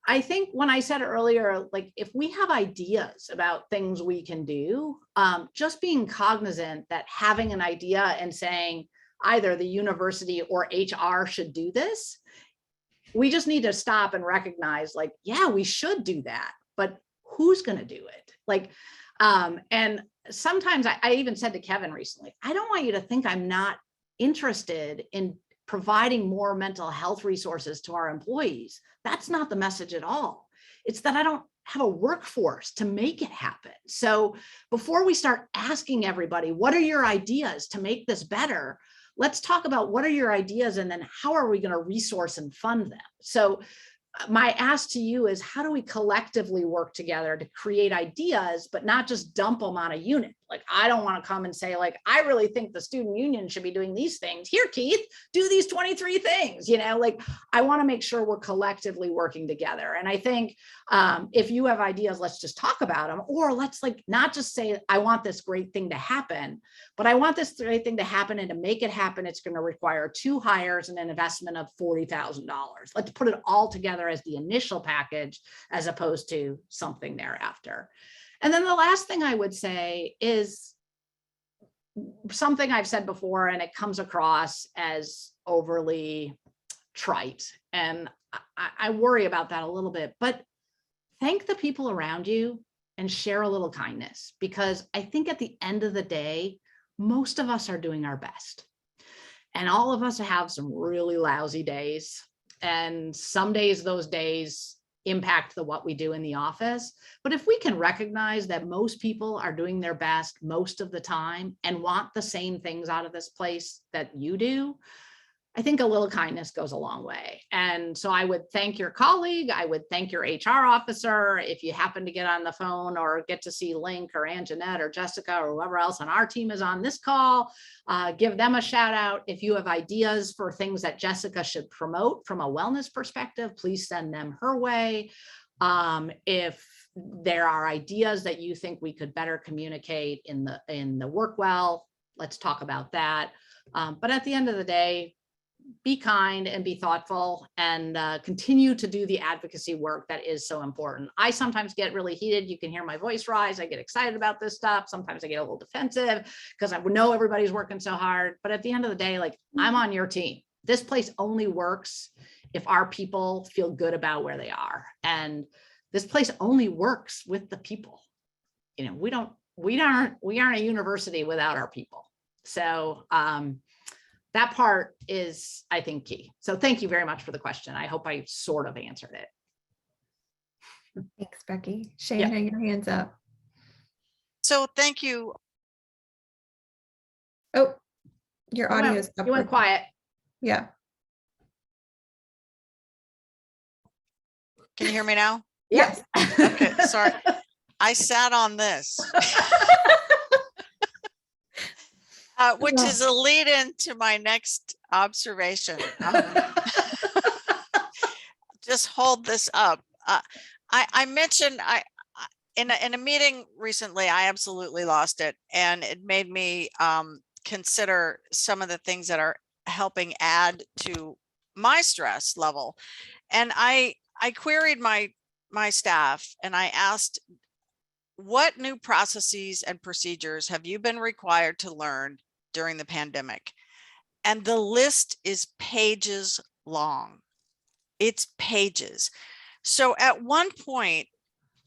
I think when I said earlier, like, if we have ideas about things we can do, just being cognizant that having an idea and saying either the university or HR should do this, we just need to stop and recognize, like, yeah, we should do that, but who's going to do it? Like, and sometimes I even said to Kevin recently, I don't want you to think I'm not interested in providing more mental health resources to our employees. That's not the message at all. It's that I don't have a workforce to make it happen. So before we start asking everybody, what are your ideas to make this better? Let's talk about what are your ideas, and then how are we going to resource and fund them? So my ask to you is, how do we collectively work together to create ideas, but not just dump them on a unit? Like, I don't want to come and say, like, I really think the student union should be doing these things. Here, Keith, do these 23 things, you know, like, I want to make sure we're collectively working together. And I think if you have ideas, let's just talk about them, or let's, like, not just say, I want this great thing to happen, but I want this great thing to happen, and to make it happen, it's going to require 2 hires and an investment of $40,000. Let's put it all together as the initial package, as opposed to something thereafter. And then the last thing I would say is something I've said before, and it comes across as overly trite, and I worry about that a little bit, but thank the people around you and share a little kindness, because I think at the end of the day, most of us are doing our best. And all of us have some really lousy days. And some days, those days impact what we do in the office. But if we can recognize that most people are doing their best most of the time and want the same things out of this place that you do, I think a little kindness goes a long way. And so I would thank your colleague. I would thank your HR officer. If you happen to get on the phone or get to see Link or Anjanette or Jessica or whoever else on our team is on this call, give them a shout out. If you have ideas for things that Jessica should promote from a wellness perspective, please send them her way. If there are ideas that you think we could better communicate in the work well, let's talk about that. But at the end of the day, be kind and be thoughtful and continue to do the advocacy work that is so important. I sometimes get really heated. You can hear my voice rise. I get excited about this stuff. Sometimes I get a little defensive because I know everybody's working so hard. But at the end of the day, like, I'm on your team. This place only works if our people feel good about where they are. And this place only works with the people. You know, we aren't a university without our people. So that part is, I think, key. So thank you very much for the question. I hope I sort of answered it. Thanks, Becky. Shane, your hands up. So thank you. Oh, your audio is up. You went quiet. Yeah. Can you hear me now? Yes. Okay, sorry. I sat on this. Which is a lead into my next observation. Just hold this up. I mentioned in a meeting recently, I absolutely lost it, and it made me consider some of the things that are helping add to my stress level. And I queried my staff and I asked, what new processes and procedures have you been required to learn during the pandemic? And the list is pages long. It's pages. So at one point,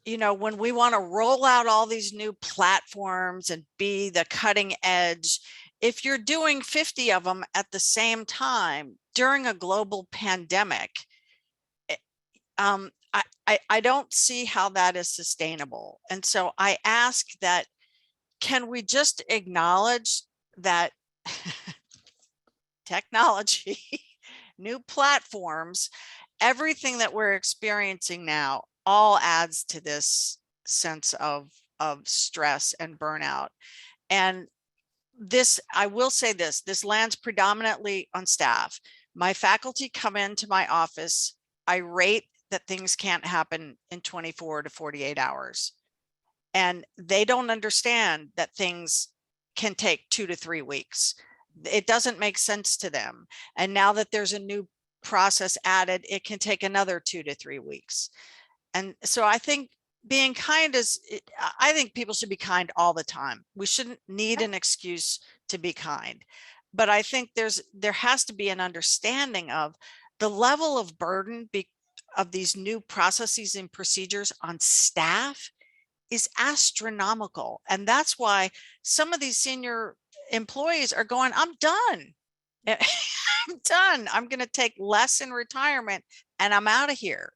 you know, when we want to roll out all these new platforms and be the cutting edge, if you're doing 50 of them at the same time during a global pandemic, I don't see how that is sustainable. And so I ask that, can we just acknowledge that technology, new platforms, everything that we're experiencing now all adds to this sense of stress and burnout. And this, I will say this lands predominantly on staff. My faculty come into my office irate that things can't happen in 24 to 48 hours. And they don't understand that things can take 2 to 3 weeks. It doesn't make sense to them. And now that there's a new process added, it can take another 2 to 3 weeks. And so I think being kind I think people should be kind all the time. We shouldn't need an excuse to be kind. But I think there has to be an understanding of the level of burden of these new processes and procedures on staff is astronomical. And that's why some of these senior employees are going, I'm done. I'm done. I'm going to take less in retirement and I'm out of here.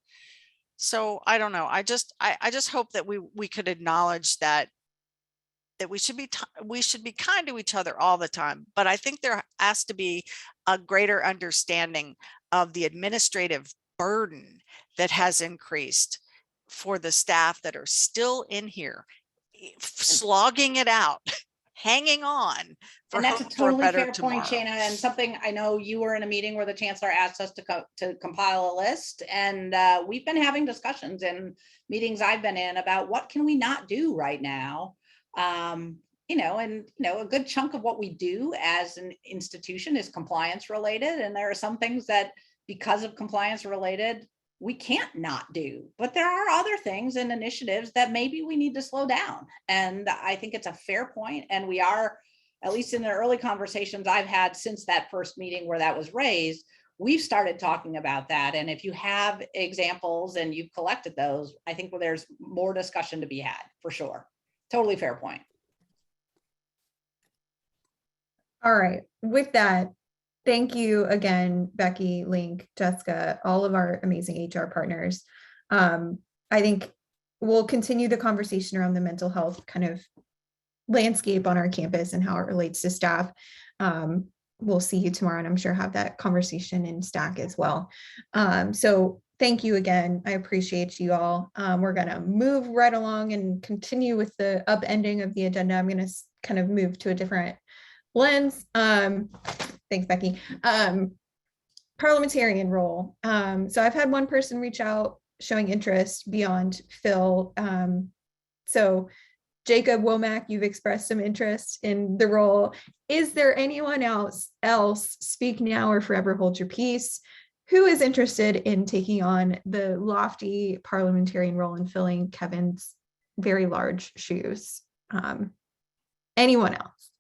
So I don't know. I just hope that we could acknowledge that we should be kind to each other all the time. But I think there has to be a greater understanding of the administrative burden that has increased for the staff that are still in here, slogging it out, hanging on. And that's a totally fair point, Shana, and something I know you were in a meeting where the chancellor asked us to compile a list, and we've been having discussions in meetings I've been in about what can we not do right now. A good chunk of what we do as an institution is compliance related, and there are some things that, because of compliance related, we can't not do, but there are other things and initiatives that maybe we need to slow down. And I think it's a fair point. And we are, at least in the early conversations I've had since that first meeting where that was raised, we've started talking about that. And if you have examples and you've collected those, I think there's more discussion to be had for sure. Totally fair point. All right, with that, thank you again, Becky, Link, Jessica, all of our amazing HR partners. I think we'll continue the conversation around the mental health kind of landscape on our campus and how it relates to staff. We'll see you tomorrow, and I'm sure have that conversation in Stack as well. So thank you again. I appreciate you all. We're gonna move right along and continue with the upending of the agenda. I'm gonna kind of move to a different lens. Thanks, Becky. Parliamentarian role. So I've had one person reach out showing interest beyond Phil. So Jacob Womack, you've expressed some interest in the role. Is there anyone else, speak now or forever hold your peace, who is interested in taking on the lofty parliamentarian role and filling Kevin's very large shoes? Anyone else?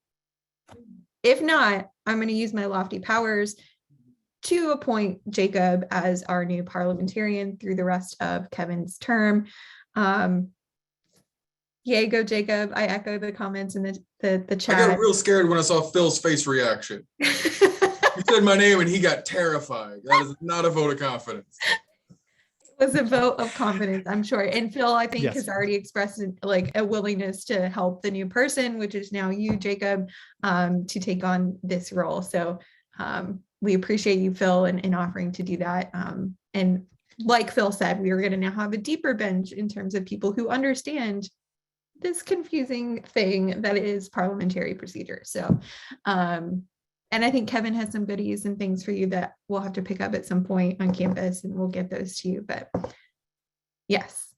If not, I'm going to use my lofty powers to appoint Jacob as our new parliamentarian through the rest of Kevin's term. Yay, go Jacob. I echo the comments in the chat. I got real scared when I saw Phil's face reaction. He said my name and he got terrified. That is not a vote of confidence. It was a vote of confidence, I'm sure. And Phil, I think, Yes. has already expressed like a willingness to help the new person, which is now you, Jacob, to take on this role. So we appreciate you, Phil, in offering to do that. And like Phil said, we are going to now have a deeper bench in terms of people who understand this confusing thing that is parliamentary procedure. So, and I think Kevin has some goodies and things for you that we'll have to pick up at some point on campus, and we'll get those to you. But yes.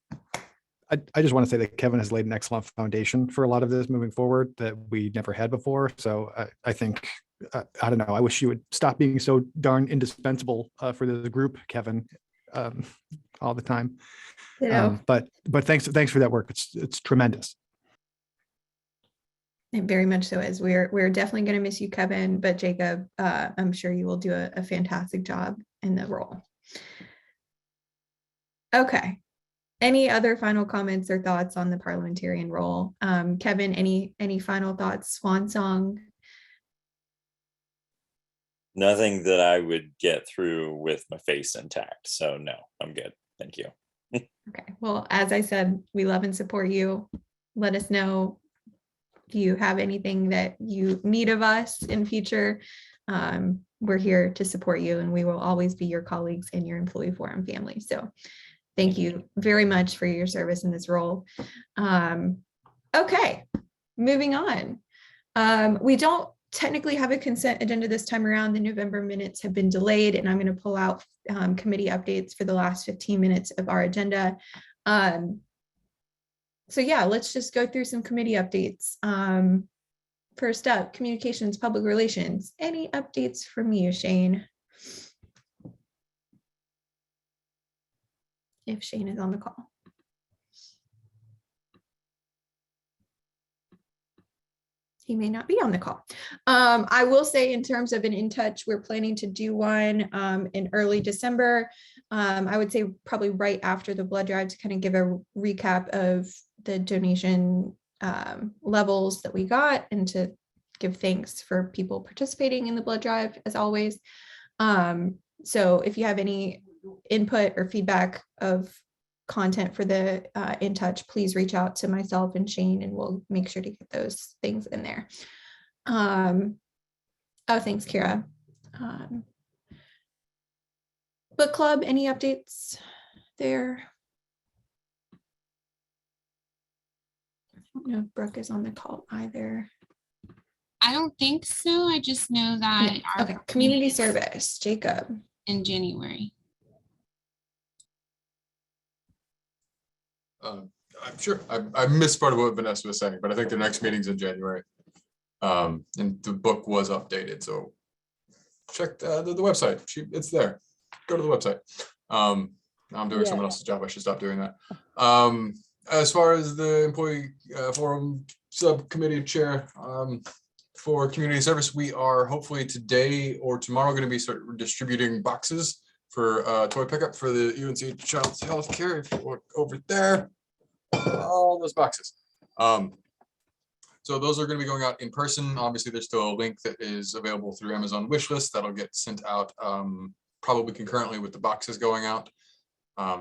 I just want to say that Kevin has laid an excellent foundation for a lot of this moving forward that we never had before. So I think, I don't know, I wish you would stop being so darn indispensable for the group, Kevin, all the time. But thanks for that work. It's tremendous. It very much so is. We're definitely going to miss you, Kevin, but Jacob, I'm sure you will do a fantastic job in the role. Okay. Any other final comments or thoughts on the parliamentarian role? Kevin, any final thoughts? Swan song? Nothing that I would get through with my face intact. So no, I'm good. Thank you. Okay. Well, as I said, we love and support you. Let us know if you have anything that you need of us in future. We're here to support you, and we will always be your colleagues and your employee forum family. So thank you very much for your service in this role. Okay, moving on. We don't technically have a consent agenda this time around. The November minutes have been delayed, and I'm going to pull out committee updates for the last 15 minutes of our agenda. So yeah, let's just go through some committee updates. First up, communications, public relations. Any updates from you, Shane? If Shane is on the call. He may not be on the call. I will say, in terms of an In Touch, we're planning to do one in early December. I would say probably right after the blood drive, to kind of give a recap of the donation levels that we got, and to give thanks for people participating in the blood drive, as always. So if you have any input or feedback of content for the In Touch, please reach out to myself and Shane, and we'll make sure to get those things in there. Oh, thanks, Kira. Book club, any updates there? I don't know if Brooke is on the call either. I don't think so. I just know that. Okay, community service, Jacob. In January. I'm sure I missed part of what Vanessa was saying, but I think the next meeting's in January. And the book was updated, so check the website. It's there. Go to the website. I'm doing someone else's job. I should stop doing that. As far as the employee forum subcommittee chair for community service, we are hopefully today or tomorrow going to be distributing boxes for toy pickup for the UNC-Chapel healthcare. If you look over there, all those boxes. So those are going to be going out in person. Obviously, there's still a link that is available through Amazon wishlist that'll get sent out probably concurrently with the boxes going out.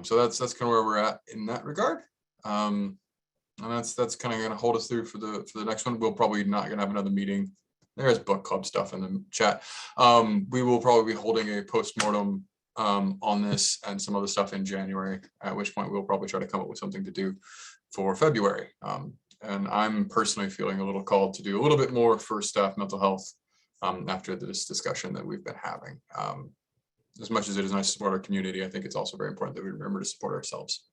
So that's kind of where we're at in that regard. And that's kind of going to hold us through for the next one. We'll probably not going to have another meeting. There's book club stuff in the chat. We will probably be holding a postmortem on this and some other stuff in January, at which point we'll probably try to come up with something to do for February. And I'm personally feeling a little called to do a little bit more for staff mental health after this discussion that we've been having. As much as it is nice to support our community, I think it's also very important that we remember to support ourselves.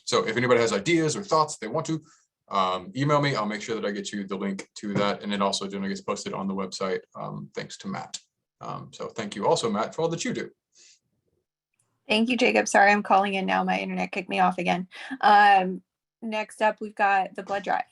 So if anybody has ideas or thoughts they want to, email me. I'll make sure that I get you the link to that. And it also generally gets posted on the website, thanks to Matt. So thank you also, Matt, for all that you do. Thank you, Jacob. Sorry, I'm calling in now. My internet kicked me off again. Next up, we've got the blood drive.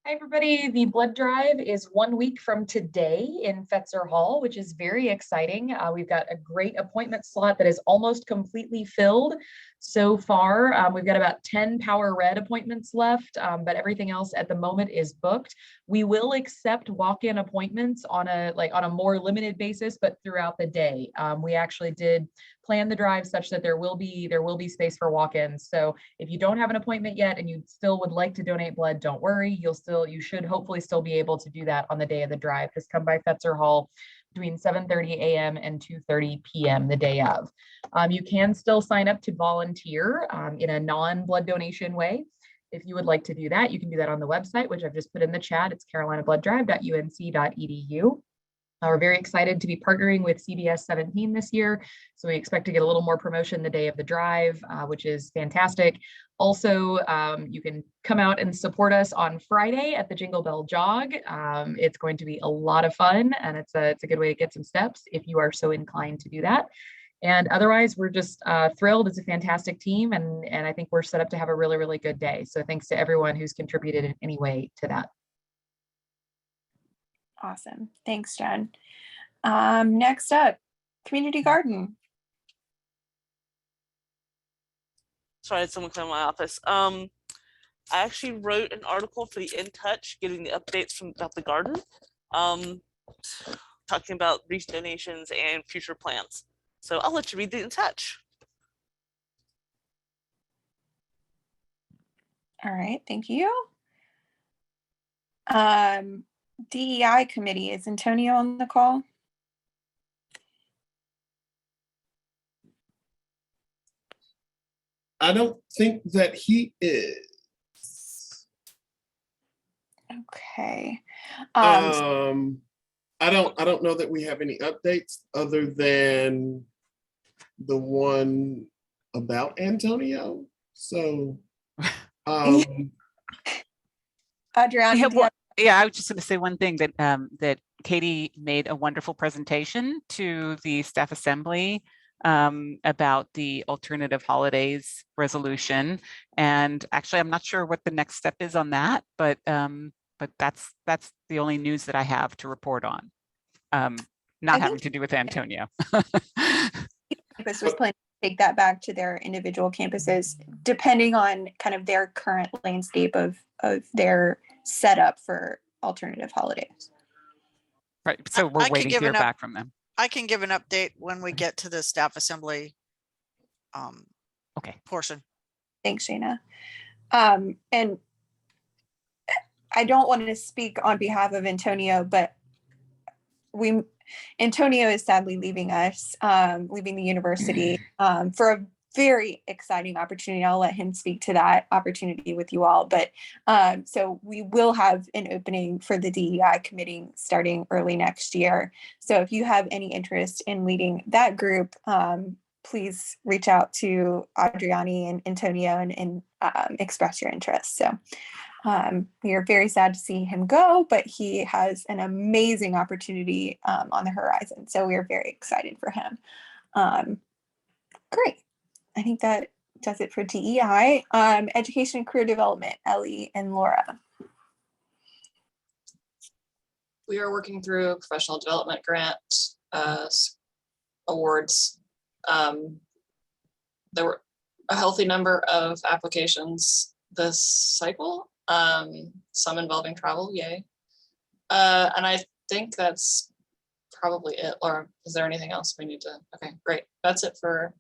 Hi, everybody. The blood drive is 1 week from today in Fetzer Hall, which is very exciting. We've got a great appointment slot that is almost completely filled so far. We've got about 10 Power Red appointments left, but everything else at the moment is booked. We will accept walk-in appointments on a more limited basis, but throughout the day. We actually did plan the drive such that there will be space for walk-ins. So if you don't have an appointment yet and you still would like to donate blood, don't worry. You should hopefully still be able to do that on the day of the drive. Just come by Fetzer Hall between 7:30 a.m. and 2:30 p.m. the day of. You can still sign up to volunteer in a non-blood donation way. If you would like to do that, you can do that on the website, which I've just put in the chat. It's carolinabloodDrive.unc.edu. We're very excited to be partnering with CBS 17 this year. So we expect to get a little more promotion the day of the drive, which is fantastic. Also, you can come out and support us on Friday at the Jingle Bell Jog. It's going to be a lot of fun, and it's a good way to get some steps if you are so inclined to do that. And otherwise, we're just thrilled. It's a fantastic team, and I think we're set up to have a really, really good day. So thanks to everyone who's contributed in any way to that. Awesome. Thanks, Jen. Next up, community garden. Sorry, I had someone come in my office. I actually wrote an article for the In Touch, giving the updates about the garden, talking about recent donations and future plans. So I'll let you read the In Touch. All right, thank you. DEI committee, is Antonio on the call? I don't think that he is. Okay. I don't know that we have any updates other than the one about Antonio. So Adriana, yeah, I was just going to say one thing, that that Katie made a wonderful presentation to the staff assembly about the alternative holidays resolution. And actually, I'm not sure what the next step is on that, but that's the only news that I have to report on, not having to do with Antonio. Campus was planning to take that back to their individual campuses, depending on kind of their current landscape of their setup for alternative holidays. Right. So we're waiting to hear back from them. I can give an update when we get to the staff assembly portion. Thanks, Shana. And I don't want to speak on behalf of Antonio, but Antonio is sadly leaving us, leaving the university for a very exciting opportunity. I'll let him speak to that opportunity with you all. But so we will have an opening for the DEI committee starting early next year. So if you have any interest in leading that group, please reach out to Adriani and Antonio and express your interest. So we are very sad to see him go, but he has an amazing opportunity on the horizon. So we are very excited for him. Great. I think that does it for DEI. Education and career development, Ellie and Laura. We are working through professional development grant awards. There were a healthy number of applications this cycle, some involving travel, yay. And I think that's probably it. Laura, is there anything else we need to? Okay, great. That's it for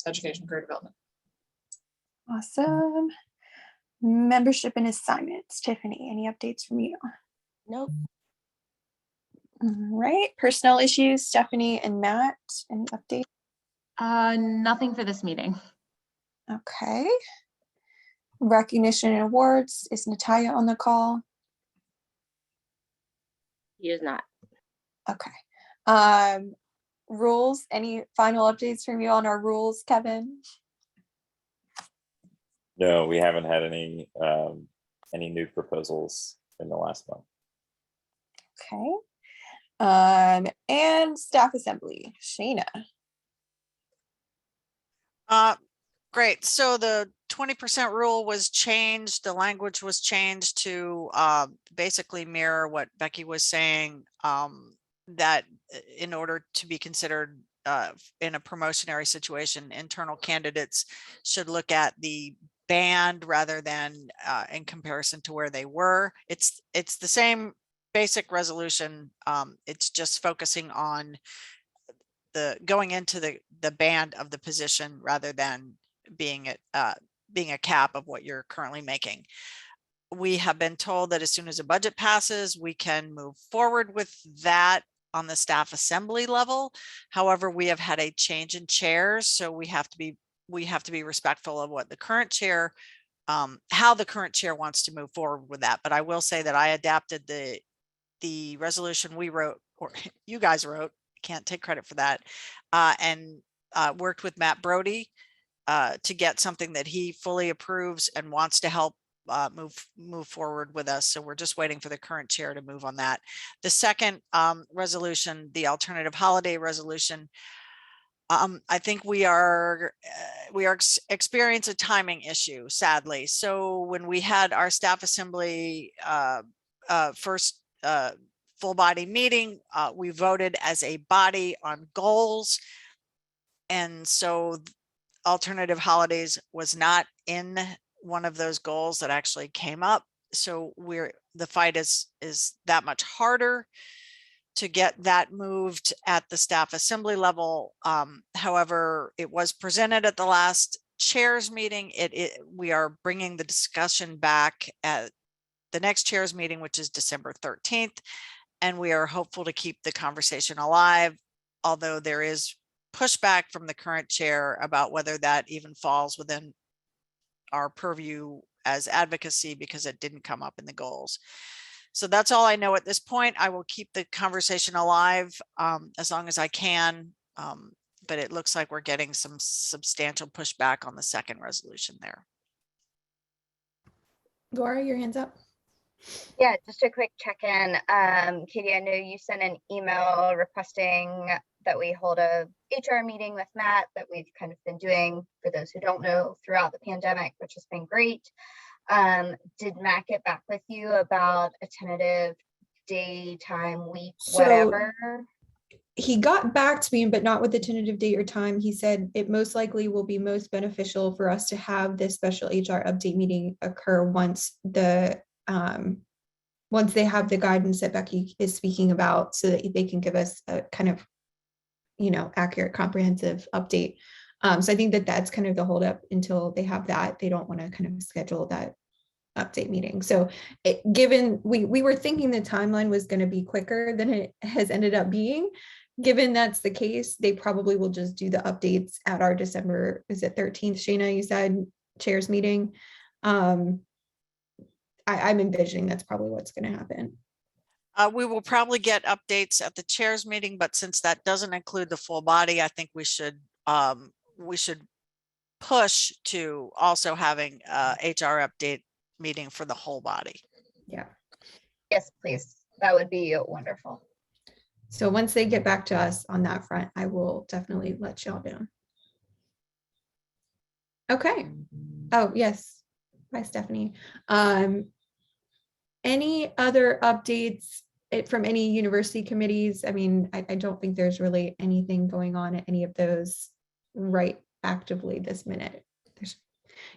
education career development. Awesome. Membership and assignments. Tiffany, any updates from you? Nope. All right. Personnel issues, Stephanie and Matt, any updates? Nothing for this meeting. Okay. Recognition and awards. Is Natalia on the call? He is not. Okay. Rules, any final updates from you on our rules, Kevin? No, we haven't had any new proposals in the last month. Okay. And staff assembly, Shayna. Great. So the 20% rule was changed. The language was changed to basically mirror what Becky was saying, that in order to be considered in a promotionary situation, internal candidates should look at the band rather than in comparison to where they were. It's the same basic resolution. It's just focusing on the going into the band of the position rather than being a cap of what you're currently making. We have been told that as soon as a budget passes, we can move forward with that on the staff assembly level. However, we have had a change in chairs, so we have to be respectful of what the current chair, how the current chair wants to move forward with that. But I will say that I adapted the resolution we wrote, or you guys wrote, can't take credit for that, and worked with Matt Brody to get something that he fully approves and wants to help move forward with us. So we're just waiting for the current chair to move on that. The second resolution, the alternative holiday resolution, I think we are experiencing a timing issue, sadly. So when we had our staff assembly first full body meeting, we voted as a body on goals. And so alternative holidays was not in one of those goals that actually came up. So the fight is that much harder to get that moved at the staff assembly level. However, it was presented at the last chairs meeting. We are bringing the discussion back at the next chairs meeting, which is December 13th. And we are hopeful to keep the conversation alive, although there is pushback from the current chair about whether that even falls within our purview as advocacy because it didn't come up in the goals. So that's all I know at this point. I will keep the conversation alive as long as I can, but it looks like we're getting some substantial pushback on the second resolution there. Laura, your hand's up. Yeah, just a quick check-in. Katie, I know you sent an email requesting that we hold a HR meeting with Matt that we've kind of been doing, for those who don't know, throughout the pandemic, which has been great. Did Matt get back with you about a tentative day, time, week, whatever? He got back to me, but not with the tentative date or time. He said it most likely will be most beneficial for us to have this special HR update meeting occur once they have the guidance that Becky is speaking about, so that they can give us a kind of, accurate, comprehensive update. So I think that that's kind of the holdup until they have that. They don't want to kind of schedule that update meeting. So given we were thinking the timeline was going to be quicker than it has ended up being, given that's the case, they probably will just do the updates at our December, is it 13th, Shayna, you said, chairs meeting. I'm envisioning that's probably what's going to happen. We will probably get updates at the chairs meeting, but since that doesn't include the full body, I think we should push to also having HR update meeting for the whole body. Yeah. Yes, please. That would be wonderful. So once they get back to us on that front, I will definitely let y'all know. Okay. Oh, yes. Bye, Stephanie. Any other updates from any university committees? I mean, I don't think there's really anything going on at any of those right actively this minute. There's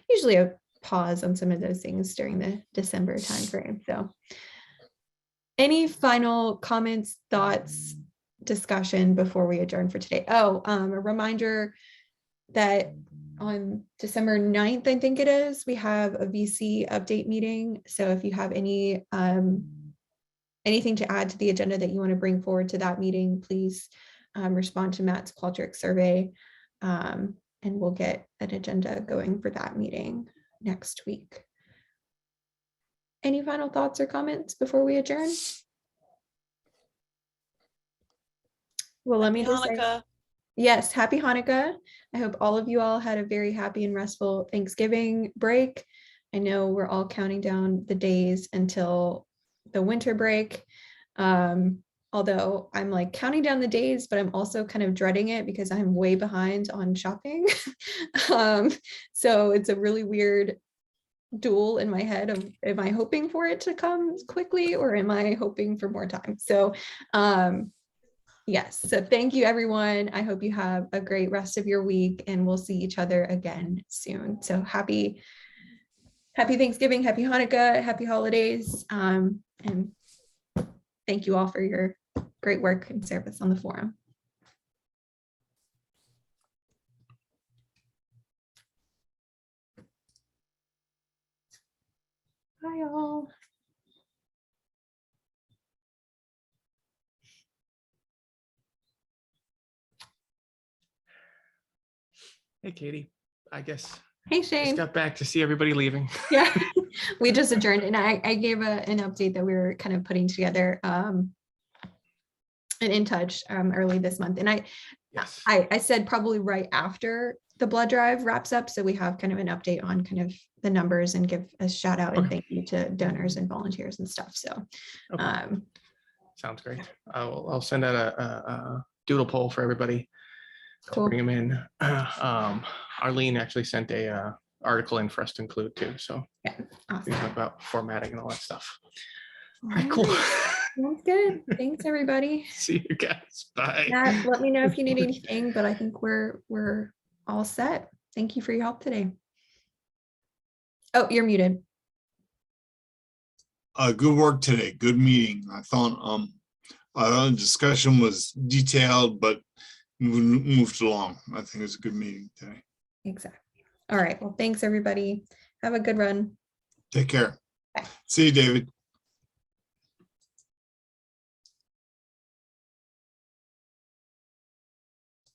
usually a pause on some of those things during the December timeframe. So any final comments, thoughts, discussion before we adjourn for today? Oh, a reminder that on December 9th, I think it is, we have a VC update meeting. So if you have any anything to add to the agenda that you want to bring forward to that meeting, please respond to Matt's Qualtrics survey, and we'll get an agenda going for that meeting next week. Any final thoughts or comments before we adjourn? Well, let me just say, Yes, happy Hanukkah. I hope all of you all had a very happy and restful Thanksgiving break. I know we're all counting down the days until the winter break. Although I'm like counting down the days, but I'm also kind of dreading it because I'm way behind on shopping. So it's a really weird duel in my head of, am I hoping for it to come quickly or am I hoping for more time? So yes, so thank you everyone. I hope you have a great rest of your week and we'll see each other again soon. So happy Thanksgiving, happy Hanukkah, happy holidays. And thank you all for your great work and service on the forum. Bye all. Hey, Katie, I guess. Hey, Just Shane. got back to see everybody leaving. Yeah, we just adjourned and I gave an update that we were kind of putting together and in touch early this month. And I said probably right after the blood drive wraps up. So we have kind of an update on kind of the numbers and give a shout out and thank you to donors and volunteers and stuff. So Sounds great. I'll send out a doodle poll for everybody. Cool. Bring them in. Arlene actually sent a article in for us to include too. So yeah, awesome. We talk about formatting and all that stuff. All right, cool. Sounds good. Thanks everybody. See you guys. Bye. Matt, let me know if you need anything, but I think we're all set. Thank you for your help today. Oh, you're muted. Good work today. Good meeting. I thought the discussion was detailed, but moved along. I think it was a good meeting today. Exactly. All right. Well, thanks everybody. Have a good run. Take care. Bye. See you, David.